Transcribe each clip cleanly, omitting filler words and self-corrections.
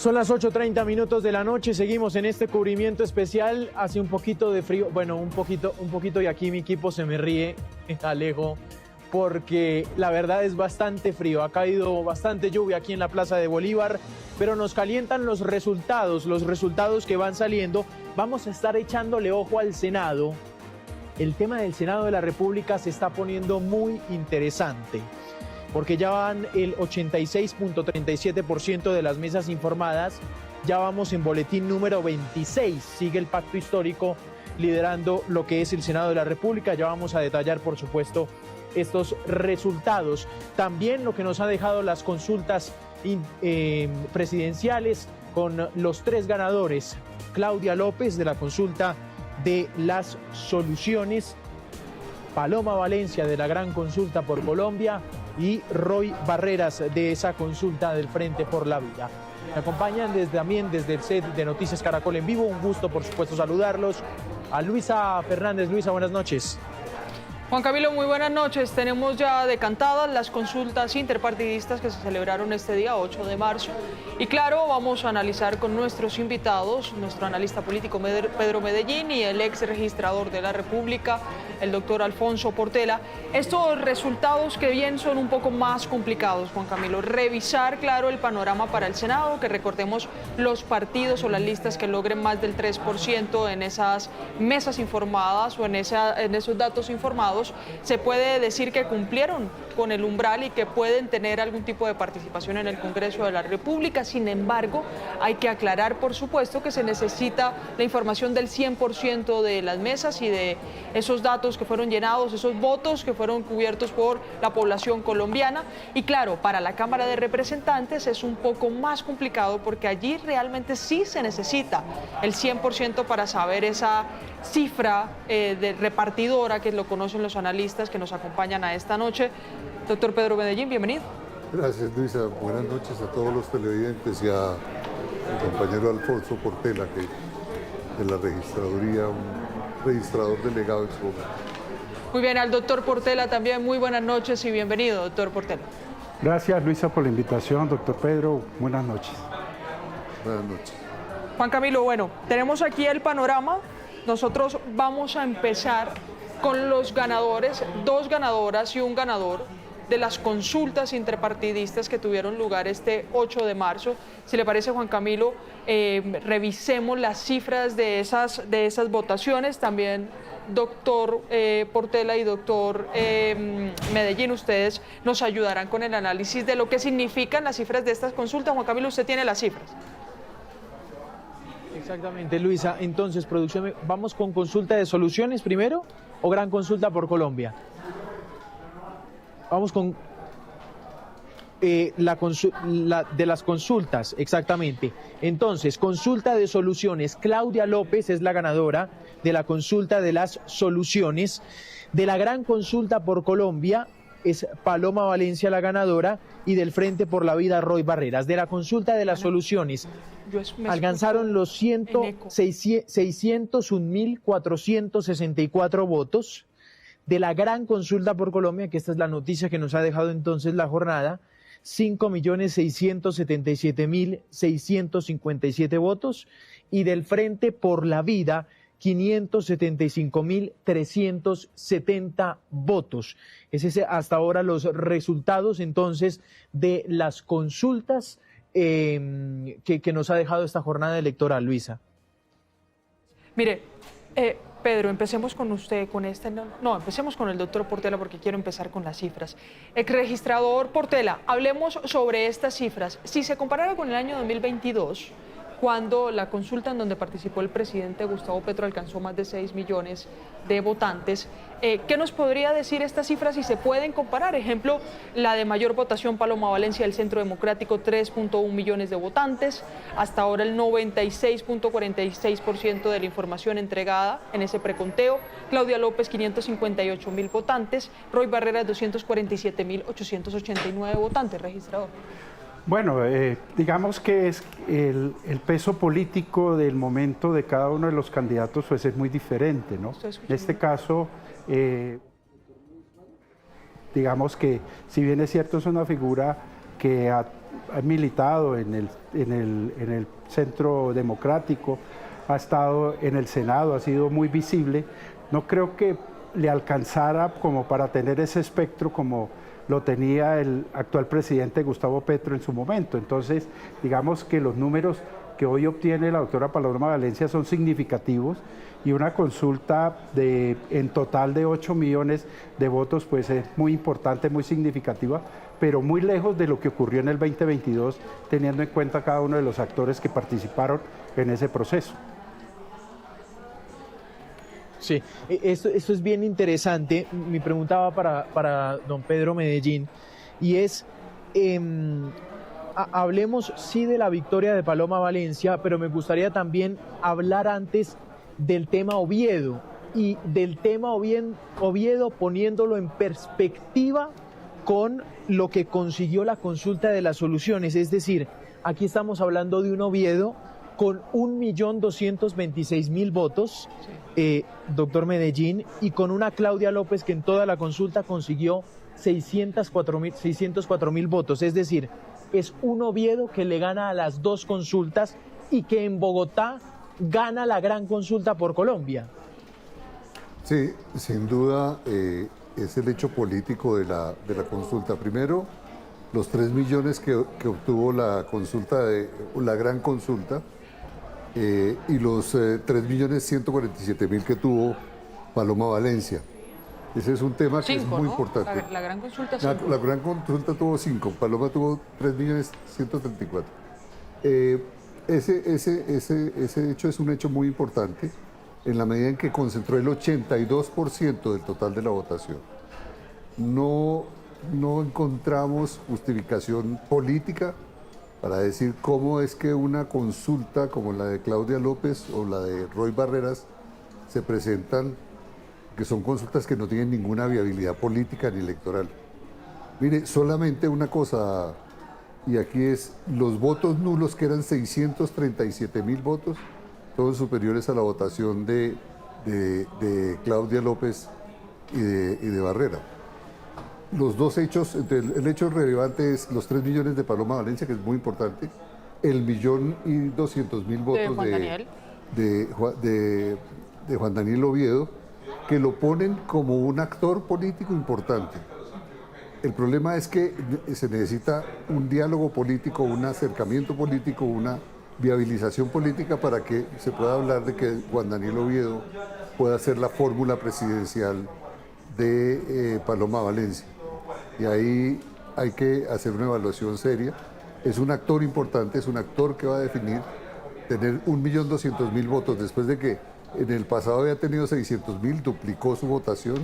Son las 8:30 de la noche, seguimos en este cubrimiento especial. Hace un poquito de frío, bueno, un poquito, y aquí mi equipo se me ríe, Alejo, porque la verdad es bastante frío. Ha caído bastante lluvia aquí en la Plaza de Bolívar, pero nos calientan los resultados que van saliendo. Vamos a estar echándole ojo al Senado. El tema del Senado de la República se está poniendo muy interesante, porque ya van el 86.37% de las mesas informadas, ya vamos en boletín número 26, sigue el pacto histórico liderando lo que es el Senado de la República. Ya vamos a detallar, por supuesto, estos resultados. También lo que nos ha dejado las consultas presidenciales con los tres ganadores: Claudia López de la consulta de las soluciones, Paloma Valencia de la gran consulta por Colombia y Roy Barreras de esa consulta del Frente por la Vida. Me acompañan también desde el set de Noticias Caracol en vivo. Un gusto, por supuesto, saludarlos. A Luisa Fernández. Luisa, buenas noches. Juan Camilo, muy buenas noches. Tenemos ya decantadas las consultas interpartidistas que se celebraron este día 8 de marzo. Y claro, vamos a analizar con nuestros invitados, nuestro analista político Pedro Medellín y el ex registrador de la República, el doctor Alfonso Portela, estos resultados que bien son un poco más complicados, Juan Camilo. Revisar, claro, el panorama para el Senado, que recordemos los partidos o las listas que logren más del 3% en esas mesas informadas o en esos datos informados, se puede decir que cumplieron con el umbral y que pueden tener algún tipo de participación en el Congreso de la República. Sin embargo, hay que aclarar, por supuesto, que se necesita la información del 100% de las mesas y de esos datos que fueron llenados, esos votos que fueron cubiertos por la población colombiana. Y claro, para la Cámara de Representantes es un poco más complicado, porque allí realmente sí se necesita el 100% para saber esa cifra de repartidora, que lo conocen los analistas que nos acompañan a esta noche. Doctor Pedro Medellín, bienvenido. Gracias, Luisa. Buenas noches a todos los televidentes y a mi compañero Alfonso Portela, que de la registraduría, un registrador delegado en su momento. Muy bien, al doctor Portela también, muy buenas noches y bienvenido, doctor Portela. Gracias, Luisa, por la invitación. Doctor Pedro, buenas noches. Buenas noches. Juan Camilo, bueno, tenemos aquí el panorama. Nosotros vamos a empezar con los ganadores, dos ganadoras y un ganador de las consultas interpartidistas que tuvieron lugar este 8 de marzo. Si le parece, Juan Camilo, revisemos las cifras de esas votaciones. También, doctor Portela y doctor Medellín, ustedes nos ayudarán con el análisis de lo que significan las cifras de estas consultas. Juan Camilo, usted tiene las cifras. Exactamente, Luisa. Entonces, producción, ¿vamos con consulta de soluciones primero o gran consulta por Colombia? Vamos con de las consultas, exactamente. Entonces, consulta de soluciones. Claudia López es la ganadora de la consulta de las soluciones. De la gran consulta por Colombia es Paloma Valencia la ganadora, y del Frente por la Vida, Roy Barreras. De la consulta de las soluciones alcanzaron los 601.464 votos. De la gran consulta por Colombia, que esta es la noticia que nos ha dejado entonces la jornada, 5.677.657 votos, y del Frente por la Vida, 575.370 votos. Es hasta ahora los resultados entonces de las consultas que nos ha dejado esta jornada electoral, Luisa. Mire, Pedro, empecemos con usted, empecemos con el doctor Portela, porque quiero empezar con las cifras. El registrador Portela, hablemos sobre estas cifras. Si se comparara con el año 2022, cuando la consulta en donde participó el presidente Gustavo Petro alcanzó más de 6 millones de votantes, ¿qué nos podría decir estas cifras si se pueden comparar? Ejemplo, la de mayor votación, Paloma Valencia del Centro Democrático, 3.1 millones de votantes. Hasta ahora el 96.46% de la información entregada en ese preconteo. Claudia López, 558.000 votantes. Roy Barreras, 247.889 votantes, registrador. Bueno, digamos que es el peso político del momento de cada uno de los candidatos pues es muy diferente, ¿no? En este caso, digamos que si bien es cierto es una figura que ha militado en el Centro Democrático, ha estado en el Senado, ha sido muy visible. No creo que le alcanzara como para tener ese espectro como lo tenía el actual presidente Gustavo Petro en su momento. Entonces, digamos que los números que hoy obtiene la doctora Paloma Valencia son significativos, y una consulta en total de 8 millones de votos pues es muy importante, muy significativa, pero muy lejos de lo que ocurrió en el 2022, teniendo en cuenta cada uno de los actores que participaron en ese proceso. Sí, esto es bien interesante. Mi pregunta va para don Pedro Medellín, y es, hablemos sí de la victoria de Paloma Valencia, pero me gustaría también hablar antes del tema Oviedo, y del tema Oviedo poniéndolo en perspectiva con lo que consiguió la consulta de las soluciones. Es decir, aquí estamos hablando de un Oviedo con 1.226.000 votos, doctor Medellín, y con una Claudia López que en toda la consulta consiguió 604.000 votos. Es decir, es un Oviedo que le gana a las dos consultas y que en Bogotá gana la gran consulta por Colombia. Sí, sin duda es el hecho político de la consulta. Primero, los 3 millones que obtuvo la consulta, la gran consulta, y los 3.147.000 que tuvo Paloma Valencia. Ese es un tema que es muy importante. La gran consulta la gran consulta tuvo 5, Paloma tuvo 3.134.000. Ese hecho es un hecho muy importante en la medida en que concentró el 82% del total de la votación. No encontramos justificación política para decir cómo es que una consulta como la de Claudia López o la de Roy Barreras se presentan, que son consultas que no tienen ninguna viabilidad política ni electoral. Mire, solamente una cosa, y aquí es, los votos nulos, que eran 637.000 votos, todos superiores a la votación de Claudia López y de Barrera. Los dos hechos, el hecho relevante es los 3 millones de Paloma Valencia, que es muy importante, el 1.200.000 votos de Juan Daniel Oviedo, que lo ponen como un actor político importante. El problema es que se necesita un diálogo político, un acercamiento político, una viabilización política para que se pueda hablar de que Juan Daniel Oviedo pueda ser la fórmula presidencial de Paloma Valencia. Y ahí hay que hacer una evaluación seria. Es un actor importante, es un actor que va a definir tener 1.200.000 votos después de que en el pasado había tenido 600.000, duplicó su votación,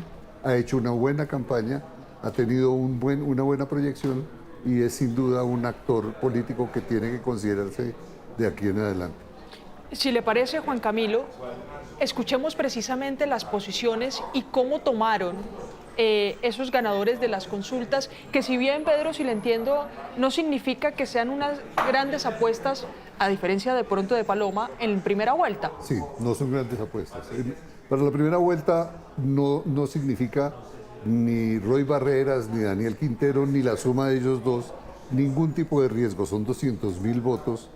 ha hecho una buena campaña, ha tenido una buena proyección y es sin duda un actor político que tiene que considerarse de aquí en adelante. Si le parece, Juan Camilo, escuchemos precisamente las posiciones y cómo tomaron esos ganadores de las consultas, que si bien, Pedro, si le entiendo, no significa que sean unas grandes apuestas, a diferencia de pronto de Paloma, en primera vuelta. Sí, no son grandes apuestas. Para la primera vuelta no significa ni Roy Barreras, ni Daniel Quintero, ni la suma de ellos dos, ningún tipo de riesgo. Son 200.000 votos,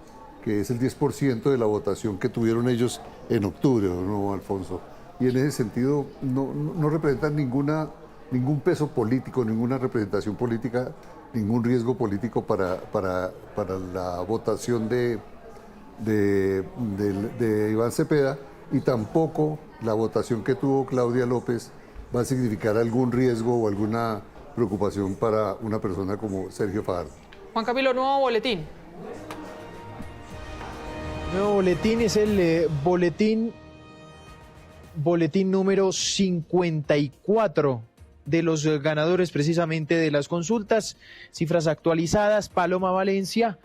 que es el 10% de la votación que tuvieron ellos en octubre, ¿no, Alfonso? Y en ese sentido no representan ningún peso político, ninguna representación política, ningún riesgo político para la votación de Iván Cepeda, y tampoco la votación que tuvo Claudia López va a significar algún riesgo o alguna preocupación para una persona como Sergio Fajardo. Juan Camilo, nuevo boletín. Nuevo boletín es el boletín número 54 de los ganadores precisamente de las consultas. Cifras actualizadas: Paloma Valencia,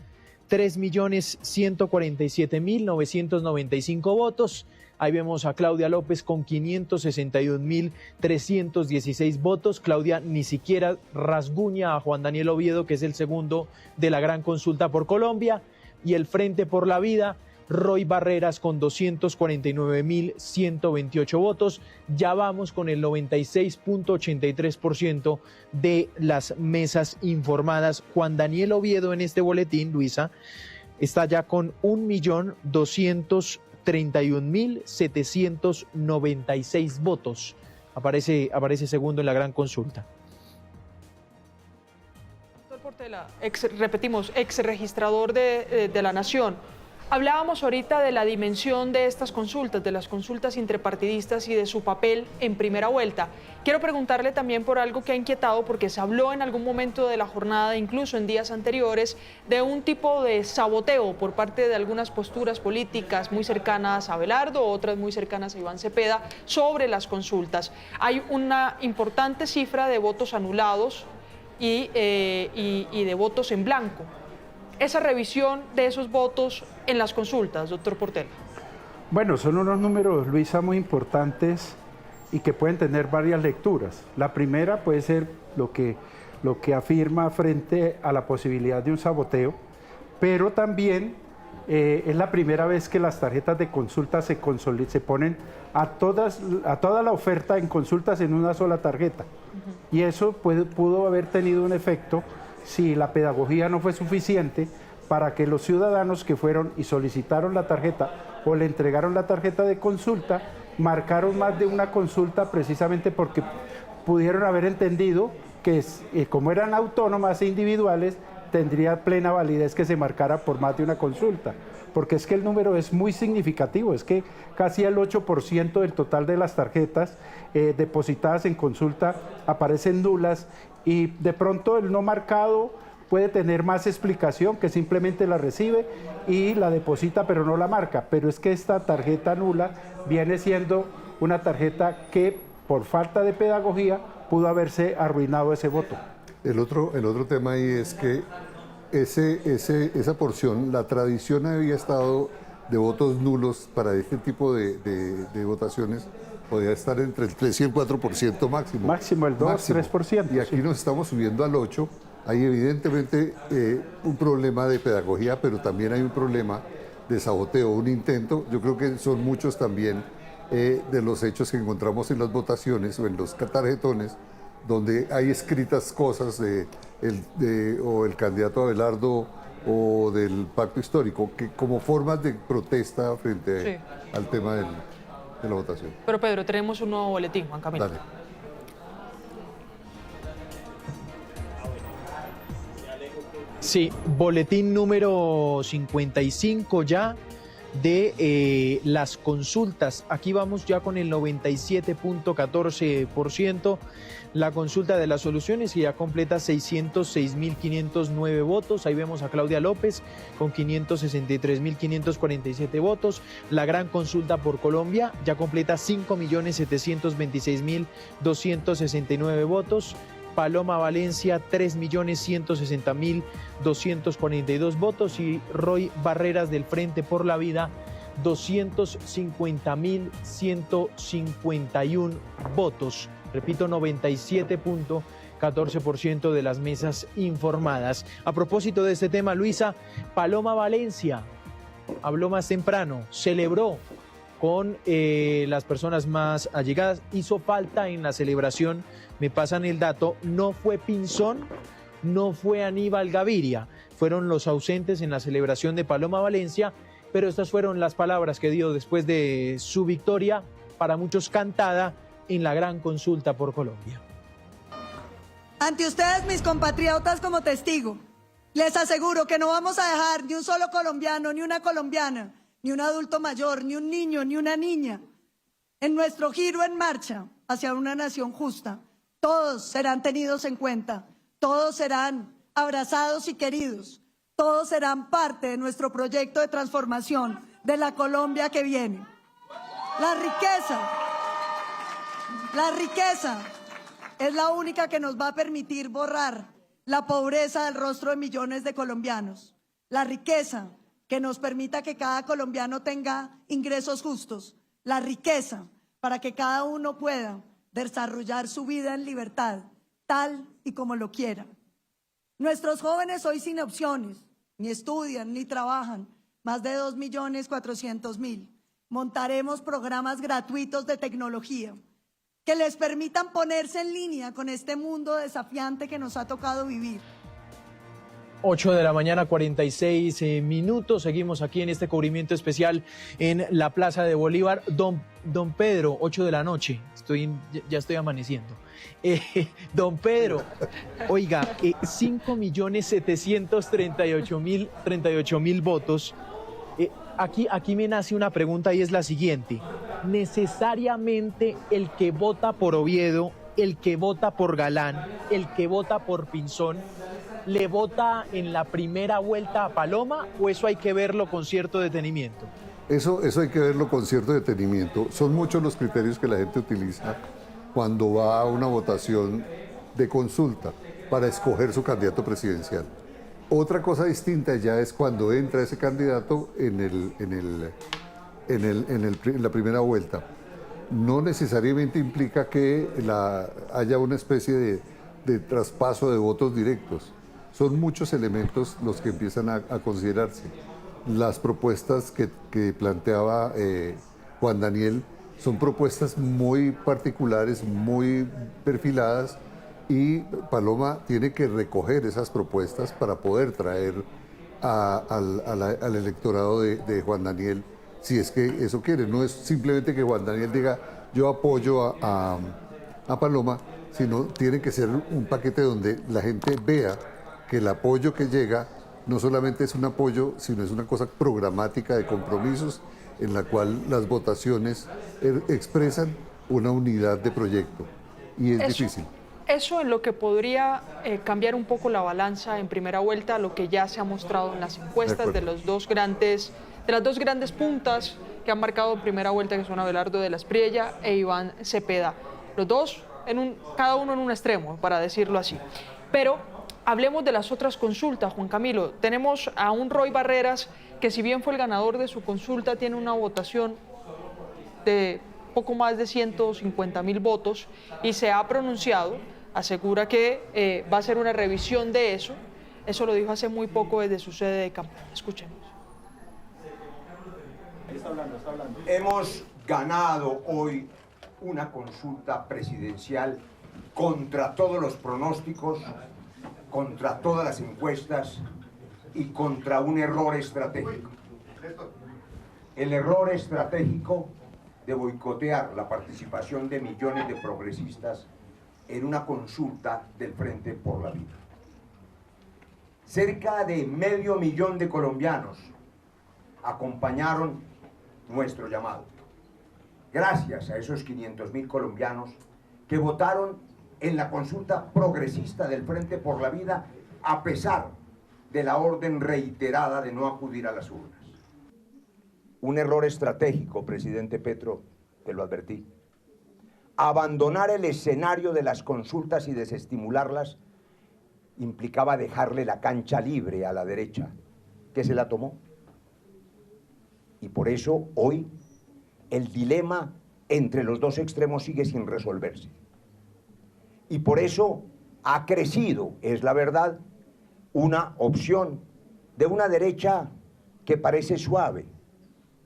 3.147.995 votos. Ahí vemos a Claudia López con 561.316 votos. Claudia ni siquiera rasguña a Juan Daniel Oviedo, que es el segundo de la gran consulta por Colombia. Y el Frente por la Vida Roy Barreras con 249.128 votos. Ya vamos con el 96.83% de las mesas informadas. Juan Daniel Oviedo en este boletín, Luisa, está ya con 1.231.796 votos. Aparece segundo en la gran consulta. Doctor Portela, repetimos, ex registrador de la Nación. Hablábamos ahorita de la dimensión de estas consultas, de las consultas interpartidistas y de su papel en primera vuelta. Quiero preguntarle también por algo que ha inquietado, porque se habló en algún momento de la jornada, incluso en días anteriores, de un tipo de saboteo por parte de algunas posturas políticas muy cercanas a Abelardo, otras muy cercanas a Iván Cepeda, sobre las consultas. Hay una importante cifra de votos anulados y de votos en blanco. Esa revisión de esos votos en las consultas, doctor Portela. Bueno, son unos números, Luisa, muy importantes y que pueden tener varias lecturas. La primera puede ser lo que afirma frente a la posibilidad de un saboteo, pero también es la primera vez que las tarjetas de consulta se ponen a toda la oferta en consultas en una sola tarjeta. Y eso pudo haber tenido un efecto si la pedagogía no fue suficiente para que los ciudadanos que fueron y solicitaron la tarjeta o le entregaron la tarjeta de consulta marcaron más de una consulta, precisamente porque pudieron haber entendido que como eran autónomas e individuales, tendría plena validez que se marcara por más de una consulta, porque es que el número es muy significativo, es que casi el 8% del total de las tarjetas depositadas en consulta aparecen nulas, y de pronto el no marcado puede tener más explicación, que simplemente la recibe y la deposita pero no la marca, pero es que esta tarjeta nula viene siendo una tarjeta que por falta de pedagogía pudo haberse arruinado ese voto. El otro tema ahí es que esa porción, la tradición había estado de votos nulos para este tipo de votaciones, podía estar entre el 3 y el 4% máximo. Máximo el 2, 3%. Y aquí nos estamos subiendo al 8%. Hay evidentemente un problema de pedagogía, pero también hay un problema de saboteo, un intento. Yo creo que son muchos también de los hechos que encontramos en las votaciones o en los tarjetones, donde hay escritas cosas o el candidato Abelardo o del pacto histórico, que como formas de protesta frente al tema de la votación. Pero Pedro, tenemos un nuevo boletín, Juan Camilo. Dale. Sí, boletín número 55 ya de las consultas. Aquí vamos ya con el 97.14%. La consulta de las soluciones, que ya completa 606.509 votos. Ahí vemos a Claudia López con 563.547 votos. La gran consulta por Colombia ya completa 5.726.269 votos. Paloma Valencia, 3.160.242 votos, y Roy Barreras del Frente por la Vida, 250.151 votos. Repito, 97.14% de las mesas informadas. A propósito de este tema, Luisa, Paloma Valencia habló más temprano, celebró con las personas más allegadas, hizo falta en la celebración, me pasan el dato, no fue Pinzón, no fue Aníbal Gaviria, fueron los ausentes en la celebración de Paloma Valencia, pero estas fueron las palabras que dio después de su victoria, para muchos cantada, en la gran consulta por Colombia. Ante ustedes, mis compatriotas, como testigo, les aseguro que no vamos a dejar ni un solo colombiano, ni una colombiana, ni un adulto mayor, ni un niño, ni una niña, en nuestro giro en marcha hacia una nación justa. Todos serán tenidos en cuenta, todos serán abrazados y queridos, todos serán parte de nuestro proyecto de transformación de la Colombia que viene. La riqueza es la única que nos va a permitir borrar la pobreza del rostro de millones de colombianos. La riqueza que nos permita que cada colombiano tenga ingresos justos. La riqueza para que cada uno pueda desarrollar su vida en libertad, tal y como lo quiera. Nuestros jóvenes hoy sin opciones, ni estudian, ni trabajan, más de 2.400.000. Montaremos programas gratuitos de tecnología que les permitan ponerse en línea con este mundo desafiante que nos ha tocado vivir. 8 de la mañana, 46 minutos. Seguimos aquí en este cubrimiento especial en la Plaza de Bolívar. Don Pedro, 8 de la noche. Ya estoy amaneciendo. Don Pedro, oiga, 5.738.000 votos. Aquí me nace una pregunta y es la siguiente. ¿Necesariamente el que vota por Oviedo, el que vota por Galán, el que vota por Pinzón, le vota en la primera vuelta a Paloma, o eso hay que verlo con cierto detenimiento? Eso hay que verlo con cierto detenimiento. Son muchos los criterios que la gente utiliza cuando va a una votación de consulta para escoger su candidato presidencial. Otra cosa distinta ya es cuando entra ese candidato en la primera vuelta. No necesariamente implica que haya una especie de traspaso de votos directos. Son muchos elementos los que empiezan a considerarse. Las propuestas que planteaba Juan Daniel son propuestas muy particulares, muy perfiladas, y Paloma tiene que recoger esas propuestas para poder traer al electorado de Juan Daniel, si es que eso quiere. No es simplemente que Juan Daniel diga yo apoyo a Paloma, sino tiene que ser un paquete donde la gente vea que el apoyo que llega no solamente es un apoyo, sino es una cosa programática de compromisos en la cual las votaciones expresan una unidad de proyecto. Y es difícil. Eso en lo que podría cambiar un poco la balanza en primera vuelta, lo que ya se ha mostrado en las encuestas de las dos grandes puntas que han marcado en primera vuelta, que son Abelardo de la Espriella e Iván Cepeda. Los dos, cada uno en un extremo, para decirlo así. Pero hablemos de las otras consultas, Juan Camilo. Tenemos a un Roy Barreras que, si bien fue el ganador de su consulta, tiene una votación de poco más de 150.000 votos y se ha pronunciado, asegura que va a hacer una revisión de eso. Eso lo dijo hace muy poco desde su sede de campaña. Escuchemos. Está hablando. Hemos ganado hoy una consulta presidencial contra todos los pronósticos, contra todas las encuestas y contra un error estratégico. El error estratégico de boicotear la participación de millones de progresistas en una consulta del Frente por la Vida. Cerca de 500.000 de colombianos acompañaron nuestro llamado. Gracias a esos 500.000 colombianos que votaron en la consulta progresista del Frente por la Vida, a pesar de la orden reiterada de no acudir a las urnas. Un error estratégico, presidente Petro, te lo advertí. Abandonar el escenario de las consultas y desestimularlas implicaba dejarle la cancha libre a la derecha, que se la tomó. Y por eso hoy el dilema entre los dos extremos sigue sin resolverse. Y por eso ha crecido, es la verdad, una opción de una derecha que parece suave,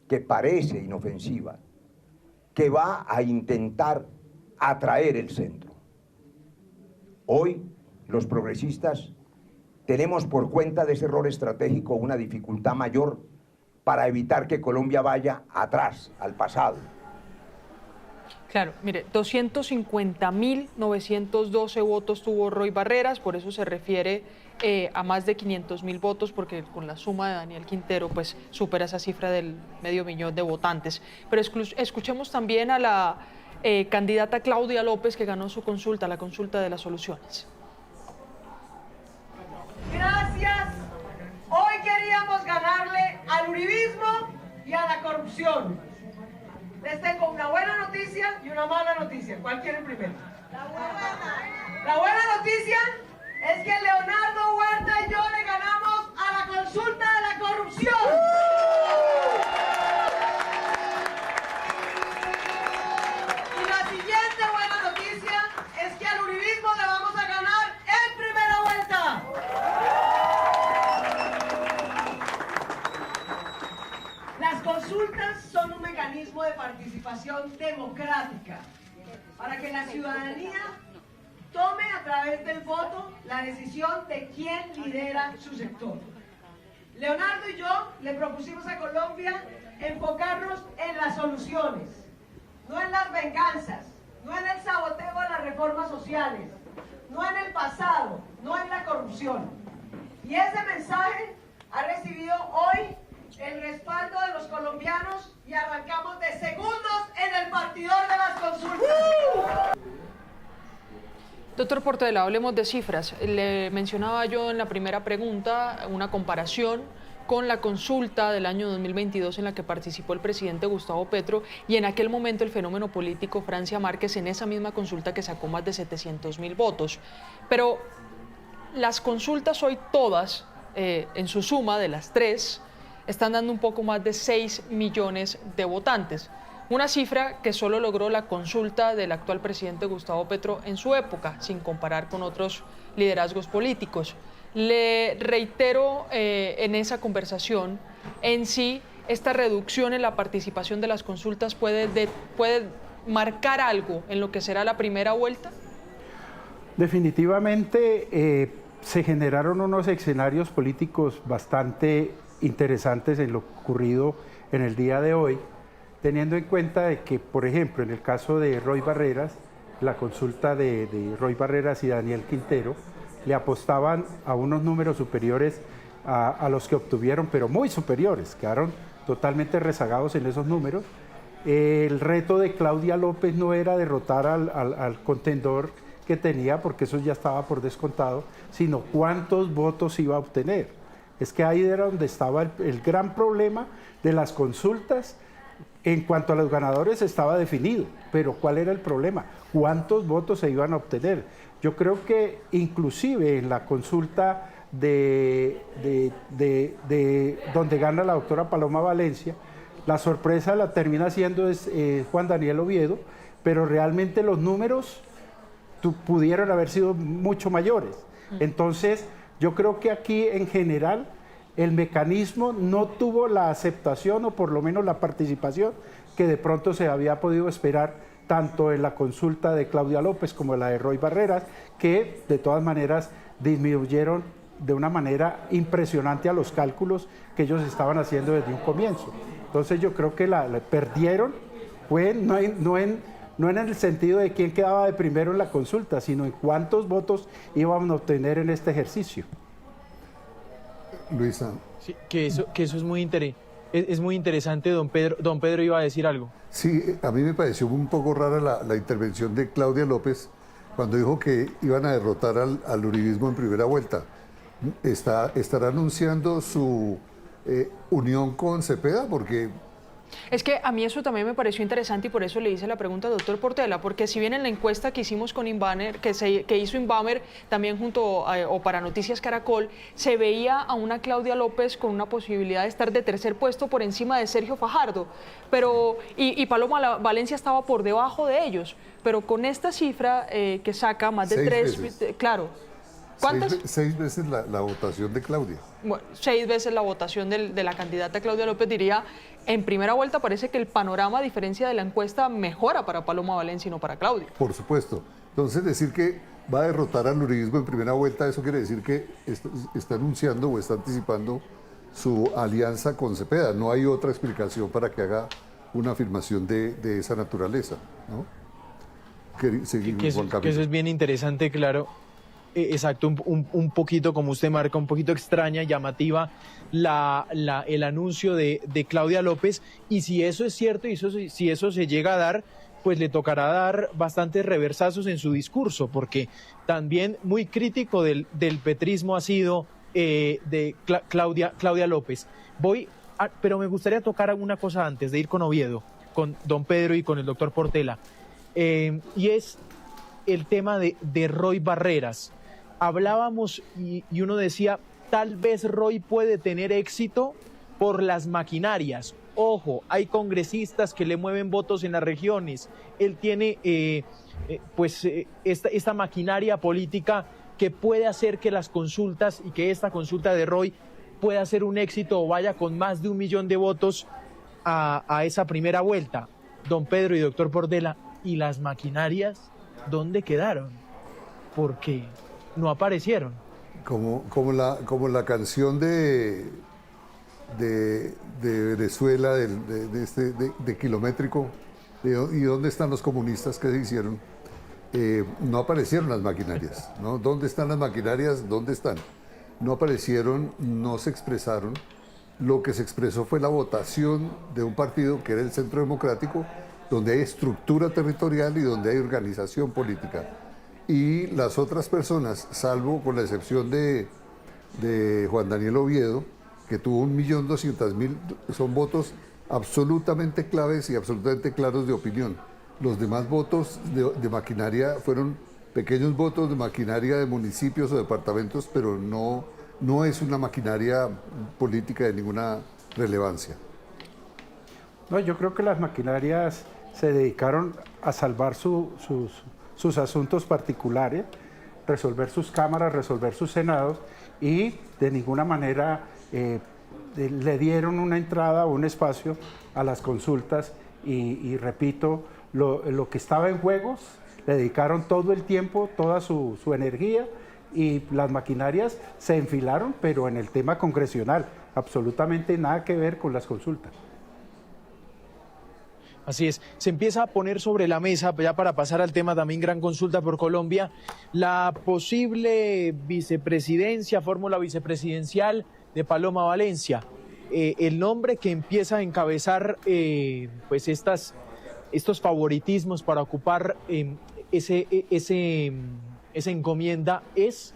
que parece inofensiva, que va a intentar atraer el centro. Hoy, los progresistas tenemos por cuenta de ese error estratégico una dificultad mayor para evitar que Colombia vaya atrás, al pasado. Claro, mire, 250.912 votos tuvo Roy Barreras, por eso se refiere a más de 500.000 votos, porque con la suma de Daniel Quintero pues supera esa cifra del 500.000 de votantes. Pero escuchemos también a la candidata Claudia López, que ganó su consulta, la consulta de las soluciones. Gracias. Hoy queríamos ganarle al uribismo y a la corrupción. Les tengo una buena noticia y una mala noticia. ¿Cuál quieren primero? La buena noticia es que Leonardo Huerta y yo le ganamos a la consulta de la corrupción. Y la siguiente buena noticia es que al uribismo le vamos a ganar en primera vuelta. mecanismo de participación democrática para que la ciudadanía tome a través del voto la decisión de quién lidera su sector. Leonardo y yo le propusimos a Colombia enfocarnos en las soluciones, no en las venganzas, no en el saboteo a las reformas sociales, no en el pasado, no en la corrupción. Y ese mensaje ha recibido hoy el respaldo de los colombianos y arrancamos de segundos en el partidor de las consultas. Doctor Portela, hablemos de cifras. Le mencionaba yo en la primera pregunta una comparación con la consulta del año 2022 en la que participó el presidente Gustavo Petro y en aquel momento el fenómeno político Francia Márquez en esa misma consulta que sacó más de 700.000 votos. Pero las consultas hoy todas, en su suma de las tres, están dando un poco más de 6 millones de votantes. Una cifra que solo logró la consulta del actual presidente Gustavo Petro en su época, sin comparar con otros liderazgos políticos. Le reitero en esa conversación, en sí, esta reducción en la participación de las consultas puede marcar algo en lo que será la primera vuelta. Definitivamente se generaron unos escenarios políticos bastante interesantes en lo ocurrido en el día de hoy, teniendo en cuenta de que, por ejemplo, en el caso de Roy Barreras, la consulta de Roy Barreras y Daniel Quintero, le apostaban a unos números superiores a los que obtuvieron, pero muy superiores, quedaron totalmente rezagados en esos números. El reto de Claudia López no era derrotar al contendor que tenía, porque eso ya estaba por descontado, sino cuántos votos iba a obtener. Es que ahí era donde estaba el gran problema de las consultas. En cuanto a los ganadores estaba definido, pero ¿cuál era el problema? ¿Cuántos votos se iban a obtener? Yo creo que inclusive en la consulta donde gana la doctora Paloma Valencia, la sorpresa la termina siendo Juan Daniel Oviedo, pero realmente los números pudieron haber sido mucho mayores. Entonces, yo creo que aquí en general el mecanismo no tuvo la aceptación o por lo menos la participación que de pronto se había podido esperar tanto en la consulta de Claudia López como en la de Roy Barreras, que de todas maneras disminuyeron de una manera impresionante a los cálculos que ellos estaban haciendo desde un comienzo. Entonces yo creo que la perdieron, no en el sentido de quién quedaba de primero en la consulta, sino en cuántos votos iban a obtener en este ejercicio. Luisa. Sí, que eso es muy interesante, don Pedro. Don Pedro iba a decir algo. Sí, a mí me pareció un poco rara la intervención de Claudia López cuando dijo que iban a derrotar al uribismo en primera vuelta. ¿Estará anunciando su unión con Cepeda? Porque... Es que a mí eso también me pareció interesante y por eso le hice la pregunta al doctor Portela, porque si bien en la encuesta que hicimos con Inbamer, que hizo Inbamer también junto o para Noticias Caracol, se veía a una Claudia López con una posibilidad de estar de tercer puesto por encima de Sergio Fajardo, pero y Paloma Valencia estaba por debajo de ellos, pero con esta cifra que saca más de 3 veces. Claro. ¿Cuántas? 6 veces la votación de Claudia. Bueno, 6 veces la votación de la candidata Claudia López, diría, en primera vuelta parece que el panorama, a diferencia de la encuesta, mejora para Paloma Valencia y no para Claudia. Por supuesto. Entonces, decir que va a derrotar al uribismo en primera vuelta, eso quiere decir que está anunciando o está anticipando su alianza con Cepeda. No hay otra explicación para que haga una afirmación de esa naturaleza, ¿no? Que eso es bien interesante, claro. Exacto, un poquito, como usted marca, un poquito extraña, llamativa el anuncio de Claudia López, y si eso es cierto y si eso se llega a dar, pues le tocará dar bastantes reversazos en su discurso, porque también muy crítico del petrismo ha sido de Claudia López. Pero me gustaría tocar alguna cosa antes de ir con Oviedo, con don Pedro y con el doctor Portela, y es el tema de Roy Barreras. Hablábamos y uno decía, tal vez Roy puede tener éxito por las maquinarias. Ojo, hay congresistas que le mueven votos en las regiones. Él tiene esta maquinaria política que puede hacer que las consultas y que esta consulta de Roy pueda ser un éxito o vaya con más de 1 millón de votos. a esa primera vuelta. Don Pedro y doctor Portela, ¿y las maquinarias dónde quedaron? Porque no aparecieron. Como la canción de Venezuela, de Kilométrico, ¿y dónde están los comunistas que se hicieron? No aparecieron las maquinarias, ¿no? ¿Dónde están las maquinarias? ¿Dónde están? No aparecieron, no se expresaron. Lo que se expresó fue la votación de un partido que era el Centro Democrático, donde hay estructura territorial y donde hay organización política. Y las otras personas, salvo con la excepción de Juan Daniel Oviedo, que tuvo 1.200.000, son votos absolutamente claves y absolutamente claros de opinión. Los demás votos de maquinaria fueron pequeños votos de maquinaria de municipios o departamentos, pero no es una maquinaria política de ninguna relevancia. No, yo creo que las maquinarias se dedicaron a salvar sus asuntos particulares, resolver sus cámaras, resolver sus senados, y de ninguna manera le dieron una entrada o un espacio a las consultas y repito, lo que estaba en juegos, le dedicaron todo el tiempo, toda su energía, y las maquinarias se enfilaron, pero en el tema congresional, absolutamente nada que ver con las consultas. Así es, se empieza a poner sobre la mesa, ya para pasar al tema también Gran Consulta por Colombia, la posible vicepresidencia, fórmula vicepresidencial de Paloma Valencia. El nombre que empieza a encabezar pues estos favoritismos para ocupar esa encomienda es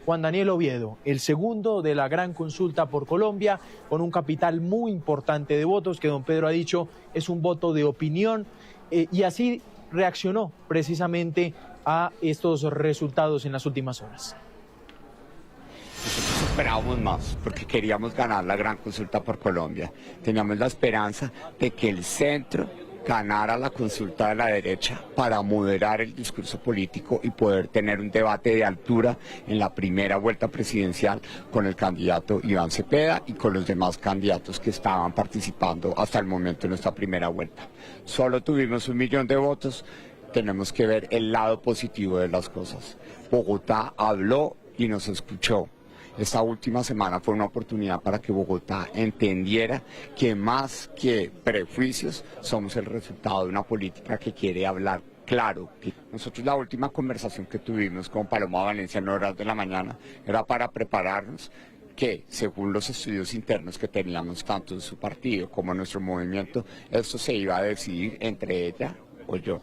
Juan Daniel Oviedo, el segundo de la Gran Consulta por Colombia, con un capital muy importante de votos, que don Pedro ha dicho es un voto de opinión, y así reaccionó precisamente a estos resultados en las últimas horas. Nosotros esperábamos más porque queríamos ganar la Gran Consulta por Colombia. Teníamos la esperanza de que el centro ganara la consulta de la derecha para moderar el discurso político y poder tener un debate de altura en la primera vuelta presidencial con el candidato Iván Cepeda y con los demás candidatos que estaban participando hasta el momento en nuestra primera vuelta. Solo tuvimos 1 millón de votos. Tenemos que ver el lado positivo de las cosas. Bogotá habló y nos escuchó. Esta última semana fue una oportunidad para que Bogotá entendiera que más que prejuicios somos el resultado de una política que quiere hablar claro. Nosotros la última conversación que tuvimos con Paloma Valencia en horas de la mañana era para prepararnos que, según los estudios internos que teníamos tanto en su partido como en nuestro movimiento, esto se iba a decidir entre ella o yo.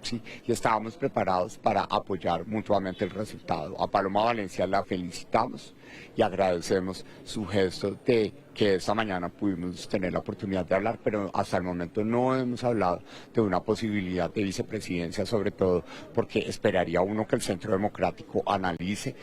Sí, y estábamos preparados para apoyar mutuamente el resultado. A Paloma Valencia la felicitamos y agradecemos su gesto de que esta mañana pudimos tener la oportunidad de hablar, pero hasta el momento no hemos hablado de una posibilidad de vicepresidencia, sobre todo porque esperaría uno que el Centro Democrático analice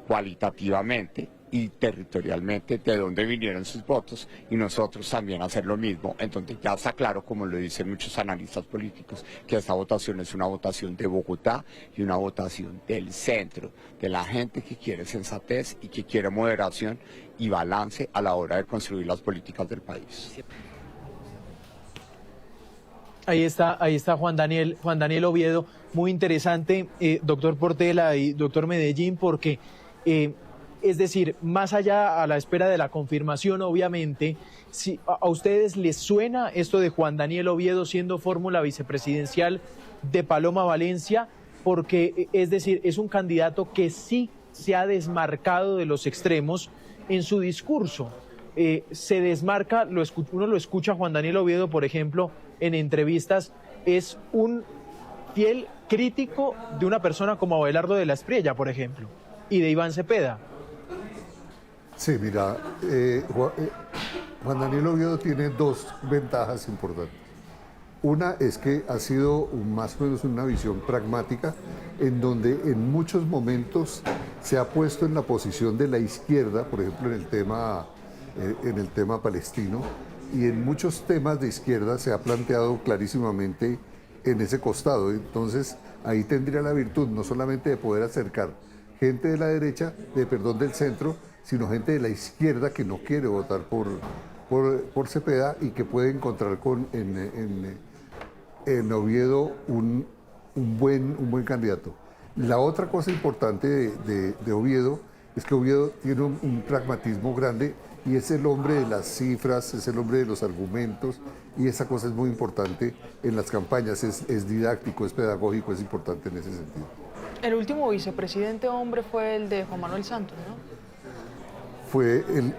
cualitativamente y territorialmente de dónde vinieron sus votos, y nosotros también hacer lo mismo, en donde ya está claro, como lo dicen muchos analistas políticos, que esta votación es una votación de Bogotá y una votación del centro, de la gente que quiere sensatez y que quiere moderación y balance a la hora de construir las políticas del país. Ahí está Juan Daniel Oviedo, muy interesante, doctor Portela y doctor Medellín, porque es decir, más allá a la espera de la confirmación, obviamente, si a ustedes les suena esto de Juan Daniel Oviedo siendo fórmula vicepresidencial de Paloma Valencia, porque es decir, es un candidato que sí se ha desmarcado de los extremos en su discurso. Se desmarca, uno lo escucha a Juan Daniel Oviedo, por ejemplo, en entrevistas, es un fiel crítico de una persona como Abelardo de la Espriella, por ejemplo, y de Iván Cepeda. Sí, mira, Juan Daniel Oviedo tiene dos ventajas importantes. Una es que ha sido más o menos una visión pragmática, en donde en muchos momentos se ha puesto en la posición de la izquierda, por ejemplo en el tema palestino, y en muchos temas de izquierda se ha planteado clarísimamente en ese costado. Entonces ahí tendría la virtud no solamente de poder acercar gente de la derecha, del centro, sino gente de la izquierda que no quiere votar por Cepeda y que puede encontrar en Oviedo un buen candidato. La otra cosa importante de Oviedo es que Oviedo tiene un pragmatismo grande y es el hombre de las cifras, es el hombre de los argumentos, y esa cosa es muy importante en las campañas, es didáctico, es pedagógico, es importante en ese sentido. El último vicepresidente hombre fue el de Juan Manuel Santos, ¿no?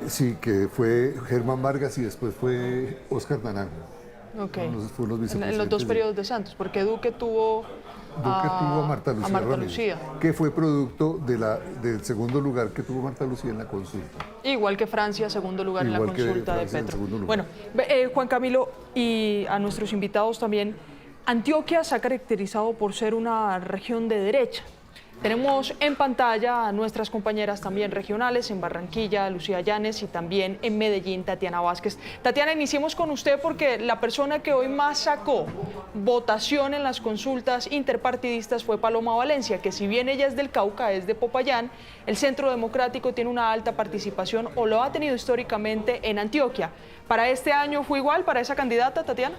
Sí, que fue Germán Vargas y después fue Óscar Naranjo. Ok. Fueron los vicepresidentes. En los dos periodos de Santos, porque Duque tuvo a Marta Lucía, Ramírez, Lucía, que fue producto del segundo lugar que tuvo Marta Lucía en la consulta. Igual que Francia, segundo lugar en la consulta de Petro. Bueno, Juan Camilo, y a nuestros invitados también, Antioquia se ha caracterizado por ser una región de derecha. Tenemos en pantalla a nuestras compañeras también regionales, en Barranquilla, Lucía Llanes, y también en Medellín, Tatiana Vázquez. Tatiana, iniciemos con usted porque la persona que hoy más sacó votación en las consultas interpartidistas fue Paloma Valencia, que si bien ella es del Cauca, es de Popayán, el Centro Democrático tiene una alta participación, o lo ha tenido históricamente, en Antioquia. ¿Para este año fue igual para esa candidata, Tatiana?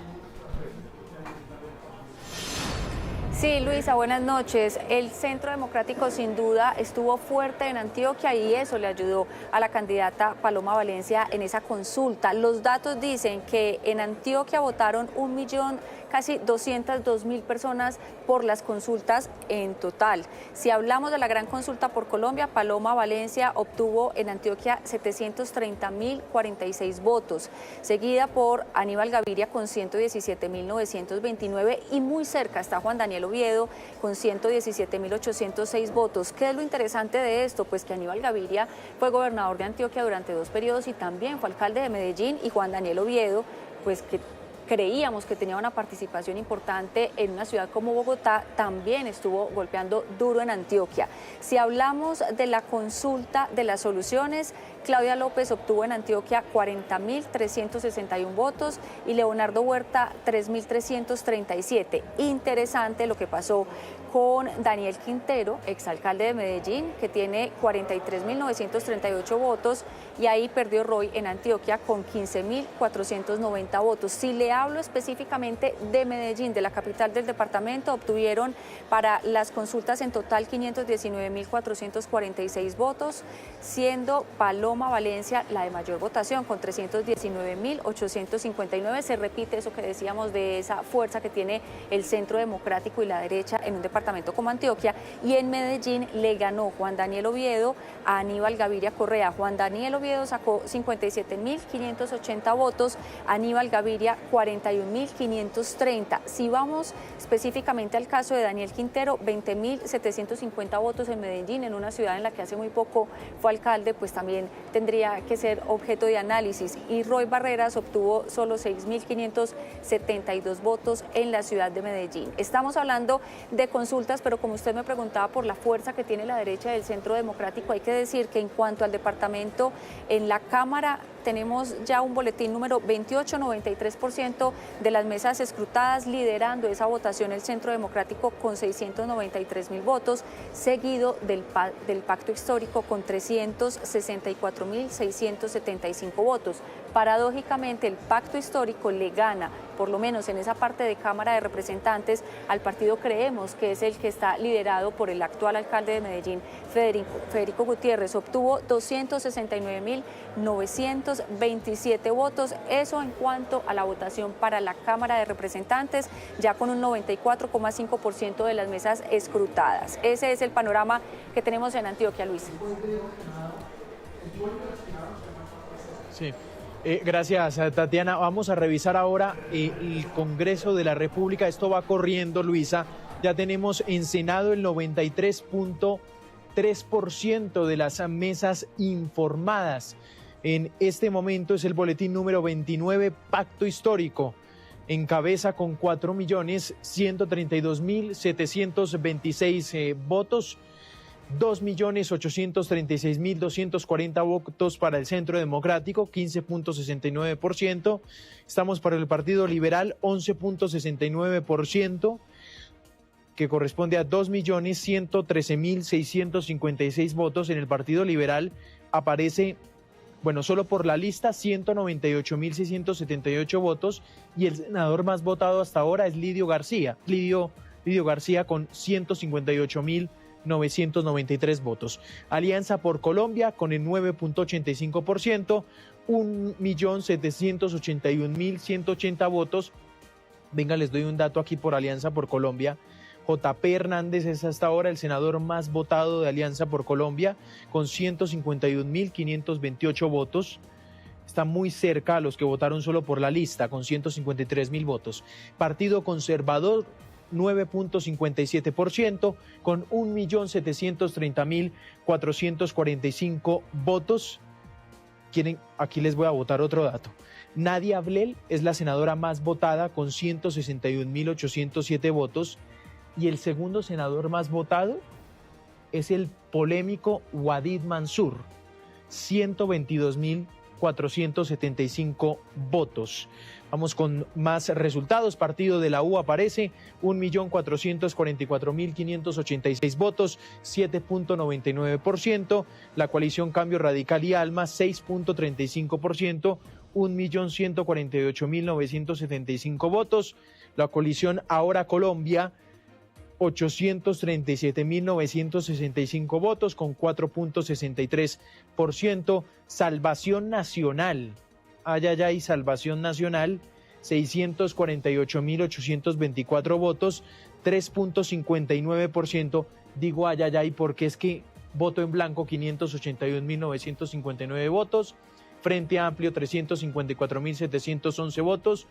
Sí, Luisa, buenas noches. El Centro Democrático sin duda estuvo fuerte en Antioquia y eso le ayudó a la candidata Paloma Valencia en esa consulta. Los datos dicen que en Antioquia votaron casi 202.000 personas por las consultas en total. Si hablamos de la gran consulta por Colombia, Paloma Valencia obtuvo en Antioquia 730.046 votos, seguida por Aníbal Gaviria con 117.929 y muy cerca está Juan Daniel Oviedo con 117.806 votos. ¿Qué es lo interesante de esto? Pues que Aníbal Gaviria fue gobernador de Antioquia durante 2 periodos y también fue alcalde de Medellín, y Juan Daniel Oviedo, pues que creíamos que tenía una participación importante en una ciudad como Bogotá, también estuvo golpeando duro en Antioquia. Si hablamos de la consulta de las soluciones, Claudia López obtuvo en Antioquia 40.361 votos y Leonardo Huerta 3.337. Interesante lo que pasó con Daniel Quintero, exalcalde de Medellín, que tiene 43.938 votos, y ahí perdió Roy en Antioquia con 15.490 votos. Si le hablo específicamente de Medellín, de la capital del departamento, obtuvieron para las consultas en total 519.446 votos, siendo Paloma Valencia la de mayor votación con 319.859. Se repite eso que decíamos de esa fuerza que tiene el Centro Democrático y la derecha en un departamento como Antioquia. Y en Medellín le ganó Juan Daniel Oviedo a Aníbal Gaviria Correa. Juan Daniel Oviedo sacó 57.580 votos, Aníbal Gaviria 41.530. Si vamos específicamente al caso de Daniel Quintero, 20.750 votos en Medellín, en una ciudad en la que hace muy poco fue alcalde, pues también tendría que ser objeto de análisis. Y Roy Barreras obtuvo solo 6.572 votos en la ciudad de Medellín. Estamos hablando de consultas, pero como usted me preguntaba por la fuerza que tiene la derecha del Centro Democrático, hay que decir que en cuanto al departamento, en la Cámara tenemos ya un boletín número 28, 93% de las mesas escrutadas, liderando esa votación el Centro Democrático con 693.000 votos, seguido del Pacto Histórico con 364.675 votos. Paradójicamente, el Pacto Histórico le gana, por lo menos en esa parte de Cámara de Representantes, al partido Creemos, que es el que está liderado por el actual alcalde de Medellín, Federico Gutiérrez. Obtuvo 269.927 votos, eso en cuanto a la votación para la Cámara de Representantes, ya con un 94,5% de las mesas escrutadas. Ese es el panorama que tenemos en Antioquia, Luis. Sí. Gracias, Tatiana. Vamos a revisar ahora el Congreso de la República. Esto va corriendo, Luisa. Ya tenemos en Senado el 93.3% de las mesas informadas. En este momento es el boletín número 29, Pacto Histórico. Encabeza con 4.132.726 votos. 2.836.240 votos para el Centro Democrático, 15.69%. Estamos para el Partido Liberal, 11.69%, que corresponde a 2.113.656 votos. En el Partido Liberal aparece Bueno, solo por la lista 198.678 votos y el senador más votado hasta ahora es Lidio García. Lidio García con 158.993 votos. Alianza por Colombia con el 9.85%, 1.781.180 votos. Venga, les doy un dato aquí por Alianza por Colombia. JP Hernández es hasta ahora el senador más votado de Alianza por Colombia con 151.528 votos. Está muy cerca a los que votaron solo por la lista con 153.000 votos. Partido Conservador 9.57% con 1.730.445 votos. Aquí les voy a votar otro dato. Nadia Ablel es la senadora más votada con 161.807 votos y el segundo senador más votado es el polémico Wadid Mansur, 122.475 votos. Vamos con más resultados. Partido de la U aparece 1.444.586 votos, 7.99%. La coalición Cambio Radical y Alma 6.35%, 1.148.975 votos. La coalición Ahora Colombia 837.965 votos con 4.63%. Salvación Nacional, Salvación Nacional, 648.824 votos, 3.59%. Digo ayayay porque es que voto en blanco 581.959 votos, Frente Amplio 354.711 votos,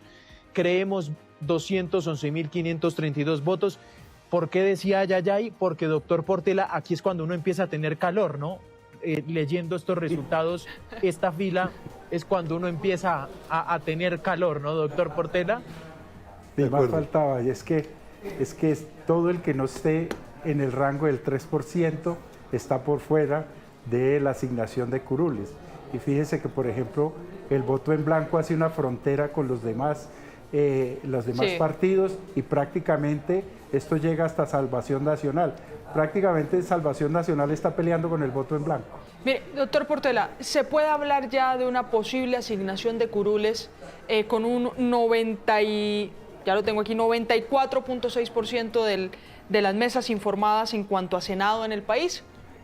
Creemos 211.532 votos. ¿Por qué decía ayayay? Porque, doctor Portela, aquí es cuando uno empieza a tener calor, ¿no? Leyendo estos resultados, esta fila es cuando uno empieza a tener calor, ¿no, doctor Portela? Me más faltaba, y es que todo el que no esté en el rango del 3% está por fuera de la asignación de curules. Y fíjese que, por ejemplo, el voto en blanco hace una frontera con los demás partidos y prácticamente esto llega hasta Salvación Nacional. Prácticamente Salvación Nacional está peleando con el voto en blanco. Mire, doctor Portela, ¿se puede hablar ya de una posible asignación de curules con un 94.6% de las mesas informadas en cuanto a Senado en el país?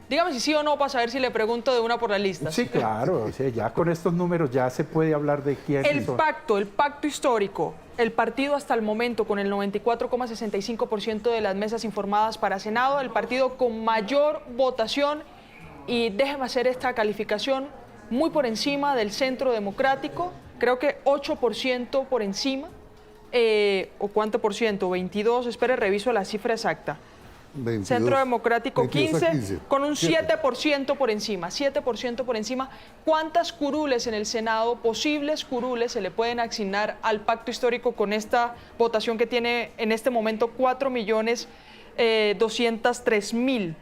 Dígame si sí o no para saber si le pregunto de una por la lista. Sí, claro, o sea, ya con estos números ya se puede hablar de quién el pacto histórico, el partido hasta el momento con el 94,65% de las mesas informadas para Senado, el partido con mayor votación, y déjeme hacer esta calificación, muy por encima del Centro Democrático, creo que 8% por encima, ¿o cuánto por ciento? 22, espere, reviso la cifra exacta. 22, Centro Democrático 15, con un 7% por encima, 7% por encima. ¿Cuántas curules en el Senado, posibles curules, se le pueden asignar al pacto histórico con esta votación que tiene en este momento 4.203.000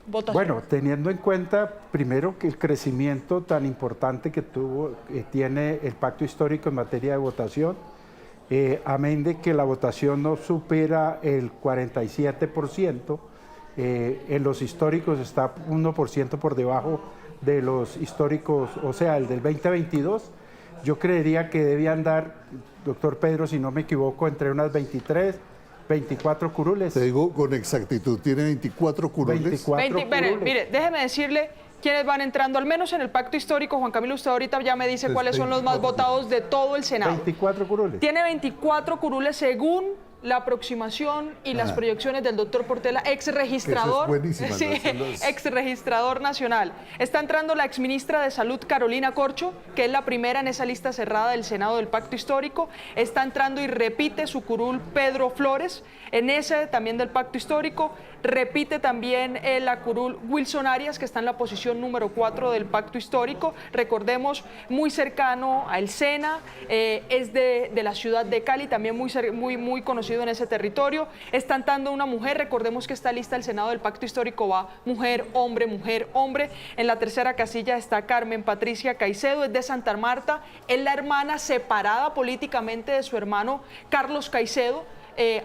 votaciones? Bueno, teniendo en cuenta primero que el crecimiento tan importante que tiene el pacto histórico en materia de votación, amén de que la votación no supera el 47%, en los históricos está 1% por debajo de los históricos, o sea, el del 2022, yo creería que debe andar, doctor Pedro, si no me equivoco, entre unas 23, 24 curules. Te digo con exactitud, tiene 24 curules. 24 curules. Mire, déjeme decirle quiénes van entrando, al menos en el pacto histórico. Juan Camilo, usted ahorita ya me dice cuáles son los más votados de todo el Senado. 24 curules. Tiene 24 curules según la aproximación y las proyecciones del doctor Portela, ex registrador nacional. Está entrando la exministra de Salud, Carolina Corcho, que es la primera en esa lista cerrada del Senado del Pacto Histórico. Está entrando y repite su curul Pedro Flores, en ese también del Pacto Histórico. Repite también la curul Wilson Arias, que está en la posición número 4 del Pacto Histórico. Recordemos, muy cercano a El Sena, es de la ciudad de Cali, también muy conocido en ese territorio. Está entrando una mujer, recordemos que esta lista del Senado del Pacto Histórico va mujer, hombre, mujer, hombre. En la tercera casilla está Carmen Patricia Caicedo, es de Santa Marta, es la hermana separada políticamente de su hermano Carlos Caicedo.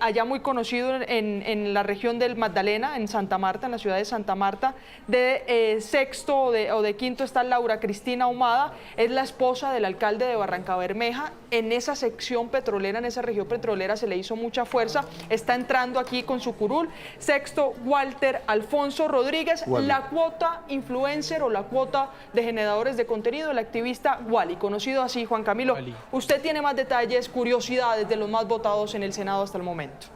allá muy conocido en la región del Magdalena, en Santa Marta, en la ciudad de Santa Marta. De sexto o de quinto está Laura Cristina Ahumada, es la esposa del alcalde de Barrancabermeja. En esa sección petrolera, en esa región petrolera se le hizo mucha fuerza, está entrando aquí con su curul. Sexto, Walter Alfonso Rodríguez, la cuota influencer o la cuota de generadores de contenido, el activista Wally, conocido así. Juan Camilo, usted tiene más detalles, curiosidades de los más votados en el Senado hasta el momento.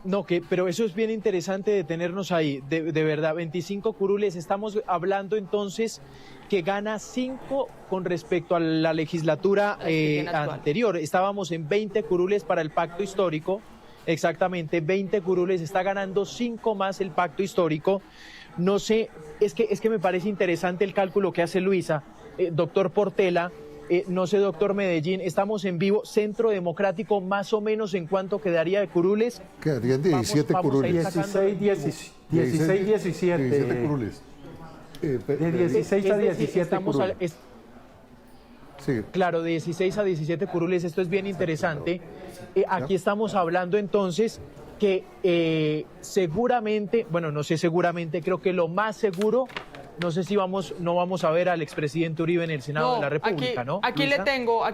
No, pero eso es bien interesante detenernos ahí, de verdad, 25 curules, estamos hablando entonces que gana 5 con respecto a la legislatura anterior, estábamos en 20 curules para el pacto histórico, exactamente, 20 curules, está ganando 5 más el pacto histórico. No sé, es que me parece interesante el cálculo que hace Luisa, doctor Portela. No sé, doctor Medellín, estamos en vivo. Centro Democrático, más o menos, ¿en cuánto quedaría de curules? Quedarían 17 curules. 17 curules. De 16 a 17 curules. Sí. Claro, de 16 a 17 curules, esto es bien interesante. Aquí estamos hablando entonces que seguramente, bueno, no sé seguramente, creo que lo más seguro, no sé si no vamos a ver al expresidente Uribe en el Senado de la República, ¿no? Aquí le tengo,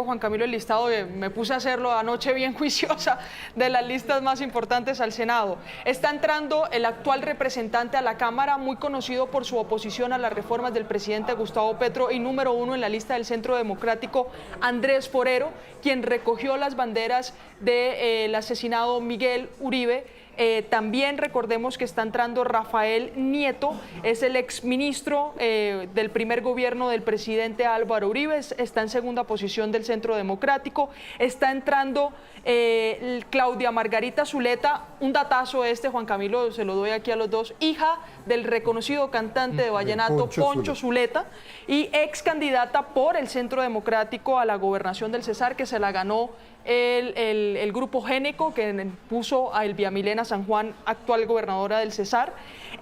Juan Camilo, el listado, me puse a hacerlo anoche bien juiciosa, de las listas más importantes al Senado. Está entrando el actual representante a la Cámara, muy conocido por su oposición a las reformas del presidente Gustavo Petro, y número 1 en la lista del Centro Democrático, Andrés Forero, quien recogió las banderas del asesinado Miguel Uribe. También recordemos que está entrando Rafael Nieto, es el exministro del primer gobierno del presidente Álvaro Uribe, está en segunda posición del Centro Democrático. Está entrando Claudia Margarita Zuleta, un datazo Juan Camilo, se lo doy aquí a los dos, hija del reconocido cantante de vallenato Poncho Zuleta y ex candidata por el Centro Democrático a la gobernación del Cesar, que se la ganó el grupo Géneco, que puso a Elvia Milena San Juan, actual gobernadora del Cesar.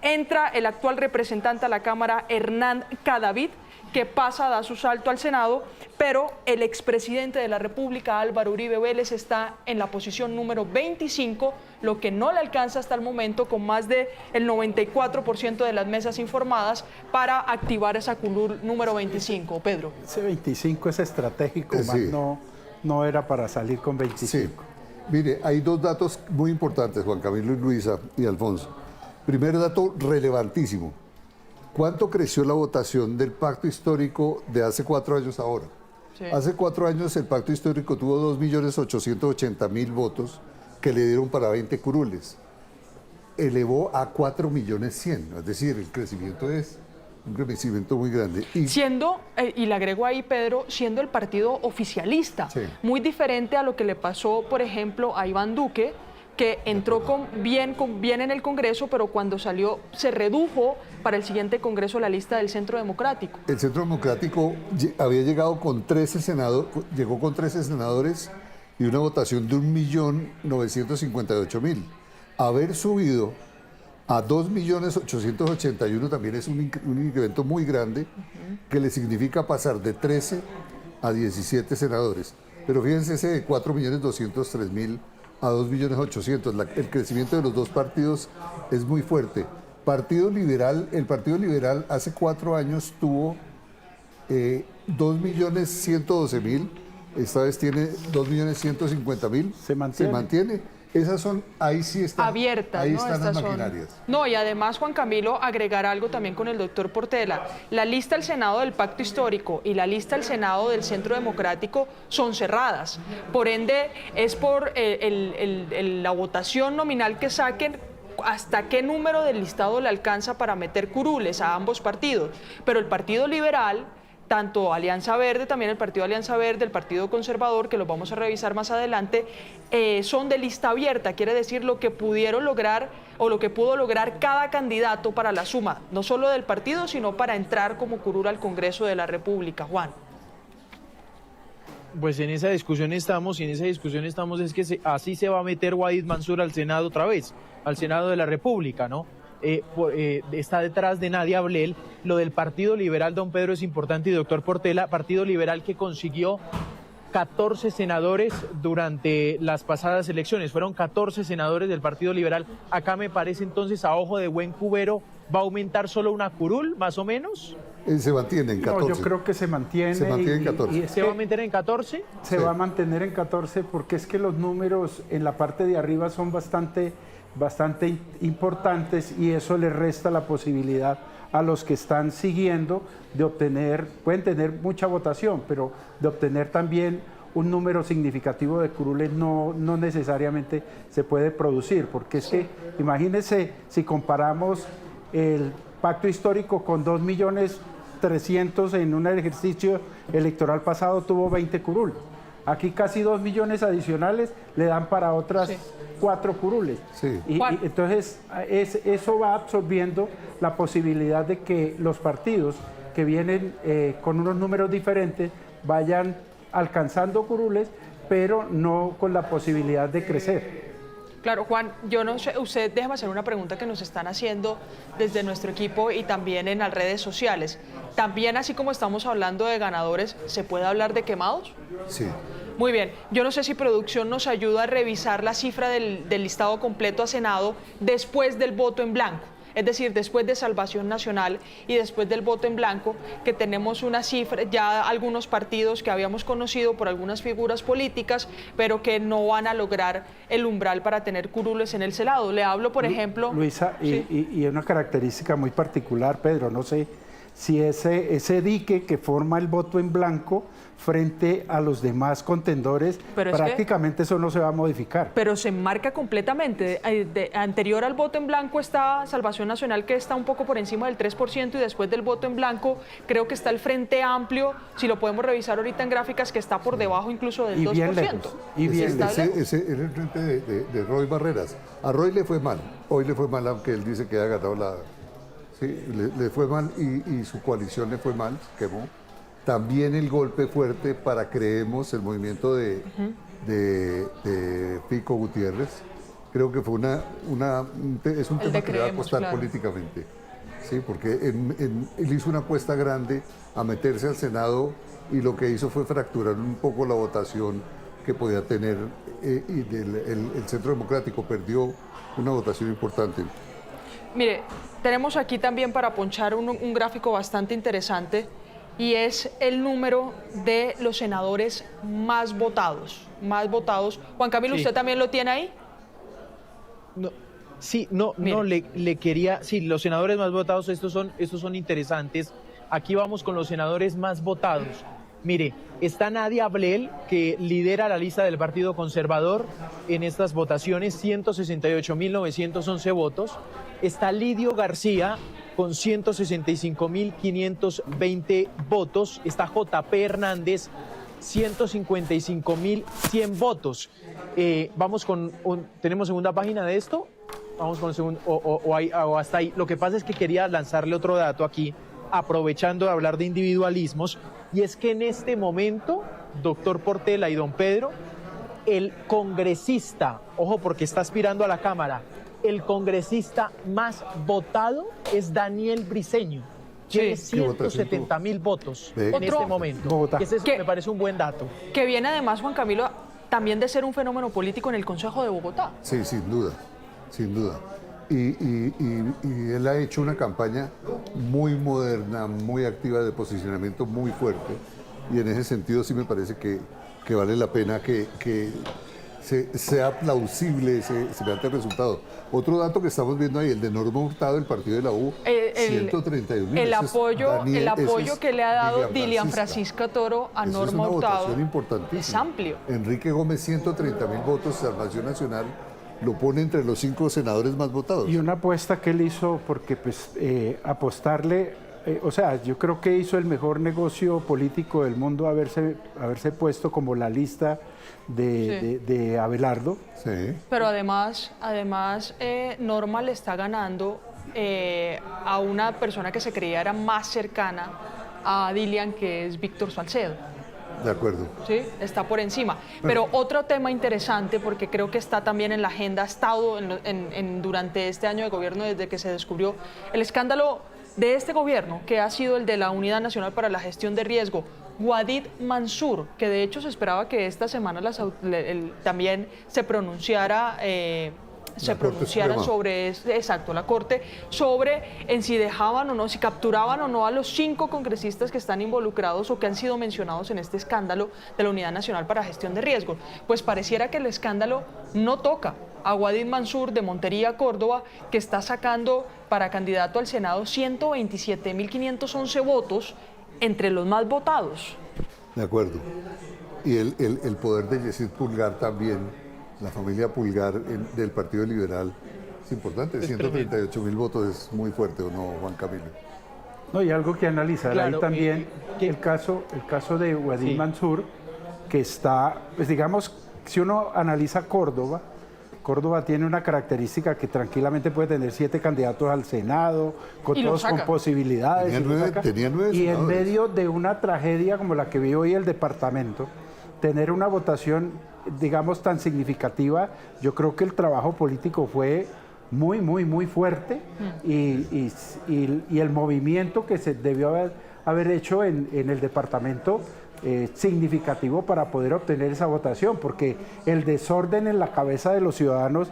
Entra el actual representante a la Cámara, Hernán Cadavid, que da su salto al Senado, pero el expresidente de la República, Álvaro Uribe Vélez, está en la posición número 25, lo que no le alcanza hasta el momento, con más del 94% de las mesas informadas para activar esa curul número 25. Pedro. Ese 25 es estratégico, más no era para salir con 25. Sí. Mire, hay dos datos muy importantes, Juan Camilo y Luisa y Alfonso. Primer dato relevantísimo. ¿Cuánto creció la votación del pacto histórico de hace 4 años ahora? Sí. Hace 4 años el pacto histórico tuvo 2.880.000 votos que le dieron para 20 curules. Elevó a 4.100.000, es decir, el crecimiento es un crecimiento muy grande. Y le agrego ahí, Pedro, siendo el partido oficialista, muy diferente a lo que le pasó, por ejemplo, a Iván Duque, que entró bien en el Congreso, pero cuando salió se redujo para el siguiente Congreso la lista del Centro Democrático. El Centro Democrático había llegado con 13 senadores y una votación de 1.958.000. Haber subido a 2.881.000 también es un incremento muy grande, que le significa pasar de 13 a 17 senadores. Pero fíjense, ese de 4.203.000 a 2.800.000. El crecimiento de los dos partidos es muy fuerte. El Partido Liberal hace 4 años tuvo 2.112.000, esta vez tiene 2.150.000. Se mantiene. Esas son, ahí sí están abiertas, ahí ¿no? están las maquinarias. No, y además, Juan Camilo, agregar algo también con el doctor Portela. La lista al Senado del Pacto Histórico y la lista al Senado del Centro Democrático son cerradas. Por ende, es por la votación nominal que saquen hasta qué número del listado le alcanza para meter curules a ambos partidos. Pero el Partido Liberal, tanto Alianza Verde, también el Partido Alianza Verde, el Partido Conservador, que lo vamos a revisar más adelante, son de lista abierta, quiere decir lo que pudieron lograr o lo que pudo lograr cada candidato para la suma, no solo del partido, sino para entrar como curul al Congreso de la República. Juan. Pues en esa discusión estamos, es que así se va a meter Wahid Mansur al Senado otra vez, al Senado de la República, ¿no? Está detrás de Nadia Ablel. Lo del Partido Liberal, don Pedro, es importante, y doctor Portela, Partido Liberal que consiguió 14 senadores durante las pasadas elecciones. Fueron 14 senadores del Partido Liberal. Acá me parece entonces, a ojo de buen cubero, ¿va a aumentar solo una curul, más o menos? Se mantiene en 14. No, yo creo que se mantiene. Se mantiene en 14. ¿Se va a mantener en 14? Se va a mantener en 14 porque es que los números en la parte de arriba son bastante importantes y eso le resta la posibilidad a los que están siguiendo de obtener, pueden tener mucha votación, pero de obtener también un número significativo de curules no necesariamente se puede producir, porque es que imagínense si comparamos el pacto histórico con 2.300.000 en un ejercicio electoral pasado tuvo 20 curul. Aquí casi 2 millones adicionales le dan para otras 4 curules. Sí. Y entonces eso va absorbiendo la posibilidad de que los partidos que vienen con unos números diferentes vayan alcanzando curules, pero no con la posibilidad de crecer. Claro, Juan, yo no sé, usted déjame hacer una pregunta que nos están haciendo desde nuestro equipo y también en las redes sociales. También, así como estamos hablando de ganadores, ¿se puede hablar de quemados? Sí. Muy bien, yo no sé si producción nos ayuda a revisar la cifra del listado completo a Senado después del voto en blanco. Es decir, después de Salvación Nacional y después del voto en blanco, que tenemos una cifra, ya algunos partidos que habíamos conocido por algunas figuras políticas, pero que no van a lograr el umbral para tener curules en el Senado. Le hablo, por ejemplo... Luisa, ¿sí? y una característica muy particular, Pedro, no sé si ese dique que forma el voto en blanco frente a los demás contendores, prácticamente eso no se va a modificar. Pero se enmarca completamente. Anterior al voto en blanco está Salvación Nacional, que está un poco por encima del 3%, y después del voto en blanco creo que está el Frente Amplio, si lo podemos revisar ahorita en gráficas, que está por debajo incluso del 2%. Bien lejos, y bien lejos. Ese era el frente de Roy Barreras. A Roy le fue mal. Hoy le fue mal, aunque él dice que ha ganado la... Sí, le fue mal y su coalición le fue mal, quemó. También el golpe fuerte para, creemos, el movimiento de Fico Gutiérrez. Creo que fue es un tema que le va a costar políticamente. Sí, porque él hizo una apuesta grande a meterse al Senado y lo que hizo fue fracturar un poco la votación que podía tener y el Centro Democrático perdió una votación importante. Mire, tenemos aquí también para ponchar un gráfico bastante interesante, y es el número de los senadores más votados. Juan Camilo, ¿usted también lo tiene ahí? No, sí, le quería... Sí, los senadores más votados, estos son interesantes. Aquí vamos con los senadores más votados. Mire, está Nadia Ablel, que lidera la lista del Partido Conservador en estas votaciones, 168.911 votos. Está Lidio García, con 165.520 votos. Está JP Hernández, 155.100 votos. Vamos con... ¿Tenemos segunda página de esto? Vamos con el segundo... O hasta ahí. Lo que pasa es que quería lanzarle otro dato aquí, aprovechando de hablar de individualismos, y es que en este momento, doctor Portela y don Pedro, el congresista, ojo porque está aspirando a la Cámara, el congresista más votado es Daniel Briceño. Tiene 170.000 votos en este momento. Ese me parece un buen dato. Que viene además, Juan Camilo, también de ser un fenómeno político en el Consejo de Bogotá. Sí, sin duda, sin duda. Y él ha hecho una campaña muy moderna, muy activa, de posicionamiento muy fuerte. Y en ese sentido sí me parece que vale la pena que sea plausible semejante resultado. Otro dato que estamos viendo ahí, el de Norma Hurtado, el partido de la U, 131.000. El apoyo que le ha dado Dilian Francisca Toro a Norma Hurtado es amplio. Enrique Gómez, 130.000 votos. Salvación Nacional lo pone entre los 5 senadores más votados. Y una apuesta que él hizo, porque pues apostarle, yo creo que hizo el mejor negocio político del mundo haberse puesto como la lista de Abelardo. Sí. Pero además Norma le está ganando a una persona que se creía era más cercana a Dilian, que es Víctor Salcedo. De acuerdo. Sí, está por encima. Pero otro tema interesante, porque creo que está también en la agenda, ha estado durante este año de gobierno desde que se descubrió el escándalo de este gobierno, que ha sido el de la Unidad Nacional para la Gestión de Riesgo, Wadid Mansur, que de hecho se esperaba que esta semana también se pronunciaran sobre, exacto, la Corte, sobre en si dejaban o no, si capturaban o no a los 5 congresistas que están involucrados o que han sido mencionados en este escándalo de la Unidad Nacional para Gestión de Riesgo. Pues pareciera que el escándalo no toca a Wadid Mansur de Montería, Córdoba, que está sacando para candidato al Senado 127.511 votos entre los más votados. De acuerdo. Y el poder de Yesid Pulgar también, la familia Pulgar del Partido Liberal, es importante. 138.000 votos es muy fuerte, ¿o no, Juan Camilo? No, y algo que analizar Claro, ahí también, el caso de Wadid Mansur, que está, pues digamos, si uno analiza Córdoba tiene una característica que tranquilamente puede tener 7 candidatos al Senado, todos con posibilidades. Tenía 9 y senadores. en medio de una tragedia como la que vio hoy el departamento, tener una votación, digamos, tan significativa, yo creo que el trabajo político fue muy fuerte y el movimiento que se debió haber hecho en el departamento significativo para poder obtener esa votación, porque el desorden en la cabeza de los ciudadanos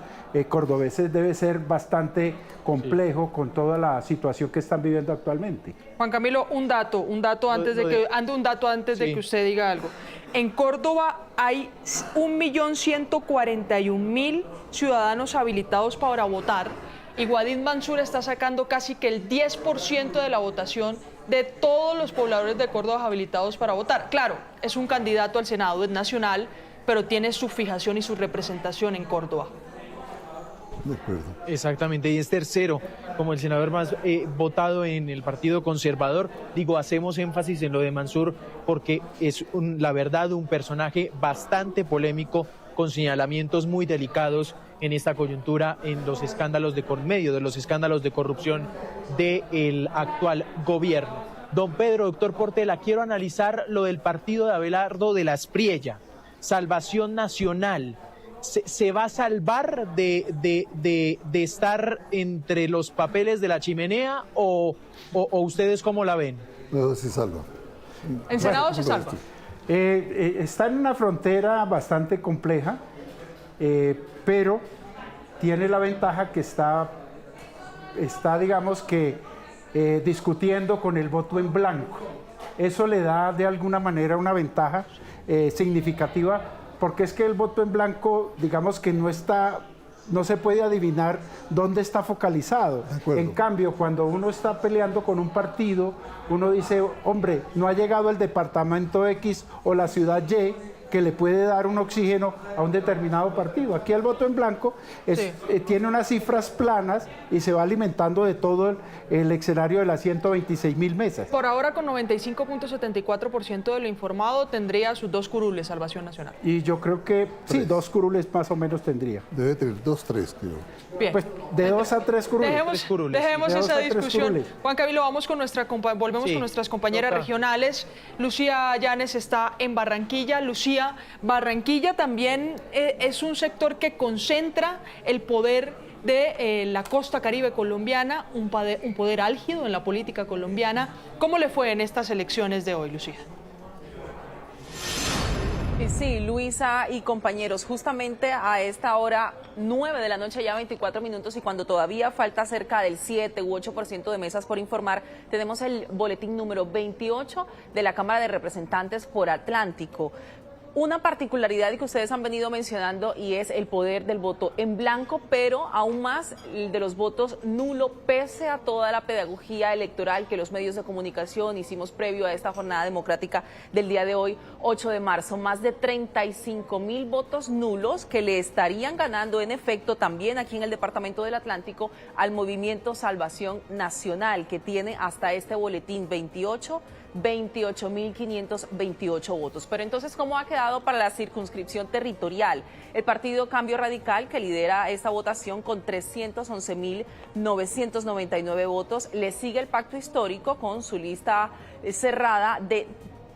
cordobeses debe ser bastante complejo con toda la situación que están viviendo actualmente. Juan Camilo, un dato antes de que usted diga algo. En Córdoba hay 1.141.000 ciudadanos habilitados para votar y Wadid Mansur está sacando casi que el 10% de la votación de todos los pobladores de Córdoba habilitados para votar. Claro, es un candidato al Senado, es nacional, pero tiene su fijación y su representación en Córdoba. De acuerdo. Exactamente, y es tercero como el senador más votado en el Partido Conservador. Digo, hacemos énfasis en lo de Mansur porque es, la verdad, un personaje bastante polémico, con señalamientos muy delicados en esta coyuntura, en los escándalos medio de los escándalos de corrupción del actual gobierno. Don Pedro, doctor Portela, quiero analizar lo del partido de Abelardo de la Espriella, Salvación Nacional. ¿Se va a salvar de estar entre los papeles de la chimenea o ustedes cómo la ven? No, se salva. ¿En Senado se salva? Está en una frontera bastante compleja, pero tiene la ventaja que está digamos que, discutiendo con el voto en blanco. Eso le da de alguna manera una ventaja significativa, porque es que el voto en blanco, digamos que no se puede adivinar dónde está focalizado. En cambio, cuando uno está peleando con un partido, uno dice, hombre, no ha llegado el departamento X o la ciudad Y que le puede dar un oxígeno a un determinado partido. Aquí el voto en blanco tiene unas cifras planas y se va alimentando de todo el escenario de las 126.000 mesas. Por ahora, con 95.74% de lo informado, tendría sus 2 curules, Salvación Nacional. Y yo creo que sí, 2 curules más o menos tendría. Debe tener 2, 3, creo. Bien. Pues de 2 a 3 curules. Dejemos esa discusión. Curules. Juan Camilo, volvemos con nuestras compañeras regionales. Lucía Llanes está en Barranquilla. Lucía, Barranquilla también es un sector que concentra el poder de la costa caribe colombiana, un poder álgido en la política colombiana. ¿Cómo le fue en estas elecciones de hoy, Lucía? Sí, Luisa y compañeros, justamente a esta hora, 9 de la noche, ya 24 minutos, y cuando todavía falta cerca del 7 u 8% de mesas por informar, tenemos el boletín número 28 de la Cámara de Representantes por Atlántico. Una particularidad que ustedes han venido mencionando y es el poder del voto en blanco, pero aún más el de los votos nulo, pese a toda la pedagogía electoral que los medios de comunicación hicimos previo a esta jornada democrática del día de hoy, 8 de marzo. Más de 35.000 votos nulos que le estarían ganando en efecto también aquí en el Departamento del Atlántico al Movimiento Salvación Nacional, que tiene hasta este boletín 28.528 votos. Pero entonces, ¿cómo ha quedado para la circunscripción territorial? El partido Cambio Radical, que lidera esta votación con 311.999 votos, le sigue el Pacto Histórico con su lista cerrada de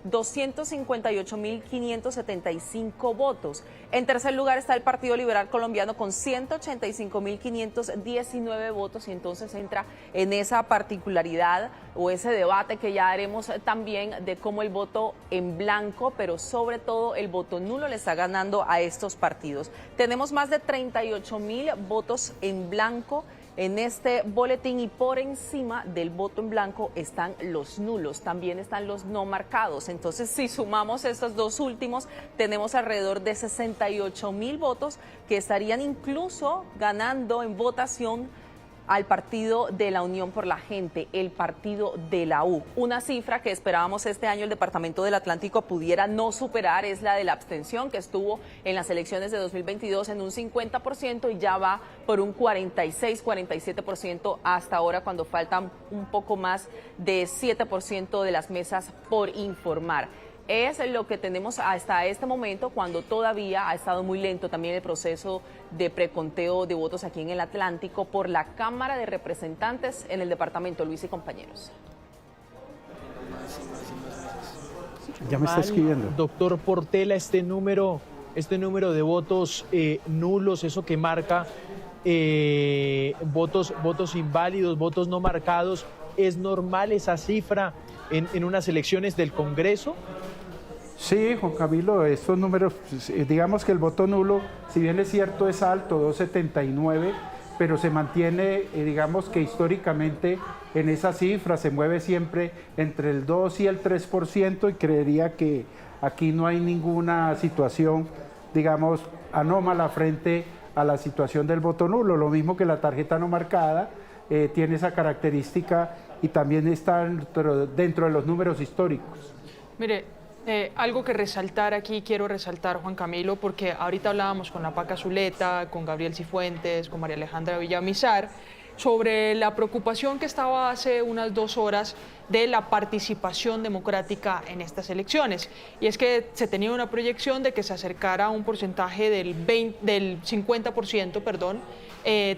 258.575 votos. En tercer lugar está el Partido Liberal Colombiano con 185.519 votos, y entonces entra en esa particularidad o ese debate que ya haremos también de cómo el voto en blanco, pero sobre todo el voto nulo, le está ganando a estos partidos. Tenemos más de 38.000 votos en blanco en este boletín, y por encima del voto en blanco están los nulos, también están los no marcados. Entonces, si sumamos estos dos últimos, tenemos alrededor de 68.000 votos que estarían incluso ganando en votación al Partido de la Unión por la Gente, el partido de la U. Una cifra que esperábamos este año el Departamento del Atlántico pudiera no superar es la de la abstención, que estuvo en las elecciones de 2022 en un 50% y ya va por un 46-47% hasta ahora, cuando faltan un poco más de 7% de las mesas por informar. Es lo que tenemos hasta este momento, cuando todavía ha estado muy lento también el proceso de preconteo de votos aquí en el Atlántico por la Cámara de Representantes en el departamento. Luis y compañeros. Ya me está escribiendo. Doctor Portela, este número de votos nulos, eso que marca votos inválidos, votos no marcados, ¿es normal esa cifra en unas elecciones del Congreso? Sí, Juan Camilo, estos números, digamos que el voto nulo, si bien es cierto, es alto, 279, pero se mantiene, digamos que históricamente en esa cifra se mueve siempre entre el 2 y el 3%, y creería que aquí no hay ninguna situación, digamos, anómala frente a la situación del voto nulo. Lo mismo que la tarjeta no marcada tiene esa característica y también está dentro de los números históricos. Mire, algo que resaltar aquí, quiero resaltar, Juan Camilo, porque ahorita hablábamos con la Paca Zuleta, con Gabriel Cifuentes, con María Alejandra Villamizar, sobre la preocupación que estaba hace unas 2 horas de la participación democrática en estas elecciones. Y es que se tenía una proyección de que se acercara a un porcentaje del 50%,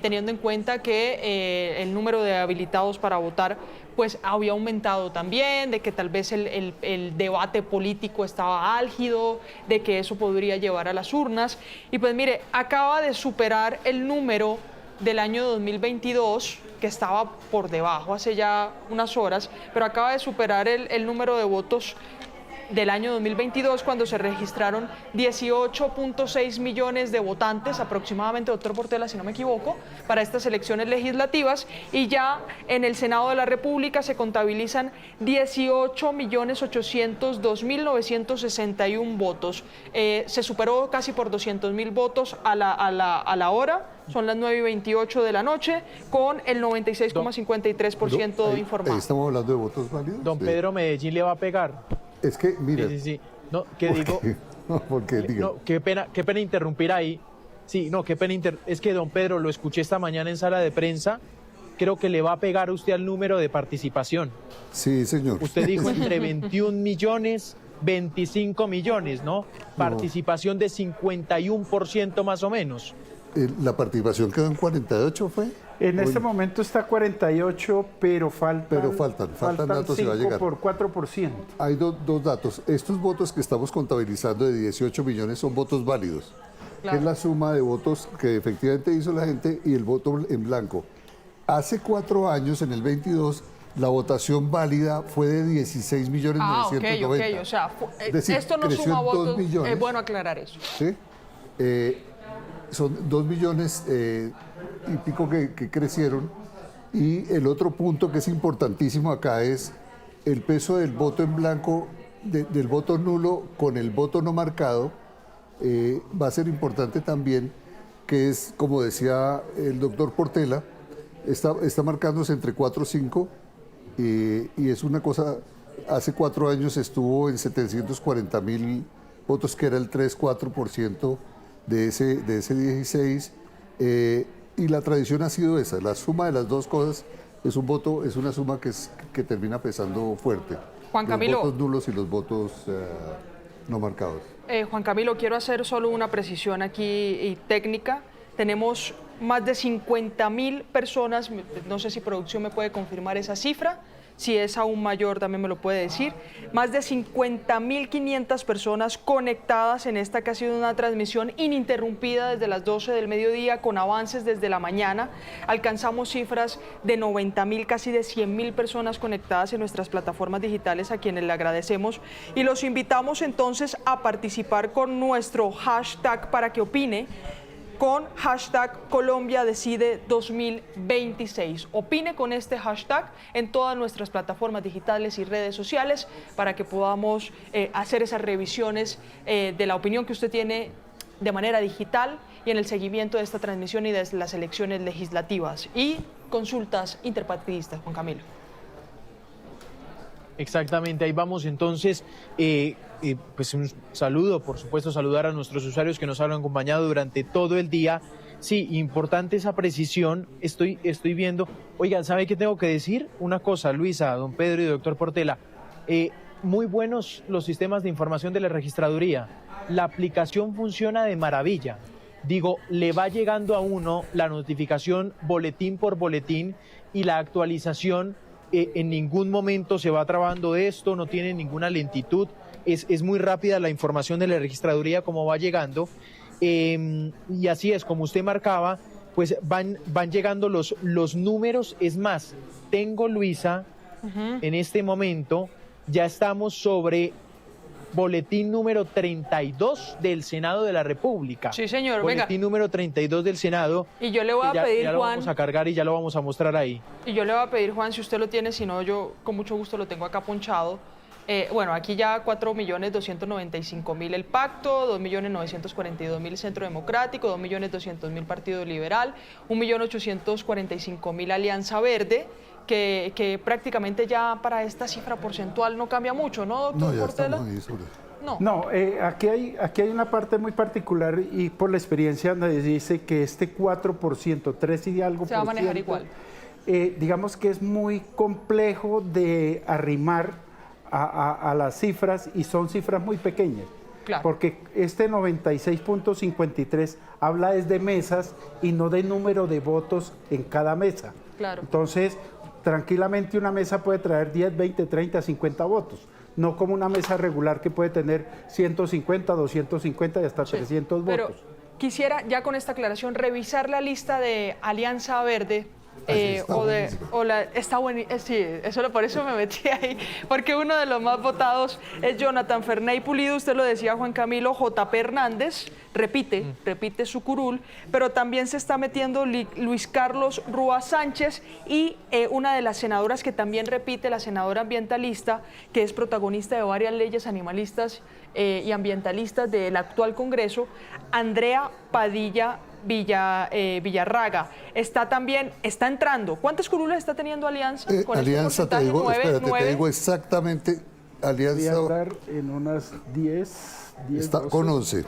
teniendo en cuenta que el número de habilitados para votar pues había aumentado también, de que tal vez el debate político estaba álgido, de que eso podría llevar a las urnas. Y pues mire, acaba de superar el número del año 2022, que estaba por debajo hace ya unas horas, pero acaba de superar el número de votos del año 2022, cuando se registraron 18.6 millones de votantes aproximadamente, doctor Portela, si no me equivoco, para estas elecciones legislativas, y ya en el Senado de la República se contabilizan 18.802.961 votos. Se superó casi por 200.000 votos a la hora. Son las 9:28 de la noche, con el 96,53% de informado. ¿Estamos hablando de votos válidos? Don Pedro Medellín le va a pegar. Es que, mire... Sí. No, ¿qué digo? No, porque diga. No, qué pena interrumpir ahí. Sí, no, qué pena es que don Pedro, lo escuché esta mañana en sala de prensa, creo que le va a pegar usted al número de participación. Sí, señor. Usted dijo entre 21 millones, 25 millones, ¿no? Participación de 51% más o menos. ¿La participación quedó en 48 fue? En este momento está 48, pero faltan datos y va a llegar. Por 4%. Hay dos datos. Estos votos que estamos contabilizando de 18 millones son votos válidos, claro, que es la suma de votos que efectivamente hizo la gente y el voto en blanco. Hace 4 años, en el 22, la votación válida fue de 16 millones 990. Ok, o sea, es decir, esto no suma votos, es bueno aclarar eso. ¿Sí? Son 2 millones y pico que crecieron. Y el otro punto que es importantísimo acá es el peso del voto en blanco, del voto nulo con el voto no marcado. Va a ser importante también, que es, como decía el doctor Portela, está marcándose entre 4 y 5, y es una cosa, hace 4 años estuvo en 740.000 votos, que era el 3-4% de ese 16, y la tradición ha sido esa. La suma de las dos cosas es una suma que termina pesando fuerte. Juan Camilo, los votos nulos y los votos no marcados. Juan Camilo, quiero hacer solo una precisión aquí y técnica. Tenemos más de 50.000 personas, no sé si producción me puede confirmar esa cifra, Si es aún mayor, también me lo puede decir. Más de 50.500 personas conectadas en esta que ha sido una transmisión ininterrumpida desde las 12 del mediodía, con avances desde la mañana. Alcanzamos cifras de 90.000, casi de 100.000 personas conectadas en nuestras plataformas digitales, a quienes le agradecemos. Y los invitamos entonces a participar con nuestro hashtag para que opine, con hashtag Colombia Decide 2026. Opine con este hashtag en todas nuestras plataformas digitales y redes sociales para que podamos hacer esas revisiones de la opinión que usted tiene de manera digital y en el seguimiento de esta transmisión y de las elecciones legislativas y consultas interpartidistas. Juan Camilo. Exactamente, ahí vamos entonces. Pues un saludo, por supuesto, saludar a nuestros usuarios que nos han acompañado durante todo el día. Sí, importante esa precisión. Estoy viendo. Oigan, ¿sabe qué tengo que decir? Una cosa, Luisa, don Pedro y doctor Portela. Muy buenos los sistemas de información de la registraduría. La aplicación funciona de maravilla. Digo, le va llegando a uno la notificación boletín por boletín y la actualización. En ningún momento se va trabando esto, no tiene ninguna lentitud. Es muy rápida la información de la registraduría como va llegando, y así es, como usted marcaba, pues van llegando los números. Es más, tengo, Luisa, en este momento, ya estamos sobre boletín número 32 del Senado de la República. Sí, señor, boletín venga. número 32 del Senado. Y yo le voy a pedir, ya lo Juan, vamos a cargar y ya lo vamos a mostrar ahí. Y yo le voy a pedir, Juan, si usted lo tiene, si no, yo con mucho gusto lo tengo acá ponchado. Bueno, aquí ya 4.295.000 el Pacto, 2.942.000 Centro Democrático, 2.200.000 Partido Liberal, 1.845.000 Alianza Verde, que prácticamente ya para esta cifra porcentual no cambia mucho, ¿no, doctor No, ya Portela? estamos ahí sobre. No, aquí hay una parte muy particular y por la experiencia nos dice que este 4%, 3 y algo se va a manejar por igual. ciento, digamos que es muy complejo de arrimar a las cifras, y son cifras muy pequeñas. Claro. Porque este 96.53 habla desde mesas y no de número de votos en cada mesa. Claro. Entonces, tranquilamente una mesa puede traer 10, 20, 30, 50 votos. No como una mesa regular que puede tener 150, 250 y hasta 300 pero votos. Quisiera, ya con esta aclaración, revisar la lista de Alianza Verde. Está buenísimo. Sí, por eso me metí ahí, porque uno de los más votados es Jonathan Ferney Pulido, usted lo decía, Juan Camilo. JP Hernández repite su curul, pero también se está metiendo Luis Carlos Rúa Sánchez y una de las senadoras que también repite, la senadora ambientalista, que es protagonista de varias leyes animalistas y ambientalistas del actual Congreso, Andrea Padilla Villarraga. Está entrando. ¿Cuántas curules está teniendo Alianza? Con Alianza, este te digo, porcentaje, espérate, te digo exactamente. Alianza Voy a estar en unas 10, está 12, con 11.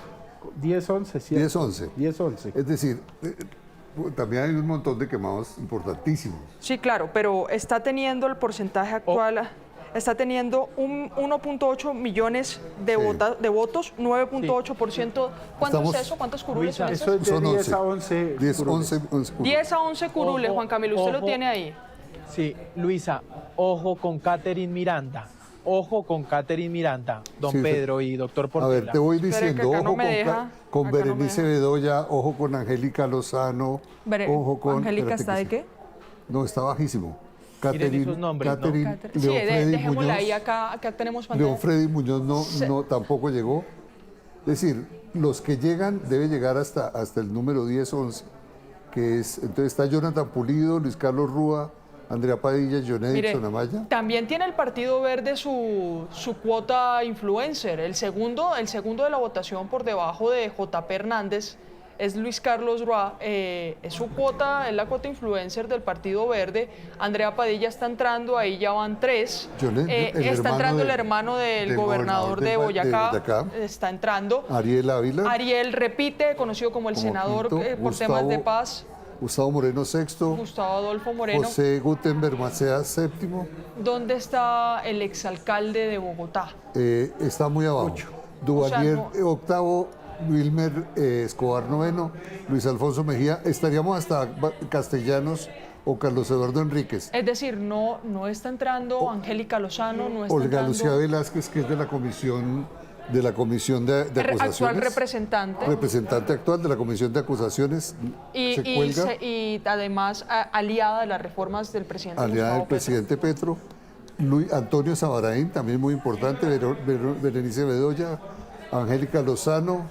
10, 11, ¿cierto? 10, 11. 10, 11. Es decir, también hay un montón de quemados importantísimos. Sí, claro, pero está teniendo el porcentaje actual. Está teniendo 1.8 millones de votos, 9.8%. ¿Cuánto es eso? ¿Cuántos curules son Eso esos? es de Son 10 a 11. 10, curules. 11 curules. 10 a 11 curules, Ojo, Juan Camilo, usted lo ojo. tiene ahí. Sí, Luisa, ojo con Catherine Miranda. Ojo con Catherine Miranda, don Sí, Pedro y doctor A Portela. ver, te voy Espere, que diciendo, acá no ojo me deja, con acá no me Berenice deja. Bedoya, ojo con Angélica Lozano, ojo con... ¿Angélica espérate está que de sí. qué? No, está bajísimo. Miren esos nombres, ¿no? Sí, León dejémosla ahí, Muñoz. acá tenemos pantalla. León Freddy Muñoz no tampoco llegó. Es decir, los que llegan debe llegar hasta el número 10, 11, que es, entonces está Jonathan Pulido, Luis Carlos Rúa, Andrea Padilla, John Mire, Edison Amaya. también tiene el Partido Verde su cuota influencer. El segundo de la votación por debajo de JP Hernández es Luis Carlos Rúa. Es su cuota, es la cuota influencer del Partido Verde. Andrea Padilla está entrando, ahí ya van 3. Está entrando el hermano del gobernador de Boyacá. Está entrando. Ariel Ávila. Ariel repite, conocido como el senador quinto. por temas de paz. Gustavo Moreno sexto. Gustavo Adolfo Moreno. José Gutenberg Macea séptimo. ¿Dónde está el exalcalde de Bogotá? Está muy abajo. Duvalier O sea, octavo, Wilmer Escobar noveno, Luis Alfonso Mejía. Estaríamos hasta Castellanos o Carlos Eduardo Enríquez. Es decir, no está entrando Angélica Lozano, no está Olga entrando Lucía Velázquez, que es de la comisión de acusaciones. actual representante. Representante actual de la Comisión de Acusaciones. Se cuelga. Y además aliada de las reformas del presidente Aliada del Gustavo presidente Petro. Antonio Sabaraín, también muy importante. Berenice Bedoya, Angélica Lozano,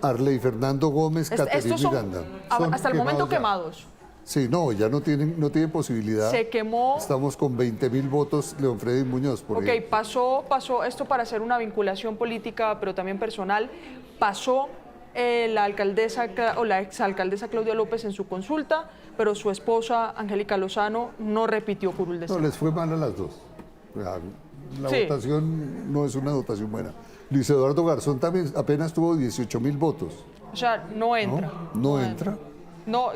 Arley Fernando Gómez, Caterina Estos son, Miranda. hasta el momento ya. quemados. Sí, no, ya no tienen posibilidad. Se quemó. Estamos con 20.000 votos, León Freddy Muñoz. Por Ok, pasó esto para hacer una vinculación política, pero también personal. Pasó la alcaldesa o la exalcaldesa Claudia López en su consulta, pero su esposa Angélica Lozano no repitió curul de No, les fue mal a las dos. La votación no es una votación buena. Luis Eduardo Garzón también apenas tuvo 18.000 votos. O sea, no entra. No entra. No,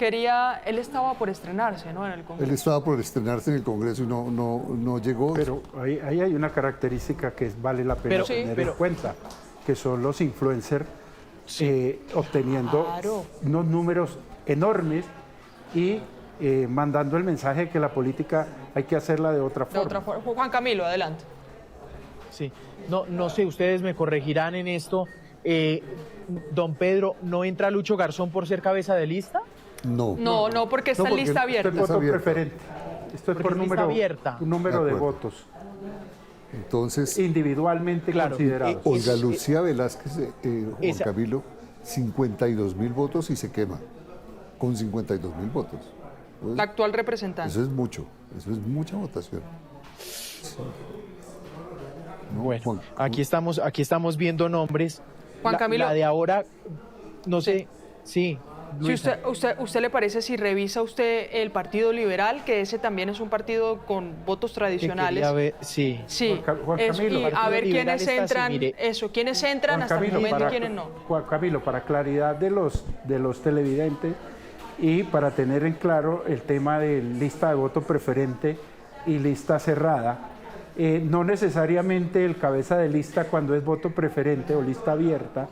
él estaba por estrenarse, ¿no? En el Congreso. Él estaba por estrenarse en el Congreso y no llegó. Pero ahí hay una característica que vale la pena tener en cuenta, que son los influencers obteniendo unos números enormes y mandando el mensaje de que la política hay que hacerla de otra forma. Juan Camilo, adelante. Sí, no sé, ustedes me corregirán en esto. Don Pedro, ¿no entra Lucho Garzón por ser cabeza de lista? No, porque está en lista abierta. Esto es voto preferente. Esto es por número de votos. Entonces, individualmente considerados. Olga Lucía Velázquez, Juan Camilo, 52.000 votos y se quema con 52.000 votos. Entonces, la actual representante. Eso es mucho, eso es mucha votación. Sí. Bueno, aquí estamos viendo nombres. Juan Camilo. La de ahora, no sé, sí. Si usted le parece, si revisa usted el Partido Liberal, que ese también es un partido con votos tradicionales. Sí. Juan Camilo, y a ver quiénes entran, quiénes entran hasta el momento y quiénes no. Juan Camilo, para claridad de los televidentes y para tener en claro el tema de lista de voto preferente y lista cerrada, no necesariamente el cabeza de lista, cuando es voto preferente o lista abierta,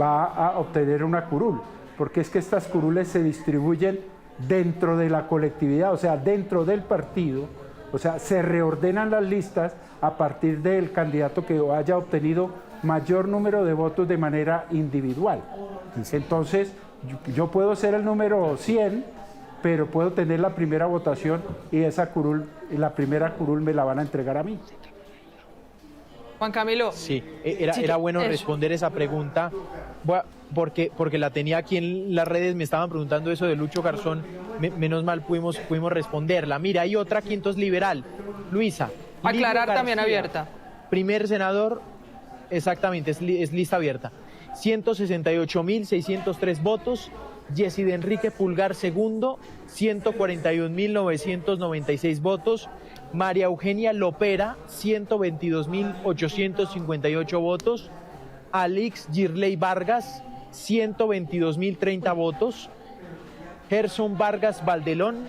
va a obtener una curul, porque es que estas curules se distribuyen dentro de la colectividad, o sea, dentro del partido, o sea, se reordenan las listas a partir del candidato que haya obtenido mayor número de votos de manera individual. Entonces, yo puedo ser el número 100, pero puedo tener la primera votación y esa curul, la primera curul me la van a entregar a mí. Juan Camilo. Sí, era bueno responder esa pregunta, porque la tenía aquí en las redes, me estaban preguntando eso de Lucho Garzón, menos mal pudimos responderla. Mira, hay otra aquí, entonces liberal, Luisa. Aclarar también abierta. Primer senador, exactamente, es lista abierta. 168.603 votos. Jessy de Enrique Pulgar segundo, 141.996 votos. María Eugenia Lopera, 122.858 votos. Alix Girley Vargas, 122.030 votos. Gerson Vargas Valdelón,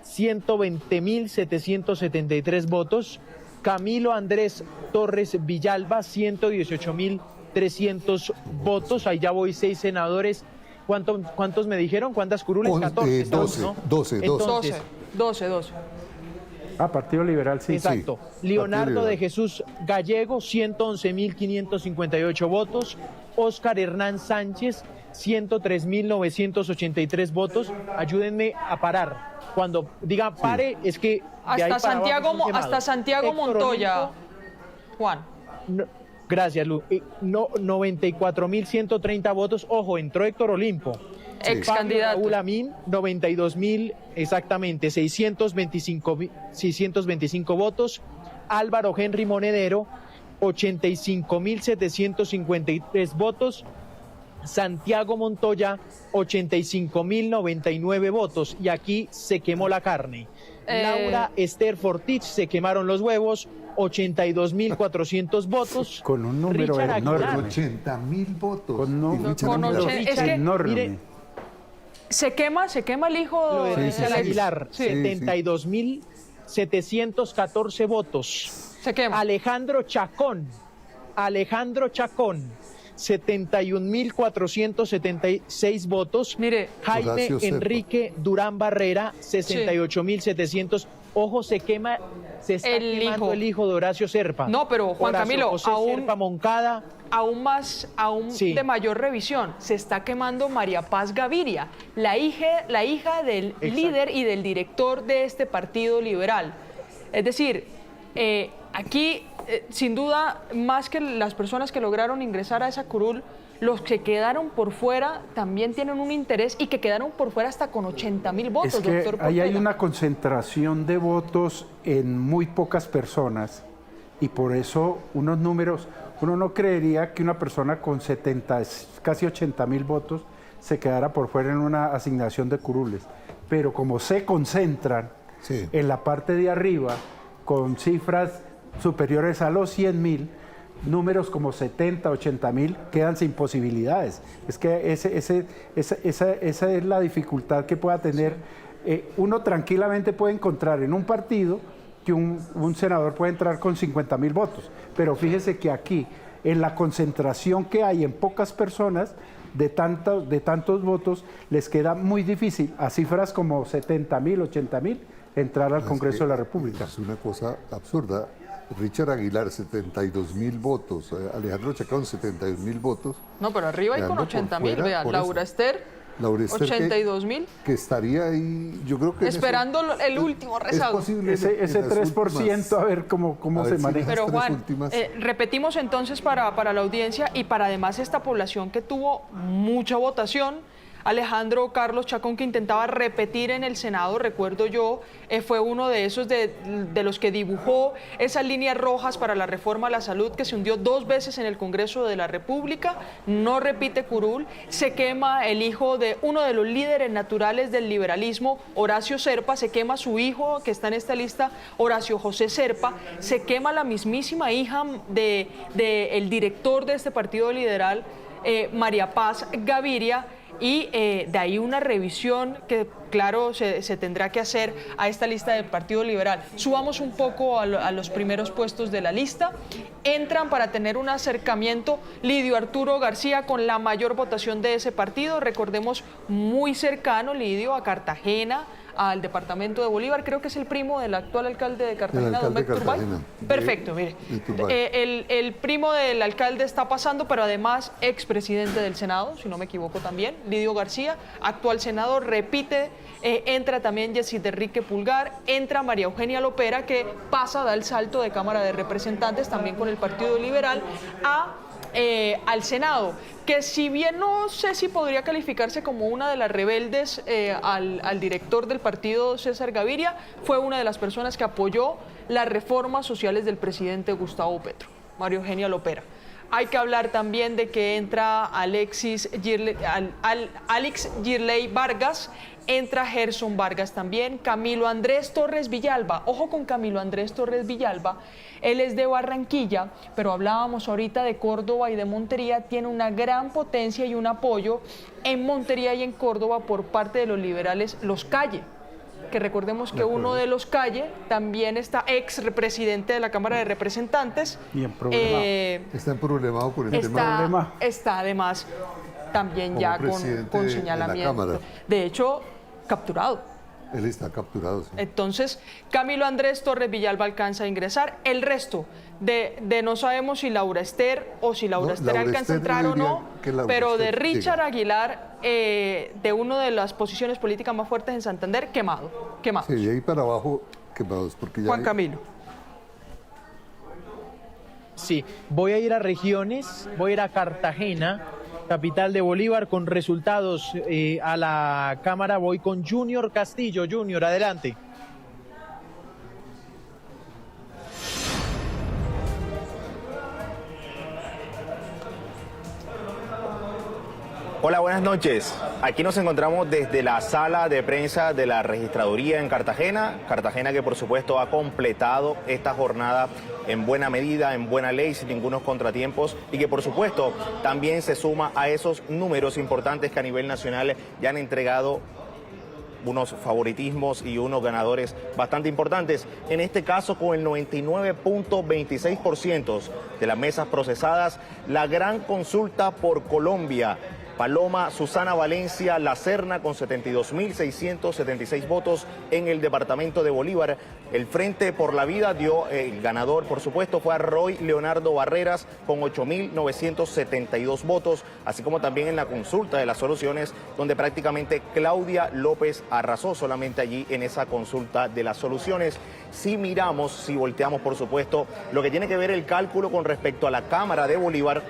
120.773 votos. Camilo Andrés Torres Villalba, 118.300 votos. Ahí ya voy 6 senadores. ¿Cuántos me dijeron? ¿Cuántas curules? 14. 12. Partido Liberal, sí. Exacto. Sí. Leonardo de Jesús Gallego, 111.558 votos. Óscar Hernán Sánchez, 103.983 votos. Ayúdenme a parar. Cuando diga pare, es que... Hasta Santiago Montoya, Juan. Gracias, Lu. 94.130 votos. Ojo, entró Héctor Olimpo. Ex candidato. Raúl Amin, 92.000, exactamente, 625 votos. Álvaro Henry Monedero, 85.753 votos. Santiago Montoya, 85.099 votos. Y aquí se quemó la carne. Laura Esther Fortich, se quemaron los huevos, 82.400 votos. Con un número enorme. 80.000 votos. Enorme. Se quema el hijo de Aguilar, 72.714 votos. Se quema. Alejandro Chacón, 71.476 votos. Mire, Jaime Horacio Serpa. Enrique Durán Barrera, 68.700. Ojo, se está quemando el hijo de Horacio Serpa. No, pero Juan Horacio Camilo, José Serpa Moncada. Sí. De mayor revisión, se está quemando María Paz Gaviria, la hija del líder y del director de este partido liberal. Es decir, aquí, sin duda, más que las personas que lograron ingresar a esa curul, los que quedaron por fuera también tienen un interés y que quedaron por fuera hasta con 80.000 votos, Es que doctor ahí hay Portela. una concentración de votos en muy pocas personas y por eso unos números, uno no creería que una persona con casi 80.000 votos se quedara por fuera en una asignación de curules, pero como se concentran en la parte de arriba con cifras superiores a los 100.000, números como 70, 80.000 quedan sin posibilidades. Es que esa es la dificultad que pueda tener. Uno tranquilamente puede encontrar en un partido que un senador puede entrar con 50.000 votos, pero fíjese que aquí, en la concentración que hay en pocas personas, de tantos votos, les queda muy difícil a cifras como 70.000, 80.000 entrar al Congreso de la República. Es una cosa absurda. Richard Aguilar, 72.000 votos. Alejandro Chacón, 71.000 votos. No, pero arriba hay con 80.000, vean. Laura Esther, 82.000. Que estaría ahí, yo creo que... Esperando el último rezago. Es posible Ese 3%, a ver cómo se maneja. Pero Juan, repetimos entonces para la audiencia y para además esta población que tuvo mucha votación. Alejandro Carlos Chacón, que intentaba repetir en el Senado, recuerdo yo, fue uno de esos de los que dibujó esas líneas rojas para la reforma a la salud, que se hundió 2 veces en el Congreso de la República, no repite curul, se quema el hijo de uno de los líderes naturales del liberalismo, Horacio Serpa, se quema su hijo, que está en esta lista, Horacio José Serpa, se quema la mismísima hija del director de este partido liberal, María Paz Gaviria, y de ahí una revisión que, claro, se tendrá que hacer a esta lista del Partido Liberal. Subamos un poco a los primeros puestos de la lista. Entran para tener un acercamiento Lidio Arturo García con la mayor votación de ese partido. Recordemos, muy cercano, Lidio, a Cartagena, al departamento de Bolívar. Creo que es el primo del actual alcalde de Cartagena, don Héctor Turbay. Perfecto, mire. El primo del alcalde está pasando, pero además expresidente del Senado, si no me equivoco también, Lidio García, actual senador, repite. Entra también Yesid Enrique Pulgar, entra María Eugenia Lopera, que pasa, da el salto de Cámara de Representantes, también con el Partido Liberal, al Senado, que si bien no sé si podría calificarse como una de las rebeldes al director del partido, César Gaviria, fue una de las personas que apoyó las reformas sociales del presidente Gustavo Petro, María Eugenia Lopera. Hay que hablar también de que entra Alex Girley Vargas, entra Gerson Vargas también, Camilo Andrés Torres Villalba. Ojo con Camilo Andrés Torres Villalba, él es de Barranquilla, pero hablábamos ahorita de Córdoba y de Montería, tiene una gran potencia y un apoyo en Montería y en Córdoba por parte de los liberales, los Calle. Que recordemos que uno de los Calle también está expresidente de la Cámara de Representantes. Y está en problemado por el tema. Está además también ya con señalamiento. De hecho, capturado. Él está capturado, sí. Entonces, Camilo Andrés Torres Villalba alcanza a ingresar. El resto de no sabemos si Laura Esther o si Laura Esther alcanza a entrar o no, pero de Richard Aguilar, de una de las posiciones políticas más fuertes en Santander, quemado. Sí, de ahí para abajo, quemados. Porque ya Juan Camilo. Sí, voy a ir a regiones, voy a ir a Cartagena, capital de Bolívar, con resultados a la Cámara. Voy con Junior Castillo. Junior, adelante. Hola, buenas noches. Aquí nos encontramos desde la sala de prensa de la registraduría en Cartagena. Cartagena que por supuesto ha completado esta jornada en buena medida, en buena ley, sin ningunos contratiempos y que por supuesto también se suma a esos números importantes que a nivel nacional ya han entregado unos favoritismos y unos ganadores bastante importantes. En este caso, con el 99.26% de las mesas procesadas, la gran consulta por Colombia. Paloma Susana Valencia La Serna con 72.676 votos en el departamento de Bolívar. El Frente por la Vida dio, el ganador por supuesto fue a Roy Leonardo Barreras con 8.972 votos, así como también en la consulta de las soluciones, donde prácticamente Claudia López arrasó solamente allí en esa consulta de las soluciones. Si miramos, si volteamos por supuesto, lo que tiene que ver el cálculo con respecto a la Cámara de Bolívar,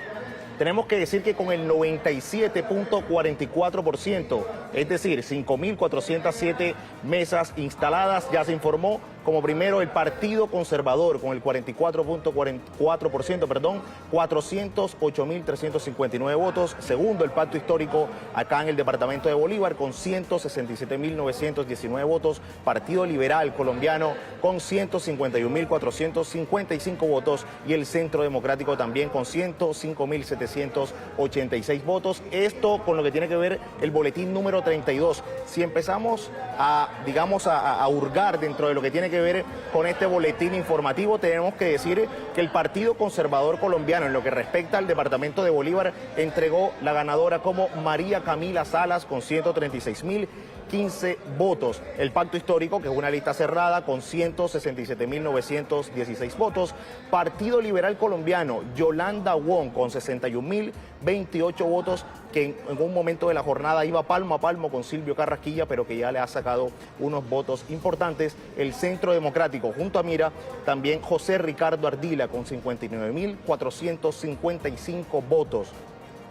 tenemos que decir que con el 97.44%, es decir, 5.407 mesas instaladas, ya se informó como primero el Partido Conservador con el 44.44%, 408.359 votos. Segundo, el Pacto Histórico acá en el departamento de Bolívar con 167.919 votos. Partido Liberal Colombiano con 151.455 votos y el Centro Democrático también con 105.786 votos. Esto con lo que tiene que ver el boletín número 32. Si empezamos a, digamos, a hurgar dentro de lo que tiene que ver con este boletín informativo, tenemos que decir que el Partido Conservador Colombiano, en lo que respecta al departamento de Bolívar, entregó la ganadora como María Camila Salas con 136.015 votos. El Pacto Histórico, que es una lista cerrada, con 167.916 votos. Partido Liberal Colombiano, Yolanda Wong con 61.028 votos, que en un momento de la jornada iba palmo a palmo con Silvio Carrasquilla, pero que ya le ha sacado unos votos importantes. El Centro Democrático, junto a Mira, también José Ricardo Ardila con 59.455 votos.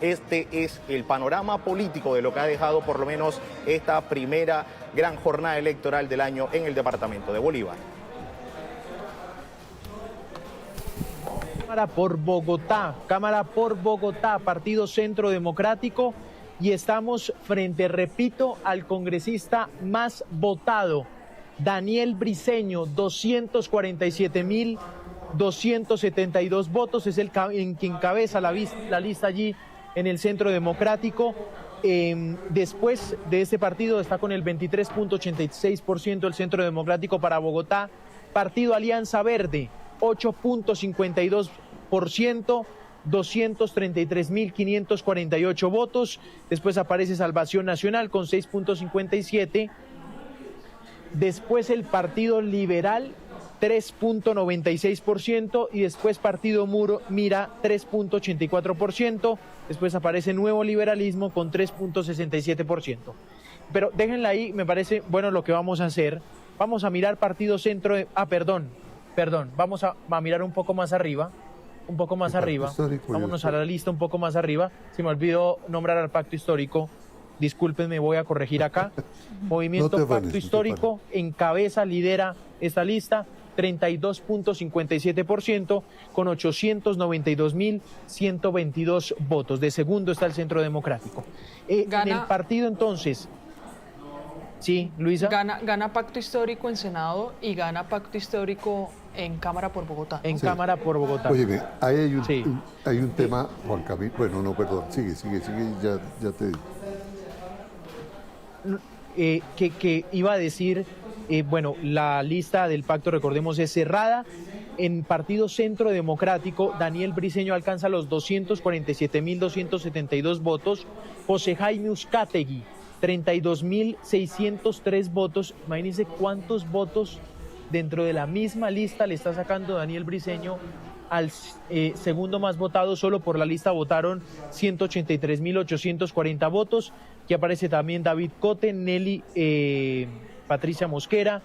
Este es el panorama político de lo que ha dejado por lo menos esta primera gran jornada electoral del año en el departamento de Bolívar. Cámara por Bogotá, Partido Centro Democrático, y estamos frente, repito, al congresista más votado, Daniel Briceño, 247.272 votos, es el quien encabeza la lista allí en el Centro Democrático. Después de este partido está con el 23.86% el Centro Democrático para Bogotá. Partido Alianza Verde, 8.52%, 233.548 votos. Después aparece Salvación Nacional con 6.57%. Después el Partido Liberal, 3.96%, y después Partido Mira, 3.84%. Después aparece Nuevo Liberalismo con 3.67%. Pero déjenla ahí, me parece bueno lo que vamos a hacer. Vamos a mirar Partido Centro... Perdón, vamos a mirar un poco más arriba. Vámonos a la lista un poco más arriba. Se me olvidó nombrar al Pacto Histórico. Discúlpenme, voy a corregir acá. Movimiento Pacto Histórico encabeza, lidera esta lista, 32.57% con 892.122 votos. De segundo está el Centro Democrático. En el partido entonces... Sí, Luisa. Gana Pacto Histórico en Senado y gana Pacto Histórico en Cámara por Bogotá. En Cámara por Bogotá. Óyeme, ahí hay un tema, Juan Camilo. Bueno, no, perdón, sigue, ya te digo. Que iba a decir, bueno, la lista del pacto, recordemos, es cerrada. En Partido Centro Democrático, Daniel Briceño alcanza los 247.272 votos. José Jaime Uzcategui, 32.603 votos. Imagínense cuántos votos dentro de la misma lista le está sacando Daniel Briceño al segundo más votado. Solo por la lista votaron 183.840 votos. Aquí aparece también David Cote, Nelly Patricia Mosquera,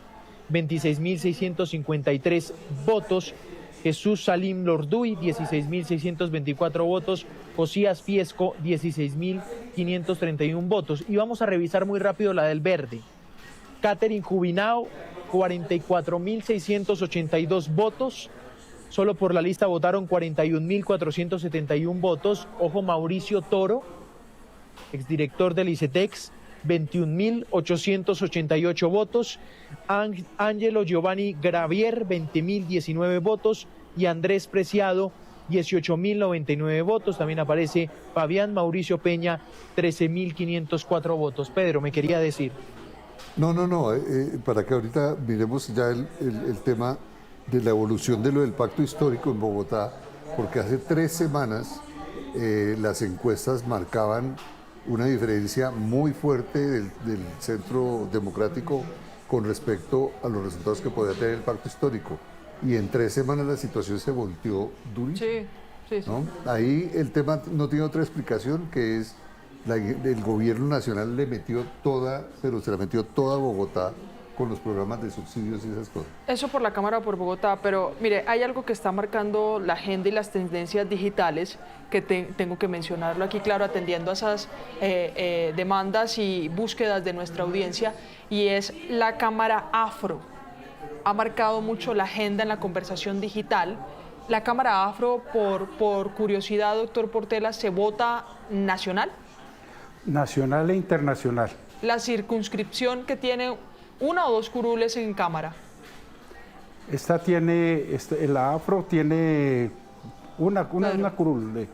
26.653 votos. Jesús Salim Lorduy, 16.624 votos. Josías Fiesco, 16.531 votos. Y vamos a revisar muy rápido la del verde. Catherine Jubinao, 44.682 votos. Solo por la lista votaron 41.471 votos. Ojo, Mauricio Toro, exdirector del ICETEX, 21.888 votos. Ángelo Giovanni Gravier, 20.019 votos. Y Andrés Preciado, 18.099 votos. También aparece Fabián Mauricio Peña, 13.504 votos. Pedro, me quería decir. No, para que ahorita miremos ya el tema de la evolución de lo del pacto histórico en Bogotá, porque hace 3 semanas las encuestas marcaban una diferencia muy fuerte del Centro Democrático con respecto a los resultados que podía tener el pacto histórico. Y en 3 semanas la situación se volteó durísimo. Sí. ¿No? Ahí el tema no tiene otra explicación, que es el gobierno nacional le metió pero se la metió toda a Bogotá con los programas de subsidios y esas cosas. Eso por la Cámara por Bogotá, pero mire, hay algo que está marcando la agenda y las tendencias digitales que tengo que mencionarlo aquí, claro, atendiendo a esas demandas y búsquedas de nuestra audiencia, y es la Cámara Afro. Ha marcado mucho la agenda en la conversación digital. La Cámara Afro, por curiosidad, doctor Portela, ¿se vota nacional? Nacional e internacional. La circunscripción que tiene 1 o 2 curules en Cámara. La Afro tiene una curul,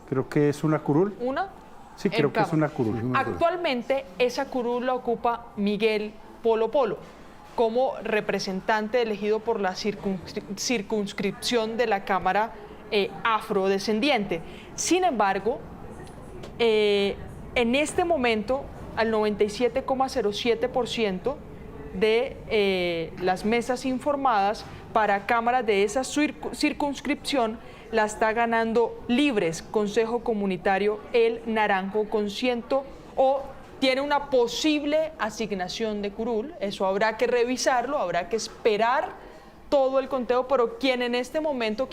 creo que es una curul. ¿Una? Sí, creo que es una curul. Actualmente esa curul la ocupa Miguel Polo Polo como representante elegido por la circunscripción de la Cámara afrodescendiente. Sin embargo, en este momento, al 97,07% de las mesas informadas para cámaras de esa circunscripción la está ganando Libres, Consejo Comunitario El Naranjo, con 100 o tiene una posible asignación de curul. Eso habrá que revisarlo, habrá que esperar todo el conteo, pero quienes en este momento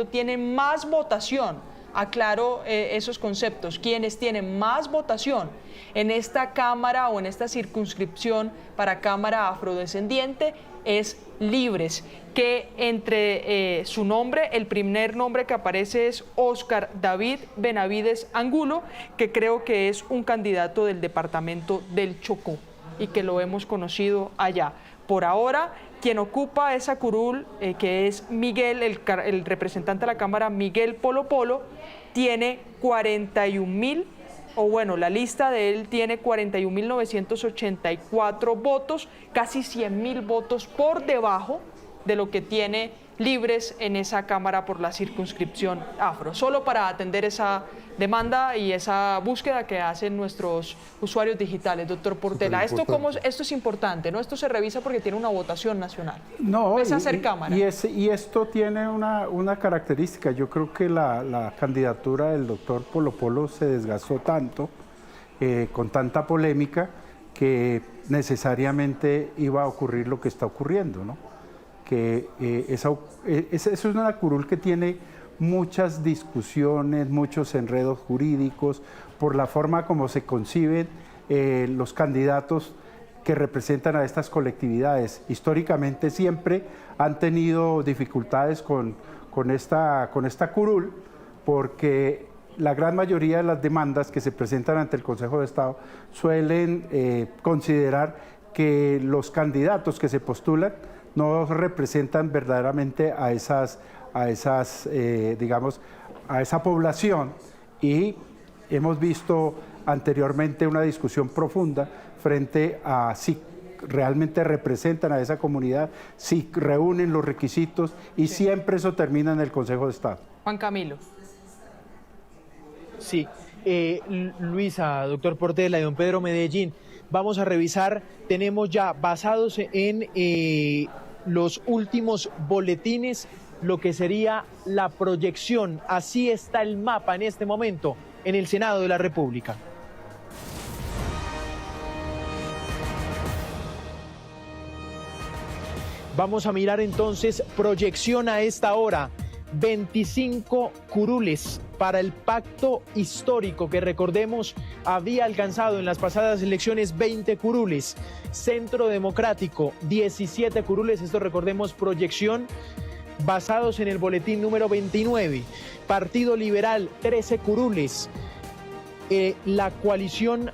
tienen más votación, aclaro esos conceptos, quienes tienen más votación en esta Cámara o en esta circunscripción para Cámara afrodescendiente es Libres, que entre su nombre, el primer nombre que aparece es Oscar David Benavides Angulo, que creo que es un candidato del departamento del Chocó y que lo hemos conocido allá. Por ahora, quien ocupa esa curul, que es Miguel, el representante de la Cámara, Miguel Polo Polo, tiene 41.000, o bueno, la lista de él tiene 41.984 votos, casi 100.000 votos por debajo de lo que tiene Libres en esa Cámara por la circunscripción afro. Solo para atender esa demanda y esa búsqueda que hacen nuestros usuarios digitales, doctor Portela. Esto es importante, ¿no? Esto se revisa porque tiene una votación nacional. No, es hacer Cámara. Y esto tiene una característica. Yo creo que la candidatura del doctor Polo Polo se desgastó tanto, con tanta polémica, que necesariamente iba a ocurrir lo que está ocurriendo, ¿no? Que esa es una curul que tiene muchas discusiones, muchos enredos jurídicos, por la forma como se conciben los candidatos que representan a estas colectividades. Históricamente siempre han tenido dificultades con esta curul, porque la gran mayoría de las demandas que se presentan ante el Consejo de Estado suelen considerar que los candidatos que se postulan no representan verdaderamente a esa población, y hemos visto anteriormente una discusión profunda frente a si realmente representan a esa comunidad, si reúnen los requisitos, y siempre eso termina en el Consejo de Estado. Juan Camilo. Sí, Luisa, doctor Portela y don Pedro Medellín, vamos a revisar, tenemos ya basados en los últimos boletines, lo que sería la proyección. Así está el mapa en este momento en el Senado de la República. Vamos a mirar entonces proyección a esta hora. 25 curules para el pacto histórico que, recordemos, había alcanzado en las pasadas elecciones 20 curules. Centro Democrático, 17 curules, esto recordemos proyección, basados en el boletín número 29. Partido Liberal, 13 curules. La coalición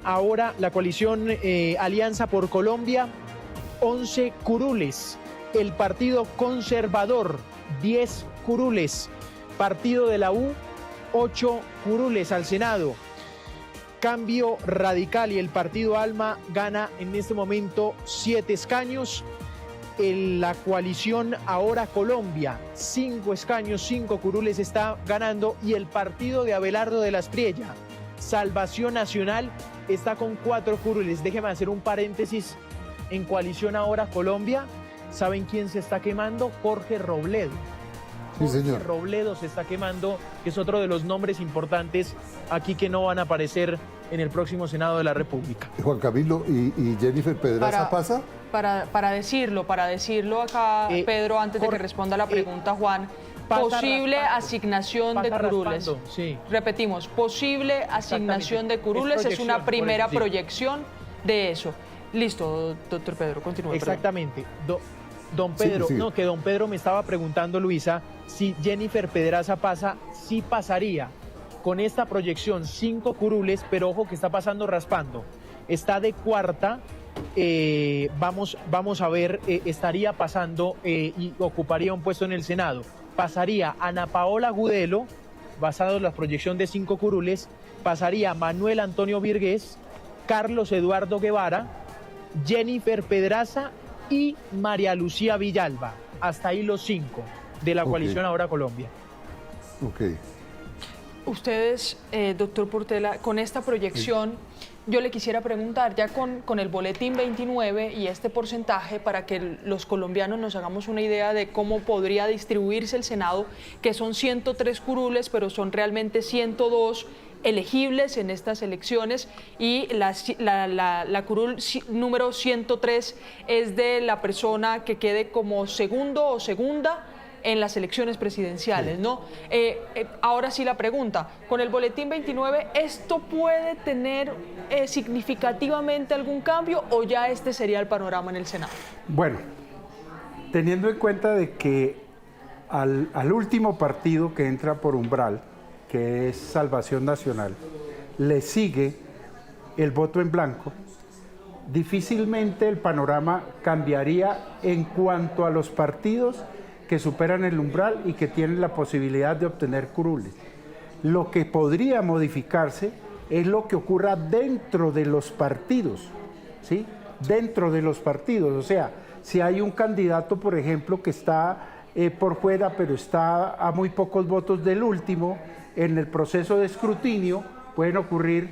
Alianza por Colombia, 11 curules. El Partido Conservador, 10 curules. Partido de la U, 8 curules al Senado. Cambio Radical y el Partido Alma gana en este momento 7 escaños. En la coalición Ahora Colombia, 5 escaños, 5 curules está ganando, y el partido de Abelardo de la Espriella, Salvación Nacional, está con 4 curules. Déjeme hacer un paréntesis. En coalición Ahora Colombia, ¿saben quién se está quemando? Jorge Robledo. Sí, señor. Jorge Robledo se está quemando, que es otro de los nombres importantes aquí que no van a aparecer en el próximo Senado de la República. Juan Camilo, ¿y Jennifer Pedraza pasa? Para decirlo acá, Pedro, antes de que responda la pregunta, Juan, posible asignación de curules. Sí. Repetimos, posible asignación de curules es una primera proyección de eso. Listo, doctor Pedro, continúe. Exactamente. Don Pedro, Sí. no, que don Pedro me estaba preguntando, Luisa, si Jennifer Pedraza pasa, sí pasaría. Con esta proyección, 5 curules, pero ojo que está pasando raspando. Está de cuarta, vamos a ver, estaría pasando y ocuparía un puesto en el Senado. Pasaría Ana Paola Gudelo, basado en la proyección de 5 curules, pasaría Manuel Antonio Virgués, Carlos Eduardo Guevara, Jennifer Pedraza y María Lucía Villalba. Hasta ahí los 5 de la coalición Ahora Colombia. Ok. Ustedes, doctor Portela, con esta proyección, yo le quisiera preguntar, ya con el boletín 29 y este porcentaje, para que los colombianos nos hagamos una idea de cómo podría distribuirse el Senado, que son 103 curules, pero son realmente 102 elegibles en estas elecciones, y la curul número 103 es de la persona que quede como segundo o segunda en las elecciones presidenciales, ¿no? Ahora sí la pregunta, con el boletín 29, ¿esto puede tener significativamente algún cambio o ya este sería el panorama en el Senado? Bueno, teniendo en cuenta de que al último partido que entra por umbral, que es Salvación Nacional, le sigue el voto en blanco, difícilmente el panorama cambiaría en cuanto a los partidos que superan el umbral y que tienen la posibilidad de obtener curules. Lo que podría modificarse es lo que ocurra dentro de los partidos, ¿sí? Dentro de los partidos, o sea, si hay un candidato, por ejemplo, que está por fuera, pero está a muy pocos votos del último, en el proceso de escrutinio pueden ocurrir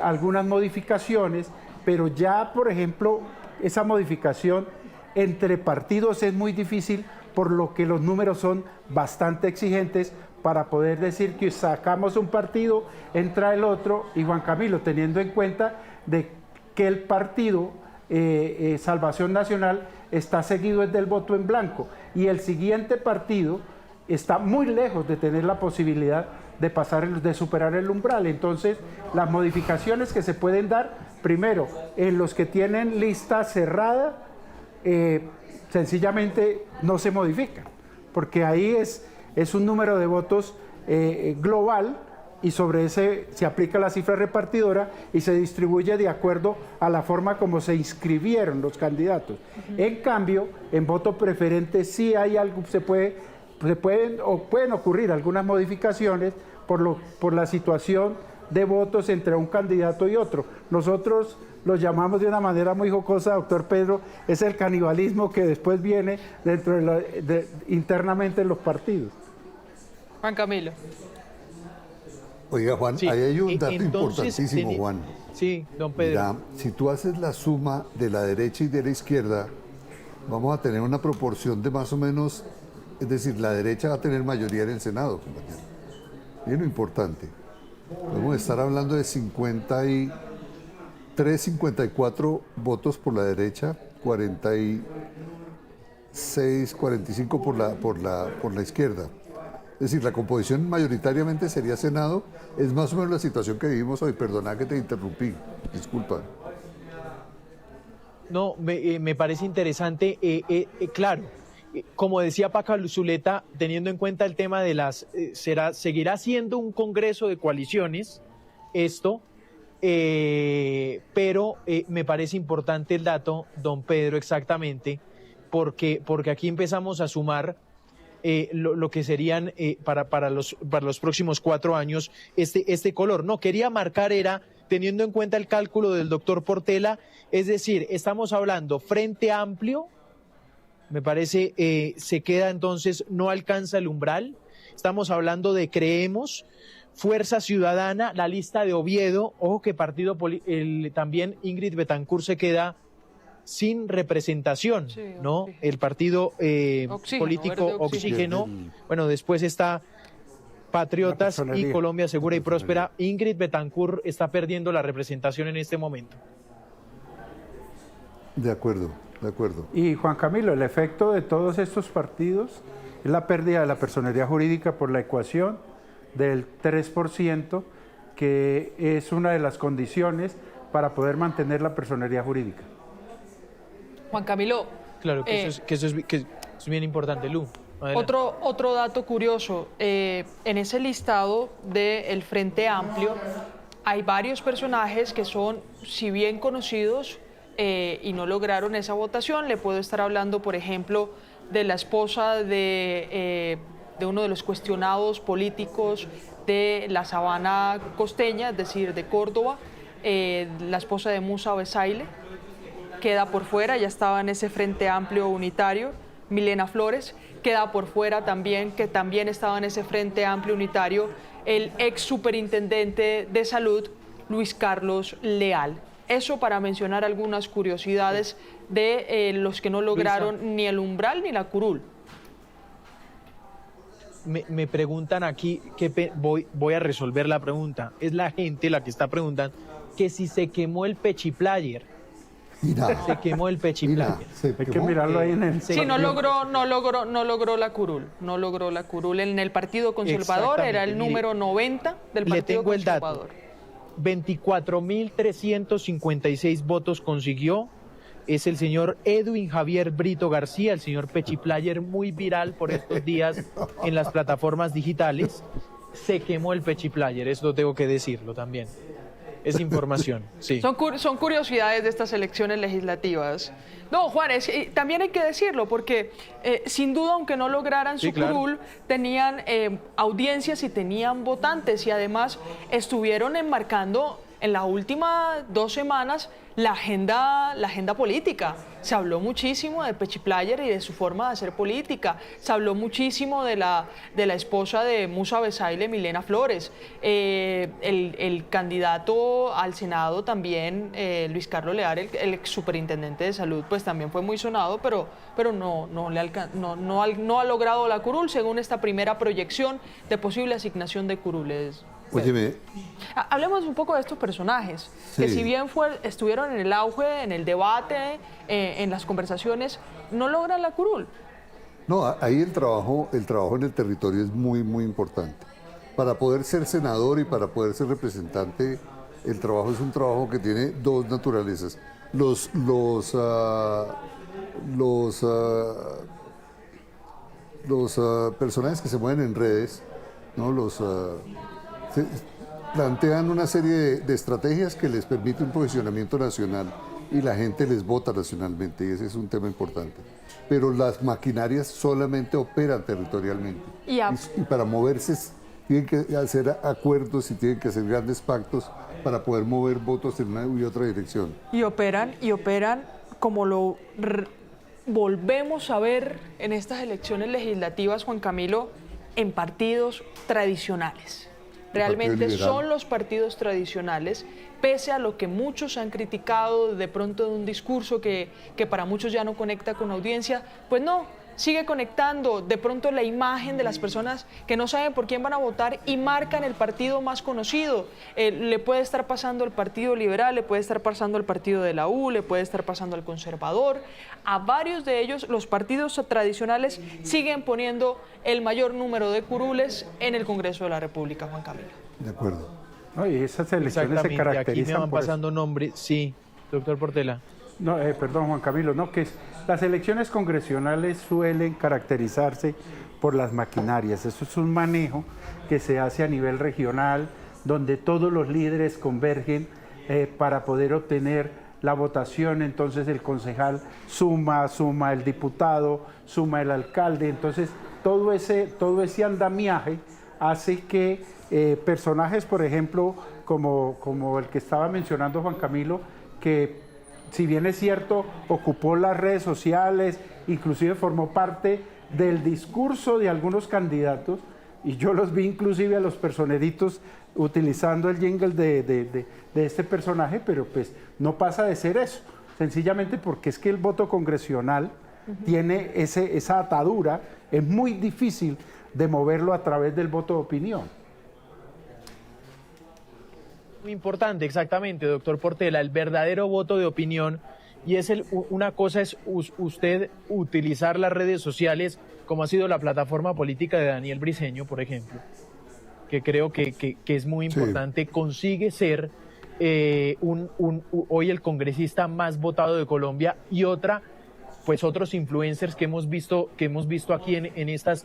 algunas modificaciones, pero ya, por ejemplo, esa modificación entre partidos es muy difícil, por lo que los números son bastante exigentes para poder decir que sacamos un partido, entra el otro, y Juan Camilo, teniendo en cuenta de que el partido Salvación Nacional está seguido desde el voto en blanco, y el siguiente partido está muy lejos de tener la posibilidad de superar el umbral. Entonces, las modificaciones que se pueden dar, primero, en los que tienen lista cerrada, sencillamente no se modifican, porque ahí es un número de votos global, y sobre ese se aplica la cifra repartidora y se distribuye de acuerdo a la forma como se inscribieron los candidatos. En cambio, en voto preferente sí hay algo, pueden ocurrir algunas modificaciones por la situación de votos entre un candidato y otro. Nosotros lo llamamos de una manera muy jocosa, doctor Pedro, es el canibalismo que después viene dentro internamente en los partidos. Juan Camilo. Oiga, Juan, Sí, ahí hay un dato entonces, importantísimo, Juan. Sí, don Pedro. Mira, si tú haces la suma de la derecha y de la izquierda, vamos a tener una proporción de más o menos, es decir, la derecha va a tener mayoría en el Senado, compañero. Y lo importante, vamos a estar hablando de 53, 54 votos por la derecha, 46, 45 por la izquierda. Es decir, la composición mayoritariamente sería Senado. Es más o menos la situación que vivimos hoy. Perdona que te interrumpí, disculpa. No, me parece interesante. Claro, como decía Paca Zuleta, teniendo en cuenta el tema de seguirá siendo un congreso de coaliciones esto, pero me parece importante el dato, don Pedro, exactamente, porque aquí empezamos a sumar lo que serían para los próximos 4 años este color. No, quería marcar era teniendo en cuenta el cálculo del doctor Portela, es decir, estamos hablando Frente Amplio, me parece, se queda entonces, no alcanza el umbral. Estamos hablando de Creemos, Fuerza Ciudadana, la lista de Oviedo, ojo que también Ingrid Betancourt se queda sin representación, sí, ¿no? El partido político Oxígeno. Bueno, después está Patriotas y Colombia Segura y Próspera. Ingrid Betancourt está perdiendo la representación en este momento. De acuerdo, de acuerdo. Y Juan Camilo, el efecto de todos estos partidos es la pérdida de la personería jurídica por la ecuación del 3%, que es una de las condiciones para poder mantener la personería jurídica. Juan Camilo. Claro, que eso es bien importante, Lu. Otro dato curioso, en ese listado del Frente Amplio hay varios personajes que son, si bien conocidos, y no lograron esa votación. Le puedo estar hablando, por ejemplo, de la esposa de uno de los cuestionados políticos de la Sabana Costeña, es decir, de Córdoba, la esposa de Musa Besaile, queda por fuera, ya estaba en ese Frente Amplio unitario. Milena Flores queda por fuera también, que también estaba en ese Frente Amplio unitario, el ex superintendente de salud, Luis Carlos Leal. Eso para mencionar algunas curiosidades de los que no lograron ni el umbral ni la curul. Me preguntan aquí, voy a resolver la pregunta. Es la gente la que está preguntando que si se quemó el Pechiplayer. Mira, se quemó el Pechiplayer. Hay que mirarlo ahí en el... Sí, no logró la curul. No logró la curul. En el Partido Conservador era el número 90 del Partido Conservador. 24.356 votos consiguió. Es el señor Edwin Javier Brito García, el señor Pechiplayer, muy viral por estos días en las plataformas digitales. Se quemó el Pechiplayer, eso tengo que decirlo también. Es información, sí. Son curiosidades de estas elecciones legislativas. No, Juan, también hay que decirlo, porque sin duda, aunque no lograran su curul, tenían audiencias y tenían votantes, y además estuvieron enmarcando en las últimas 2 semanas la agenda política. Se habló muchísimo de Pechiplayer y de su forma de hacer política. Se habló muchísimo de la esposa de Musa Besaile, Milena Flores. El candidato al Senado también, Luis Carlos Leal, el ex superintendente de salud, pues también fue muy sonado, pero no ha logrado la curul, según esta primera proyección de posible asignación de curules. Óyeme. Hablemos un poco de estos personajes, que si bien estuvieron en el auge, en el debate, en las conversaciones, no logran la curul. No, ahí el trabajo en el territorio es muy, muy importante. Para poder ser senador y para poder ser representante, el trabajo es un trabajo que tiene 2 naturalezas. Los personajes que se mueven en redes, ¿no? Plantean una serie de estrategias que les permite un posicionamiento nacional y la gente les vota nacionalmente, y ese es un tema importante. Pero las maquinarias solamente operan territorialmente. Y para moverse tienen que hacer acuerdos y tienen que hacer grandes pactos para poder mover votos en una y otra dirección. Y operan como lo volvemos a ver en estas elecciones legislativas, Juan Camilo, en partidos tradicionales. Realmente son los partidos tradicionales, pese a lo que muchos han criticado de pronto de un discurso que para muchos ya no conecta con audiencia, pues no, sigue conectando de pronto la imagen de las personas que no saben por quién van a votar y marcan el partido más conocido. Le puede estar pasando al Partido Liberal, le puede estar pasando al Partido de la U, le puede estar pasando al Conservador. A varios de ellos, los partidos tradicionales siguen poniendo el mayor número de curules en el Congreso de la República, Juan Camilo. De acuerdo. Y esas elecciones se caracterizan. Aquí me van pasando nombres. Sí, doctor Portela. No, perdón, Juan Camilo, no, que las elecciones congresionales suelen caracterizarse por las maquinarias. Eso es un manejo que se hace a nivel regional, donde todos los líderes convergen para poder obtener la votación. Entonces el concejal suma el diputado, suma el alcalde. Entonces todo ese andamiaje hace que personajes, por ejemplo, como el que estaba mencionando Juan Camilo, que si bien es cierto, ocupó las redes sociales, inclusive formó parte del discurso de algunos candidatos, y yo los vi inclusive a los personeritos utilizando el jingle de este personaje, pero pues no pasa de ser eso, sencillamente porque es que el voto congresional tiene esa atadura, es muy difícil de moverlo a través del voto de opinión. Muy importante, exactamente, doctor Portela, el verdadero voto de opinión, y es una cosa es usted utilizar las redes sociales como ha sido la plataforma política de Daniel Briceño, por ejemplo, que creo que es muy importante, consigue ser hoy el congresista más votado de Colombia, y pues otros influencers que hemos visto aquí en estas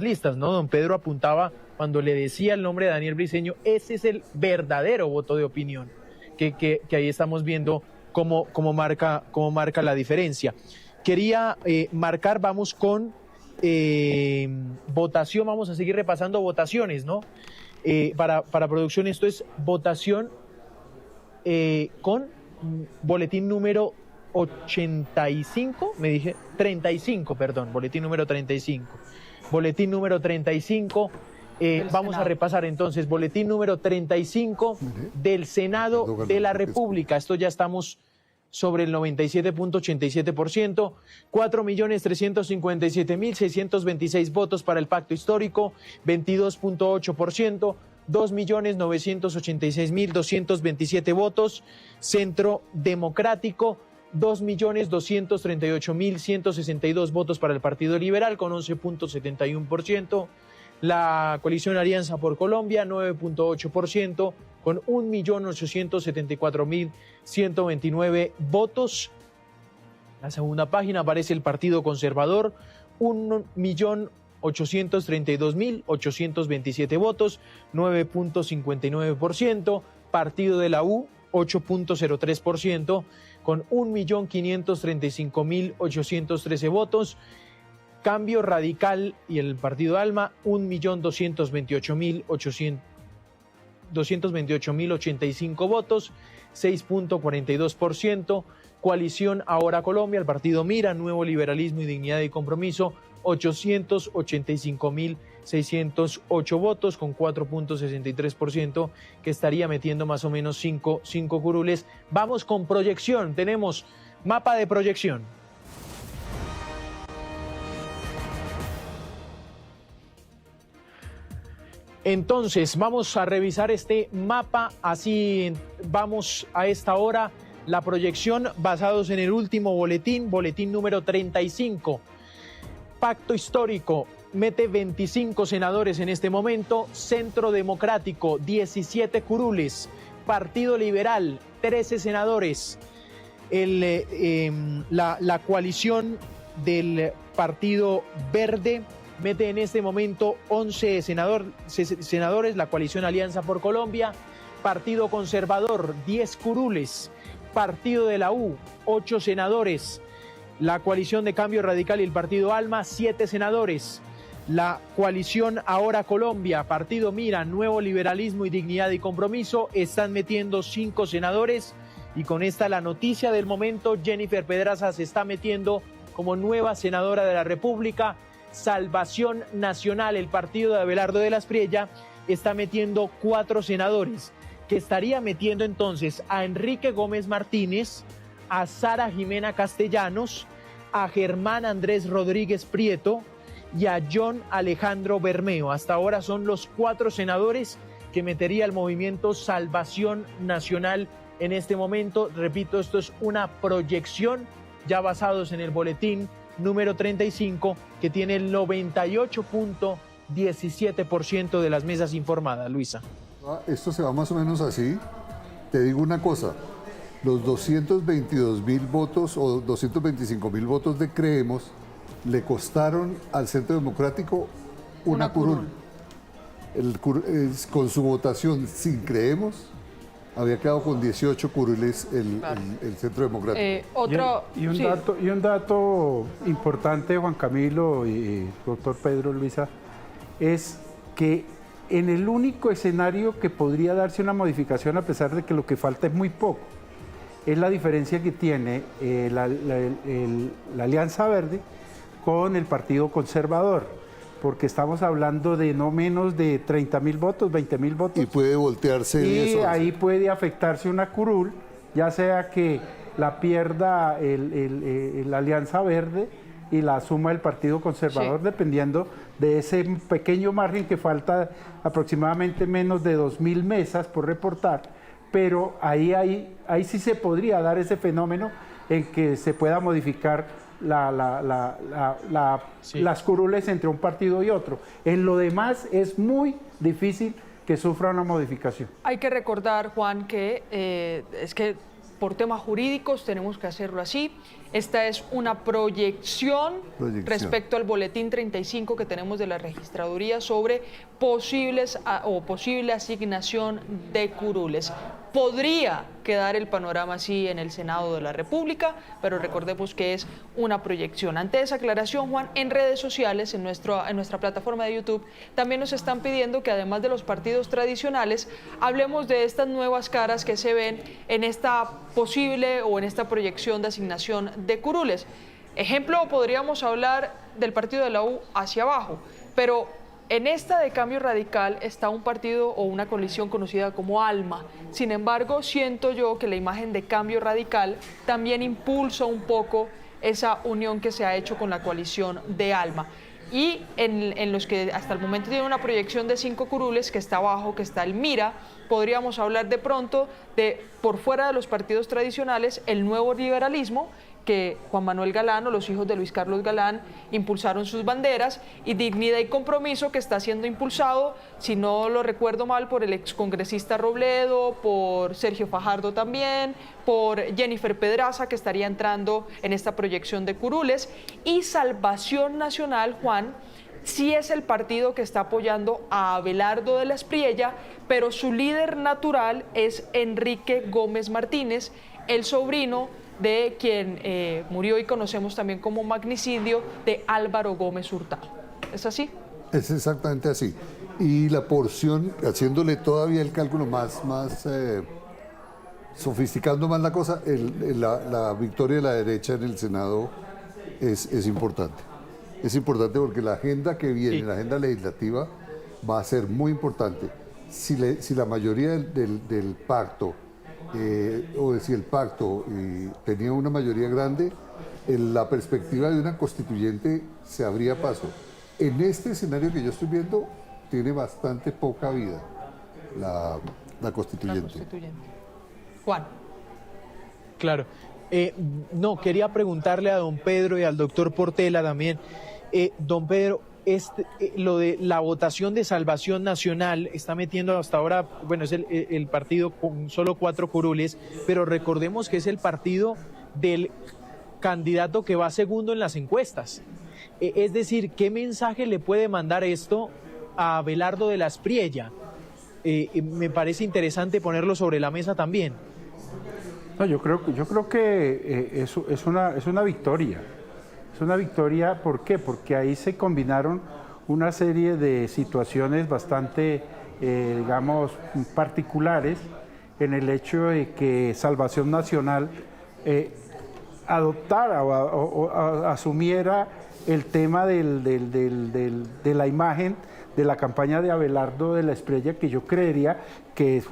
listas, ¿no? Don Pedro apuntaba cuando le decía el nombre de Daniel Briceño, ese es el verdadero voto de opinión, que ahí estamos viendo cómo marca la diferencia. Quería marcar, vamos con votación, vamos a seguir repasando votaciones, ¿no? Para producción esto es votación con boletín número 85, me dije 35, perdón, boletín número 35. Boletín número 35, vamos a repasar entonces, boletín número 35 del Senado de la República. Esto ya estamos sobre el 97.87%, 4.357.626 votos para el pacto histórico, 22.8%, 2.986.227 votos, Centro Democrático, 2.238.162 votos para el Partido Liberal con 11.71%, la coalición Alianza por Colombia 9.8% con 1.874.129 votos. En la segunda página aparece el Partido Conservador, 1.832.827 votos, 9.59%, Partido de la U 8.03%, con 1.535.813 votos, Cambio Radical y el Partido Alma, 228.085 votos, 6.42%, Coalición Ahora Colombia, el Partido Mira, Nuevo Liberalismo y Dignidad y Compromiso, 885.608 votos con 4.63%, que estaría metiendo más o menos 5 curules. Vamos con proyección, tenemos mapa de proyección. Entonces, vamos a revisar este mapa, así vamos a esta hora, la proyección basados en el último boletín número 35. Pacto Histórico mete 25 senadores en este momento, Centro Democrático 17 curules, Partido Liberal 13 senadores, la coalición del Partido Verde mete en este momento 11 senadores, la coalición Alianza por Colombia, Partido Conservador 10 curules, Partido de la U 8 senadores, la coalición de Cambio Radical y el Partido Alma 7 senadores, la coalición Ahora Colombia, Partido Mira, Nuevo Liberalismo y Dignidad y Compromiso están metiendo 5 senadores, y con esta la noticia del momento, Jennifer Pedraza se está metiendo como nueva senadora de la República. Salvación Nacional, el partido de Abelardo de la Espriella, está metiendo 4 senadores, que estaría metiendo entonces a Enrique Gómez Martínez, a Sara Jimena Castellanos, a Germán Andrés Rodríguez Prieto y a John Alejandro Bermeo. Hasta ahora son los 4 senadores que metería el movimiento Salvación Nacional en este momento. Repito, esto es una proyección ya basados en el boletín número 35, que tiene el 98.17% de las mesas informadas. Luisa. Esto se va más o menos así. Te digo una cosa, los 222.000 votos o 225.000 votos de Creemos le costaron al Centro Democrático una curul. Con su votación sin Creemos, había quedado con 18 curules el Centro Democrático. Y un dato importante, Juan Camilo y doctor Pedro, Luisa, es que en el único escenario que podría darse una modificación, a pesar de que lo que falta es muy poco, es la diferencia que tiene la Alianza Verde con el Partido Conservador, porque estamos hablando de no menos de 30.000 votos, 20.000 votos. Y puede voltearse. Y ahí puede afectarse una curul, ya sea que la pierda la Alianza Verde y la suma el Partido Conservador, sí, dependiendo de ese pequeño margen que falta, aproximadamente menos de 2.000 mesas por reportar, pero ahí sí se podría dar ese fenómeno en que se pueda modificar las curules entre un partido y otro. En lo demás es muy difícil que sufra una modificación. Hay que recordar, Juan, que es que por temas jurídicos tenemos que hacerlo así. Esta es una proyección respecto al boletín 35 que tenemos de la registraduría sobre posible asignación de curules. Podría quedar el panorama así en el Senado de la República, pero recordemos que es una proyección. Ante esa aclaración, Juan, en redes sociales, en nuestra plataforma de YouTube, también nos están pidiendo que además de los partidos tradicionales, hablemos de estas nuevas caras que se ven en esta posible o en esta proyección de asignación de curules. Ejemplo, podríamos hablar del partido de la U hacia abajo, pero en esta de Cambio Radical está un partido o una coalición conocida como ALMA. Sin embargo, siento yo que la imagen de Cambio Radical también impulsa un poco esa unión que se ha hecho con la coalición de ALMA. Y en los que hasta el momento tiene una proyección de 5 curules, que está abajo, que está el MIRA, podríamos hablar de pronto de, por fuera de los partidos tradicionales, el nuevo liberalismo, que Juan Manuel Galán o los hijos de Luis Carlos Galán impulsaron sus banderas, y Dignidad y Compromiso, que está siendo impulsado, si no lo recuerdo mal, por el excongresista Robledo, por Sergio Fajardo también, por Jennifer Pedraza, que estaría entrando en esta proyección de curules, y Salvación Nacional, Juan, sí es el partido que está apoyando a Abelardo de la Espriella, pero su líder natural es Enrique Gómez Martínez, el sobrino de quien murió y conocemos también como magnicidio de Álvaro Gómez Hurtado. ¿Es así? Es exactamente así. Y la porción, haciéndole todavía el cálculo más sofisticando más la cosa, la victoria de la derecha en el Senado es importante. Es importante porque la agenda que viene, sí, la agenda legislativa, va a ser muy importante. Si la mayoría del pacto, o si el pacto tenía una mayoría grande, la perspectiva de una constituyente se abría paso. En este escenario que yo estoy viendo, tiene bastante poca vida la constituyente. Juan. Claro. No, quería preguntarle a don Pedro y al doctor Portela también. Don Pedro, lo de la votación de Salvación Nacional está metiendo hasta ahora, bueno, es el partido con solo 4 curules, pero recordemos que es el partido del candidato que va segundo en las encuestas. Es decir, ¿qué mensaje le puede mandar esto a Abelardo de la Espriella? Me parece interesante ponerlo sobre la mesa también. No, yo creo que es una victoria. Es una victoria, ¿por qué? Porque ahí se combinaron una serie de situaciones bastante, digamos, particulares, en el hecho de que Salvación Nacional adoptara o asumiera el tema de la imagen de la campaña de Abelardo de la Espriella, que yo creería que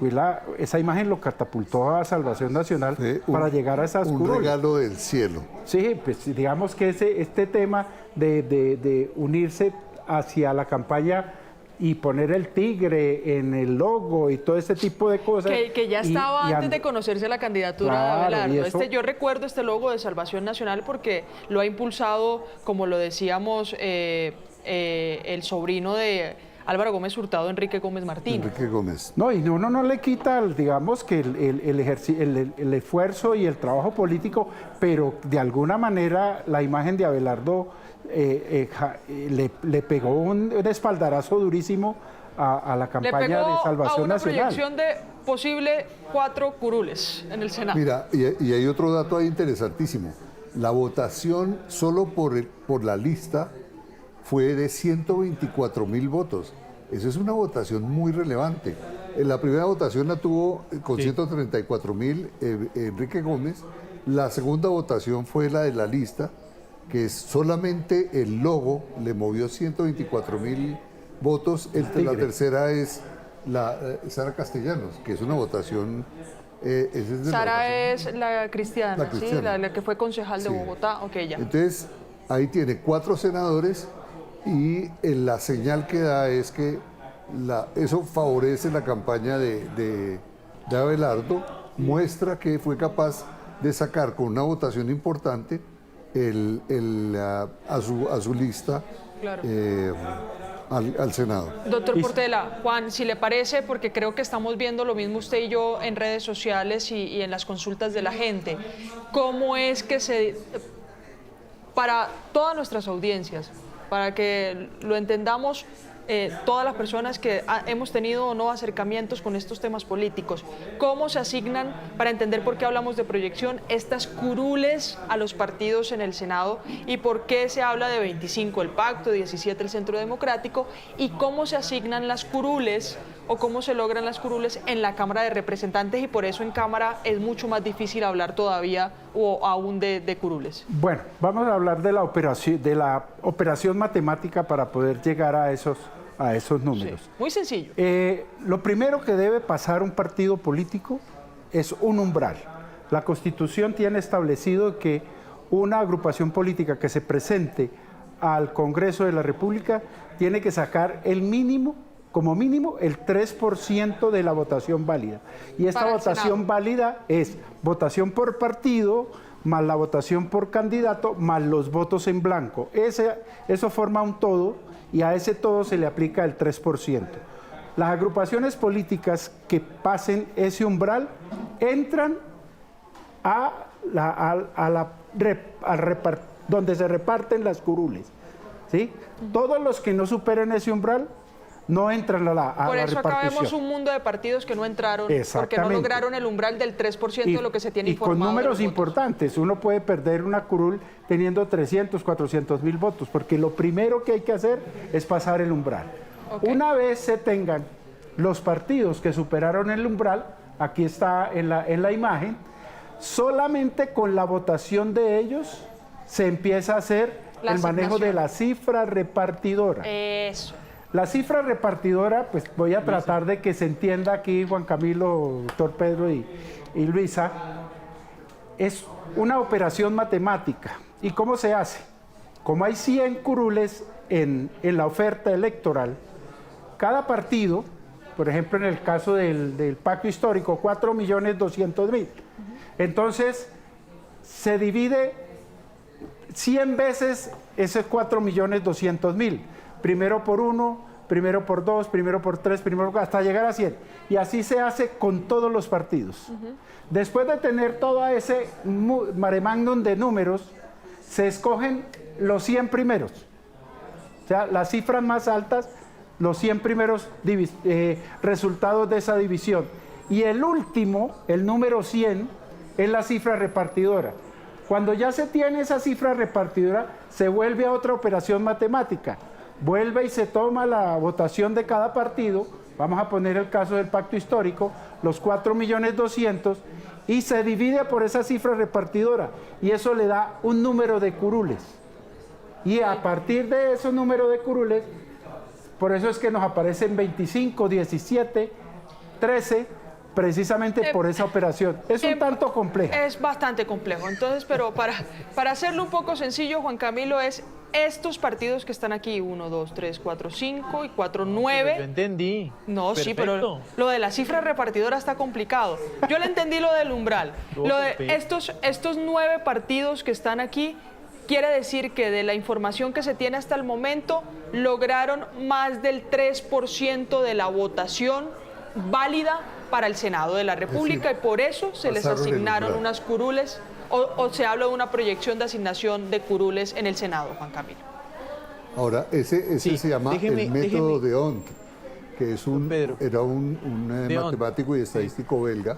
esa imagen lo catapultó a Salvación Nacional para llegar a esas curules. Un regalo del cielo. Sí, pues digamos que este tema de unirse hacia la campaña y poner el tigre en el logo y todo ese tipo de cosas. Que ya estaba antes de conocerse la candidatura de Abelardo. Yo recuerdo este logo de Salvación Nacional porque lo ha impulsado, como lo decíamos, el sobrino de Álvaro Gómez Hurtado, Enrique Gómez Martínez. Enrique Gómez. No, y uno no le quita, digamos, que el esfuerzo y el trabajo político, pero de alguna manera la imagen de Abelardo le pegó un espaldarazo durísimo a la campaña de Salvación Nacional. Le pegó a una proyección de posible 4 curules en el Senado. Mira, y hay otro dato ahí interesantísimo. La votación solo por la lista fue de 124.000 votos. Eso es una votación muy relevante. La primera votación la tuvo con 134.000 Enrique Gómez. La segunda votación fue la de la lista, que solamente el logo le movió 124.000 votos. La tercera es Sara Castellanos, que es una votación... Sara es la cristiana, ¿sí? La que fue concejal de Bogotá. Ok, ya. Entonces, ahí tiene 4 senadores y la señal que da es que eso favorece la campaña de Abelardo, muestra que fue capaz de sacar con una votación importante a su lista. Claro. Al Senado. Doctor Portela, Juan, si le parece, porque creo que estamos viendo lo mismo usted y yo en redes sociales y en las consultas de la gente, ¿cómo es que para todas nuestras audiencias, para que lo entendamos, todas las personas que hemos tenido o no acercamientos con estos temas políticos, ¿cómo se asignan, para entender por qué hablamos de proyección, estas curules a los partidos en el Senado y por qué se habla de 25 el Pacto, 17 el Centro Democrático, y cómo se asignan las curules o cómo se logran las curules en la Cámara de Representantes, y por eso en Cámara es mucho más difícil hablar todavía o aún de curules? Bueno, vamos a hablar de la operación matemática para poder llegar a esos números. Sí, muy sencillo. Lo primero que debe pasar un partido político es un umbral. La Constitución tiene establecido que una agrupación política que se presente al Congreso de la República tiene que sacar como mínimo el 3% de la votación válida. Y esta votación válida es votación por partido, más la votación por candidato, más los votos en blanco. Eso forma un todo, y a ese todo se le aplica el 3%. Las agrupaciones políticas que pasen ese umbral entran donde se reparten las curules, ¿sí? Todos los que no superen ese umbral no entran a la repartición. Por eso acá vemos un mundo de partidos que no entraron porque no lograron el umbral del 3% de lo que se tiene informado. Y con números importantes. Uno puede perder una curul teniendo 300, 400.000 votos, porque lo primero que hay que hacer es pasar el umbral. Okay. Una vez se tengan los partidos que superaron el umbral, aquí está en la imagen, solamente con la votación de ellos se empieza a hacer el manejo de la cifra repartidora. Eso. La cifra repartidora, pues voy a tratar de que se entienda aquí, Juan Camilo, doctor Pedro y Luisa, es una operación matemática. ¿Y cómo se hace? Como hay 100 curules en la oferta electoral, cada partido, por ejemplo en el caso del Pacto Histórico, 4.200.000, entonces se divide 100 veces ese 4.200.000. Primero por 1, primero por 2, primero por 3, hasta llegar a 100. Y así se hace con todos los partidos. Después de tener todo ese mare magnum de números, se escogen los 100 primeros. O sea, las cifras más altas, los 100 primeros resultados de esa división. Y el último, el número 100, es la cifra repartidora. Cuando ya se tiene esa cifra repartidora, se vuelve a otra operación matemática. Vuelve y se toma la votación de cada partido, vamos a poner el caso del Pacto Histórico, los 4.200.000, y se divide por esa cifra repartidora, y eso le da un número de curules. Y a partir de ese número de curules, por eso es que nos aparecen 25, 17, 13, precisamente por esa operación. Es un tanto complejo. Es bastante complejo. Entonces, pero para hacerlo un poco sencillo, Juan Camilo, es estos partidos que están aquí, 1, 2, 3, 4, 5 y 4, 9. Yo entendí. No, perfecto. Sí, pero lo de la cifra repartidora está complicado. Yo le entendí lo del umbral. Lo de estos 9 partidos que están aquí, quiere decir que de la información que se tiene hasta el momento, lograron más del 3% de la votación válida para el Senado de la República, y por eso se les asignaron unas curules, o se habla de una proyección de asignación de curules en el Senado, Juan Camilo. Ahora, ese se llama el método de Hont, que es era un matemático y estadístico belga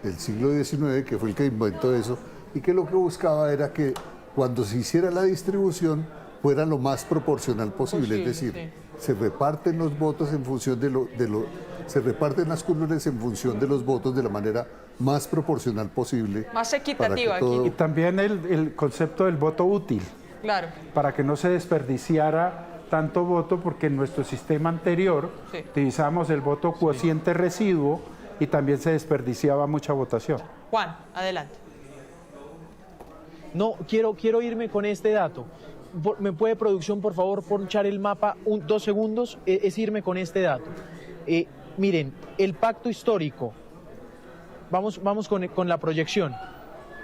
del siglo XIX, que fue el que inventó eso, y que lo que buscaba era que cuando se hiciera la distribución fuera lo más proporcional posible, es decir, se reparten los votos en función se reparten las curules en función de los votos de la manera más proporcional posible. Más equitativa todo... aquí. Y también el concepto del voto útil. Claro. Para que no se desperdiciara tanto voto, porque en nuestro sistema anterior utilizamos el voto cociente residuo y también se desperdiciaba mucha votación. Juan, adelante. No, quiero irme con este dato. ¿Me puede, producción, por favor, ponchar el mapa 2 segundos? Es irme con este dato. Miren, el pacto histórico, vamos con la proyección.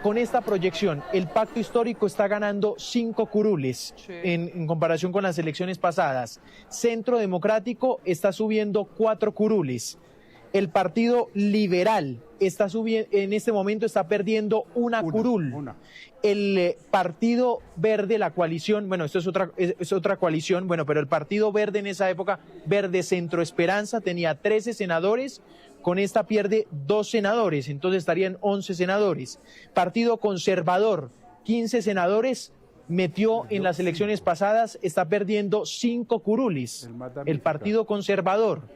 Con esta proyección, el pacto histórico está ganando 5 curules en comparación con las elecciones pasadas. Centro Democrático está subiendo 4 curules. El Partido Liberal está subiendo, en este momento está perdiendo una curul. El Partido Verde, la coalición, bueno, esto es otra coalición, bueno, pero el Partido Verde en esa época, Verde Centro Esperanza, tenía 13 senadores, con esta pierde 2 senadores, entonces estarían 11 senadores. Partido Conservador, 15 senadores, metió en las elecciones pasadas, está perdiendo 5 curules. El Partido Conservador.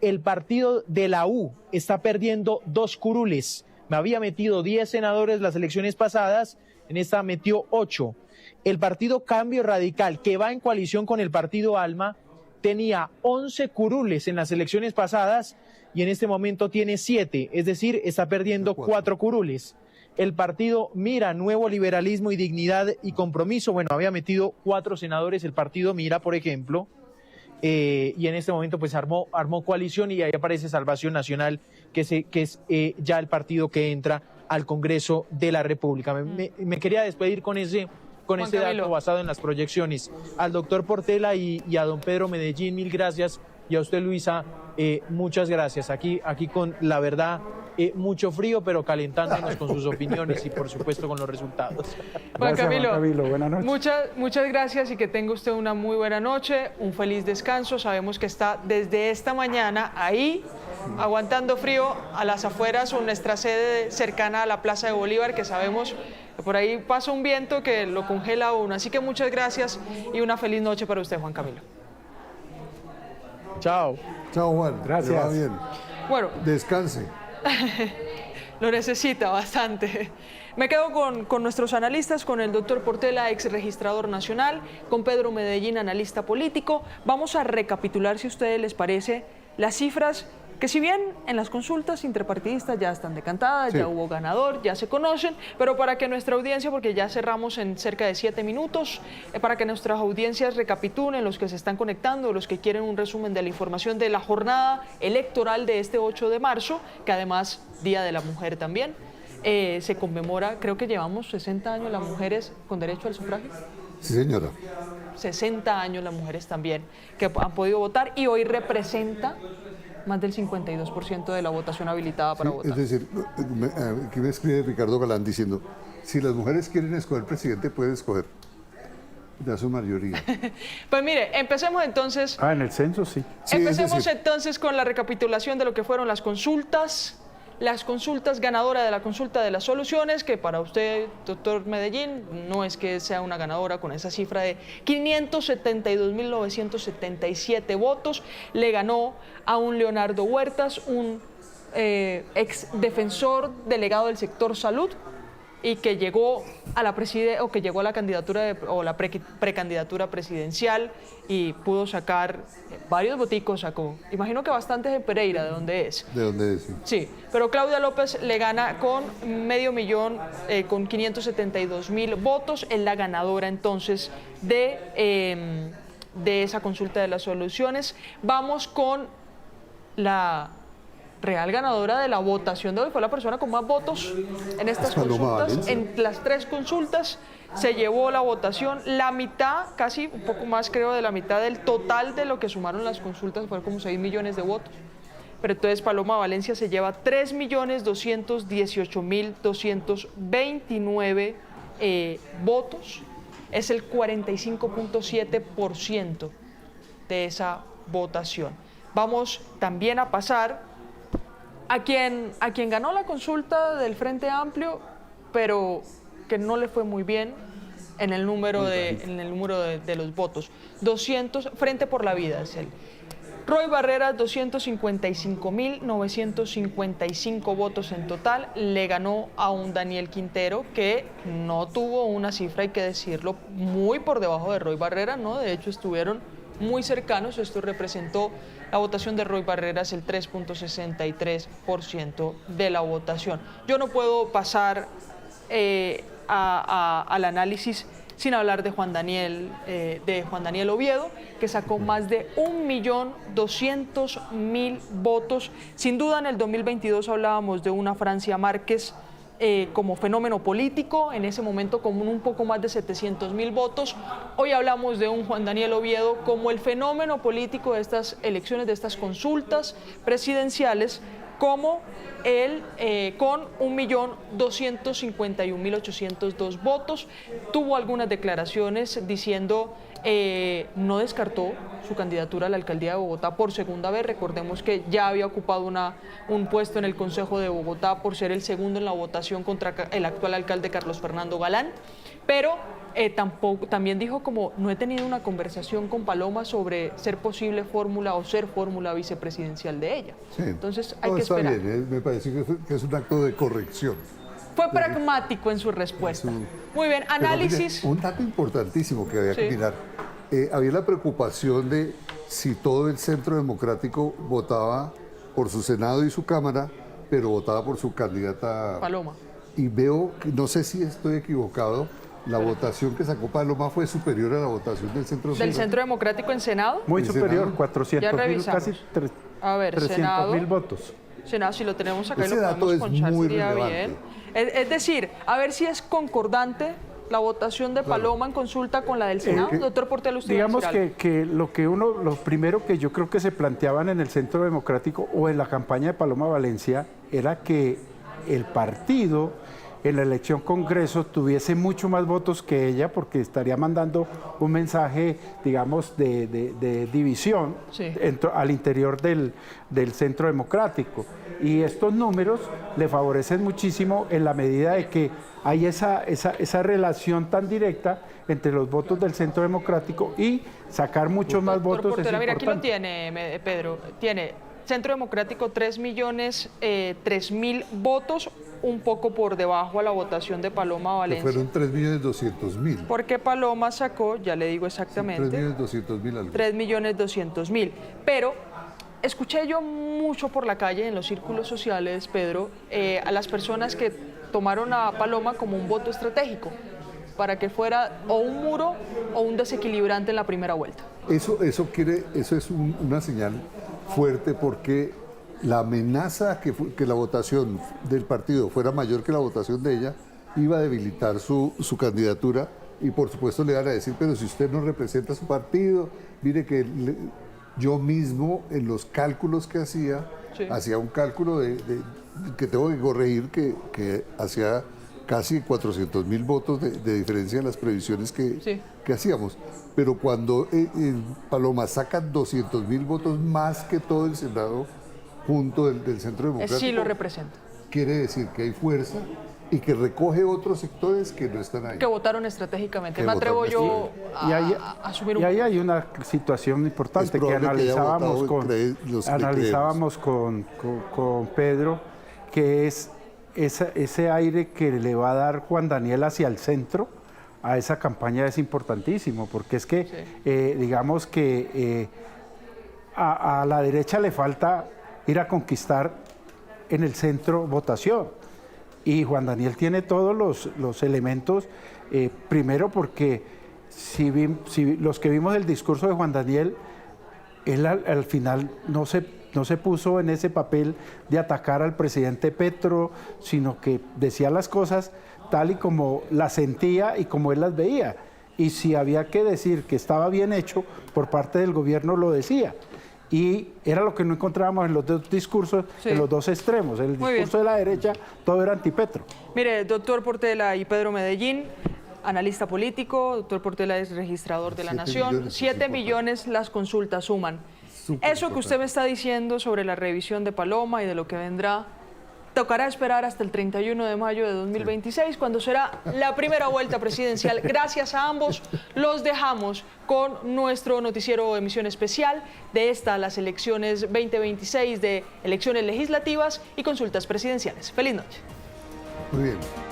El partido de la U está perdiendo 2 curules. Me había metido 10 senadores las elecciones pasadas, en esta metió 8. El partido Cambio Radical, que va en coalición con el partido Alma, tenía 11 curules en las elecciones pasadas y en este momento tiene 7, es decir, está perdiendo 4 curules. El partido Mira, Nuevo Liberalismo y Dignidad y Compromiso, bueno, había metido 4 senadores el partido Mira, por ejemplo, y en este momento pues armó coalición y ahí aparece Salvación Nacional, que es ya el partido que entra al Congreso de la República. Me quería despedir con ese dato basado en las proyecciones. Al doctor Portela y a don Pedro Medellín, mil gracias, y a usted, Luisa, muchas gracias. Aquí con la verdad, mucho frío, pero calentándonos con sus opiniones y por supuesto con los resultados. Juan Camilo, buenas noches. Muchas gracias y que tenga usted una muy buena noche, un feliz descanso. Sabemos que está desde esta mañana ahí, aguantando frío a las afueras o en nuestra sede cercana a la Plaza de Bolívar, que sabemos que por ahí pasa un viento que lo congela a uno. Así que muchas gracias y una feliz noche para usted, Juan Camilo. Chao. Chao, Juan. Gracias. Le va bien. Bueno. Descanse. Lo necesita bastante. Me quedo con nuestros analistas, con el doctor Portela, ex registrador nacional, con Pedro Medellín, analista político. Vamos a recapitular, si a ustedes les parece, las cifras que, si bien en las consultas interpartidistas ya están decantadas, ya hubo ganador, ya se conocen, pero para que nuestra audiencia, porque ya cerramos en cerca de 7 minutos, para que nuestras audiencias recapitulen, los que se están conectando, los que quieren un resumen de la información de la jornada electoral de este 8 de marzo, que además Día de la Mujer también, se conmemora, creo que llevamos 60 años las mujeres con derecho al sufragio. Sí, señora. 60 años las mujeres también que han podido votar y hoy representa más del 52% de la votación habilitada para votar. Es decir, aquí me escribe Ricardo Galán diciendo, si las mujeres quieren escoger presidente, pueden escoger. Da su mayoría. Pues mire, empecemos entonces. En el censo sí. Empecemos entonces con la recapitulación de lo que fueron las consultas. Las consultas, ganadora de la consulta de las soluciones, que para usted, doctor Medellín, no es que sea una ganadora con esa cifra de 572.977 votos, le ganó a un Leonardo Huertas, un ex defensor delegado del sector salud, y que llegó a la candidatura o la precandidatura presidencial y pudo sacar varios voticos, sacó. Imagino que bastantes de Pereira, ¿de dónde es? ¿De dónde es? Sí, pero Claudia López le gana con 500.000, con 572.000 votos. Es la ganadora entonces de esa consulta de las soluciones. Vamos con la real ganadora de la votación de hoy, fue la persona con más votos en estas consultas. En las 3 consultas se llevó la votación, la mitad, casi un poco más creo de la mitad del total de lo que sumaron las consultas, fueron como 6 millones de votos. Pero entonces Paloma Valencia se lleva 3.218.229 votos, es el 45.7% de esa votación. Vamos también a pasar a quien ganó la consulta del Frente Amplio, pero que no le fue muy bien, en el número de los votos. 200, Frente por la Vida es él. Roy Barreras, 255.955 votos en total, le ganó a un Daniel Quintero que no tuvo una cifra, hay que decirlo, muy por debajo de Roy Barreras, ¿no? De hecho estuvieron muy cercanos. Esto representó la votación de Roy Barreras el 3.63% de la votación. Yo no puedo pasar al análisis sin hablar de Juan Daniel Oviedo, que sacó más de 1.200.000 votos. Sin duda, en el 2022 hablábamos de una Francia Márquez como fenómeno político, en ese momento con un poco más de 700.000 votos. Hoy hablamos de un Juan Daniel Oviedo como el fenómeno político de estas elecciones, de estas consultas presidenciales, como él con 1.251.802 votos. Tuvo algunas declaraciones diciendo no descartó su candidatura a la alcaldía de Bogotá por segunda vez. Recordemos que ya había ocupado un puesto en el Consejo de Bogotá por ser el segundo en la votación contra el actual alcalde Carlos Fernando Galán, pero también dijo como no he tenido una conversación con Paloma sobre ser posible fórmula o ser fórmula vicepresidencial de ella. Sí. Entonces hay que esperar. Está bien, me parece que es un acto de corrección. Fue pragmático en su respuesta. Muy bien, análisis. Pero, mire, un dato importantísimo que había que mirar. Había la preocupación de si todo el Centro Democrático votaba por su Senado y su Cámara, pero votaba por su candidata Paloma. Y veo, no sé si estoy equivocado, la votación que sacó Paloma fue superior a la votación del Centro Democrático. ¿Del Centro Democrático en Senado? Muy superior, 400.000, casi a ver, 300.000 votos. Senado, si lo tenemos acá y ese lo dato podemos es ponchar, muy sería relevante. bien. Es decir, a ver si es concordante la votación de Paloma en consulta con la del Senado. Doctor Portela, usted digamos que lo primero que yo creo que se planteaban en el Centro Democrático o en la campaña de Paloma Valencia era que el partido en la elección Congreso tuviese mucho más votos que ella, porque estaría mandando un mensaje, digamos, de división al interior del Centro Democrático. Y estos números le favorecen muchísimo en la medida de que hay esa relación tan directa entre los votos del Centro Democrático y sacar muchos más votos. Portela, mira, aquí lo tiene, Pedro. Tiene Centro Democrático 3.003.000 votos, un poco por debajo a la votación de Paloma Valencia. Que fueron 3.200.000. Porque Paloma sacó, ya le digo exactamente, 3.200.000 3.200.000. Pero escuché yo mucho por la calle, en los círculos sociales, Pedro, a las personas que tomaron a Paloma como un voto estratégico, para que fuera o un muro o un desequilibrante en la primera vuelta. Eso es una señal fuerte, porque la amenaza que la votación del partido fuera mayor que la votación de ella iba a debilitar su candidatura, y por supuesto le van a decir, pero si usted no representa a su partido, mire que yo mismo en los cálculos que hacía un cálculo que tengo que corregir, que hacía casi 400.000 votos de diferencia en las previsiones que hacíamos. Pero cuando Paloma saca 200.000 votos más que todo el Senado junto del Centro Democrático, sí lo representa. Quiere decir que hay fuerza y que recoge otros sectores que no están ahí. Que votaron estratégicamente. Me atrevo yo a asumir un... Y ahí hay una situación importante que analizábamos con Pedro, que es ese aire que le va a dar Juan Daniel hacia el centro a esa campaña. Es importantísimo, porque es que digamos que a la derecha le falta ir a conquistar en el centro votación, y Juan Daniel tiene todos los elementos, primero porque si los que vimos el discurso de Juan Daniel, él al final no se puso en ese papel de atacar al presidente Petro, sino que decía las cosas tal y como las sentía y como él las veía, y si había que decir que estaba bien hecho por parte del gobierno, lo decía. Y era lo que no encontrábamos en los dos discursos, en los dos extremos. En el discurso de la derecha, todo era antipetro. Mire, doctor Portela y Pedro Medellín, analista político, doctor Portela es registrador de la Nación, 7 millones las consultas suman. Eso que usted me está diciendo sobre la revisión de Paloma y de lo que vendrá, tocará esperar hasta el 31 de mayo de 2026, cuando será la primera vuelta presidencial. Gracias a ambos, los dejamos con nuestro noticiero emisión especial de las elecciones 2026 de elecciones legislativas y consultas presidenciales. Feliz noche. Muy bien.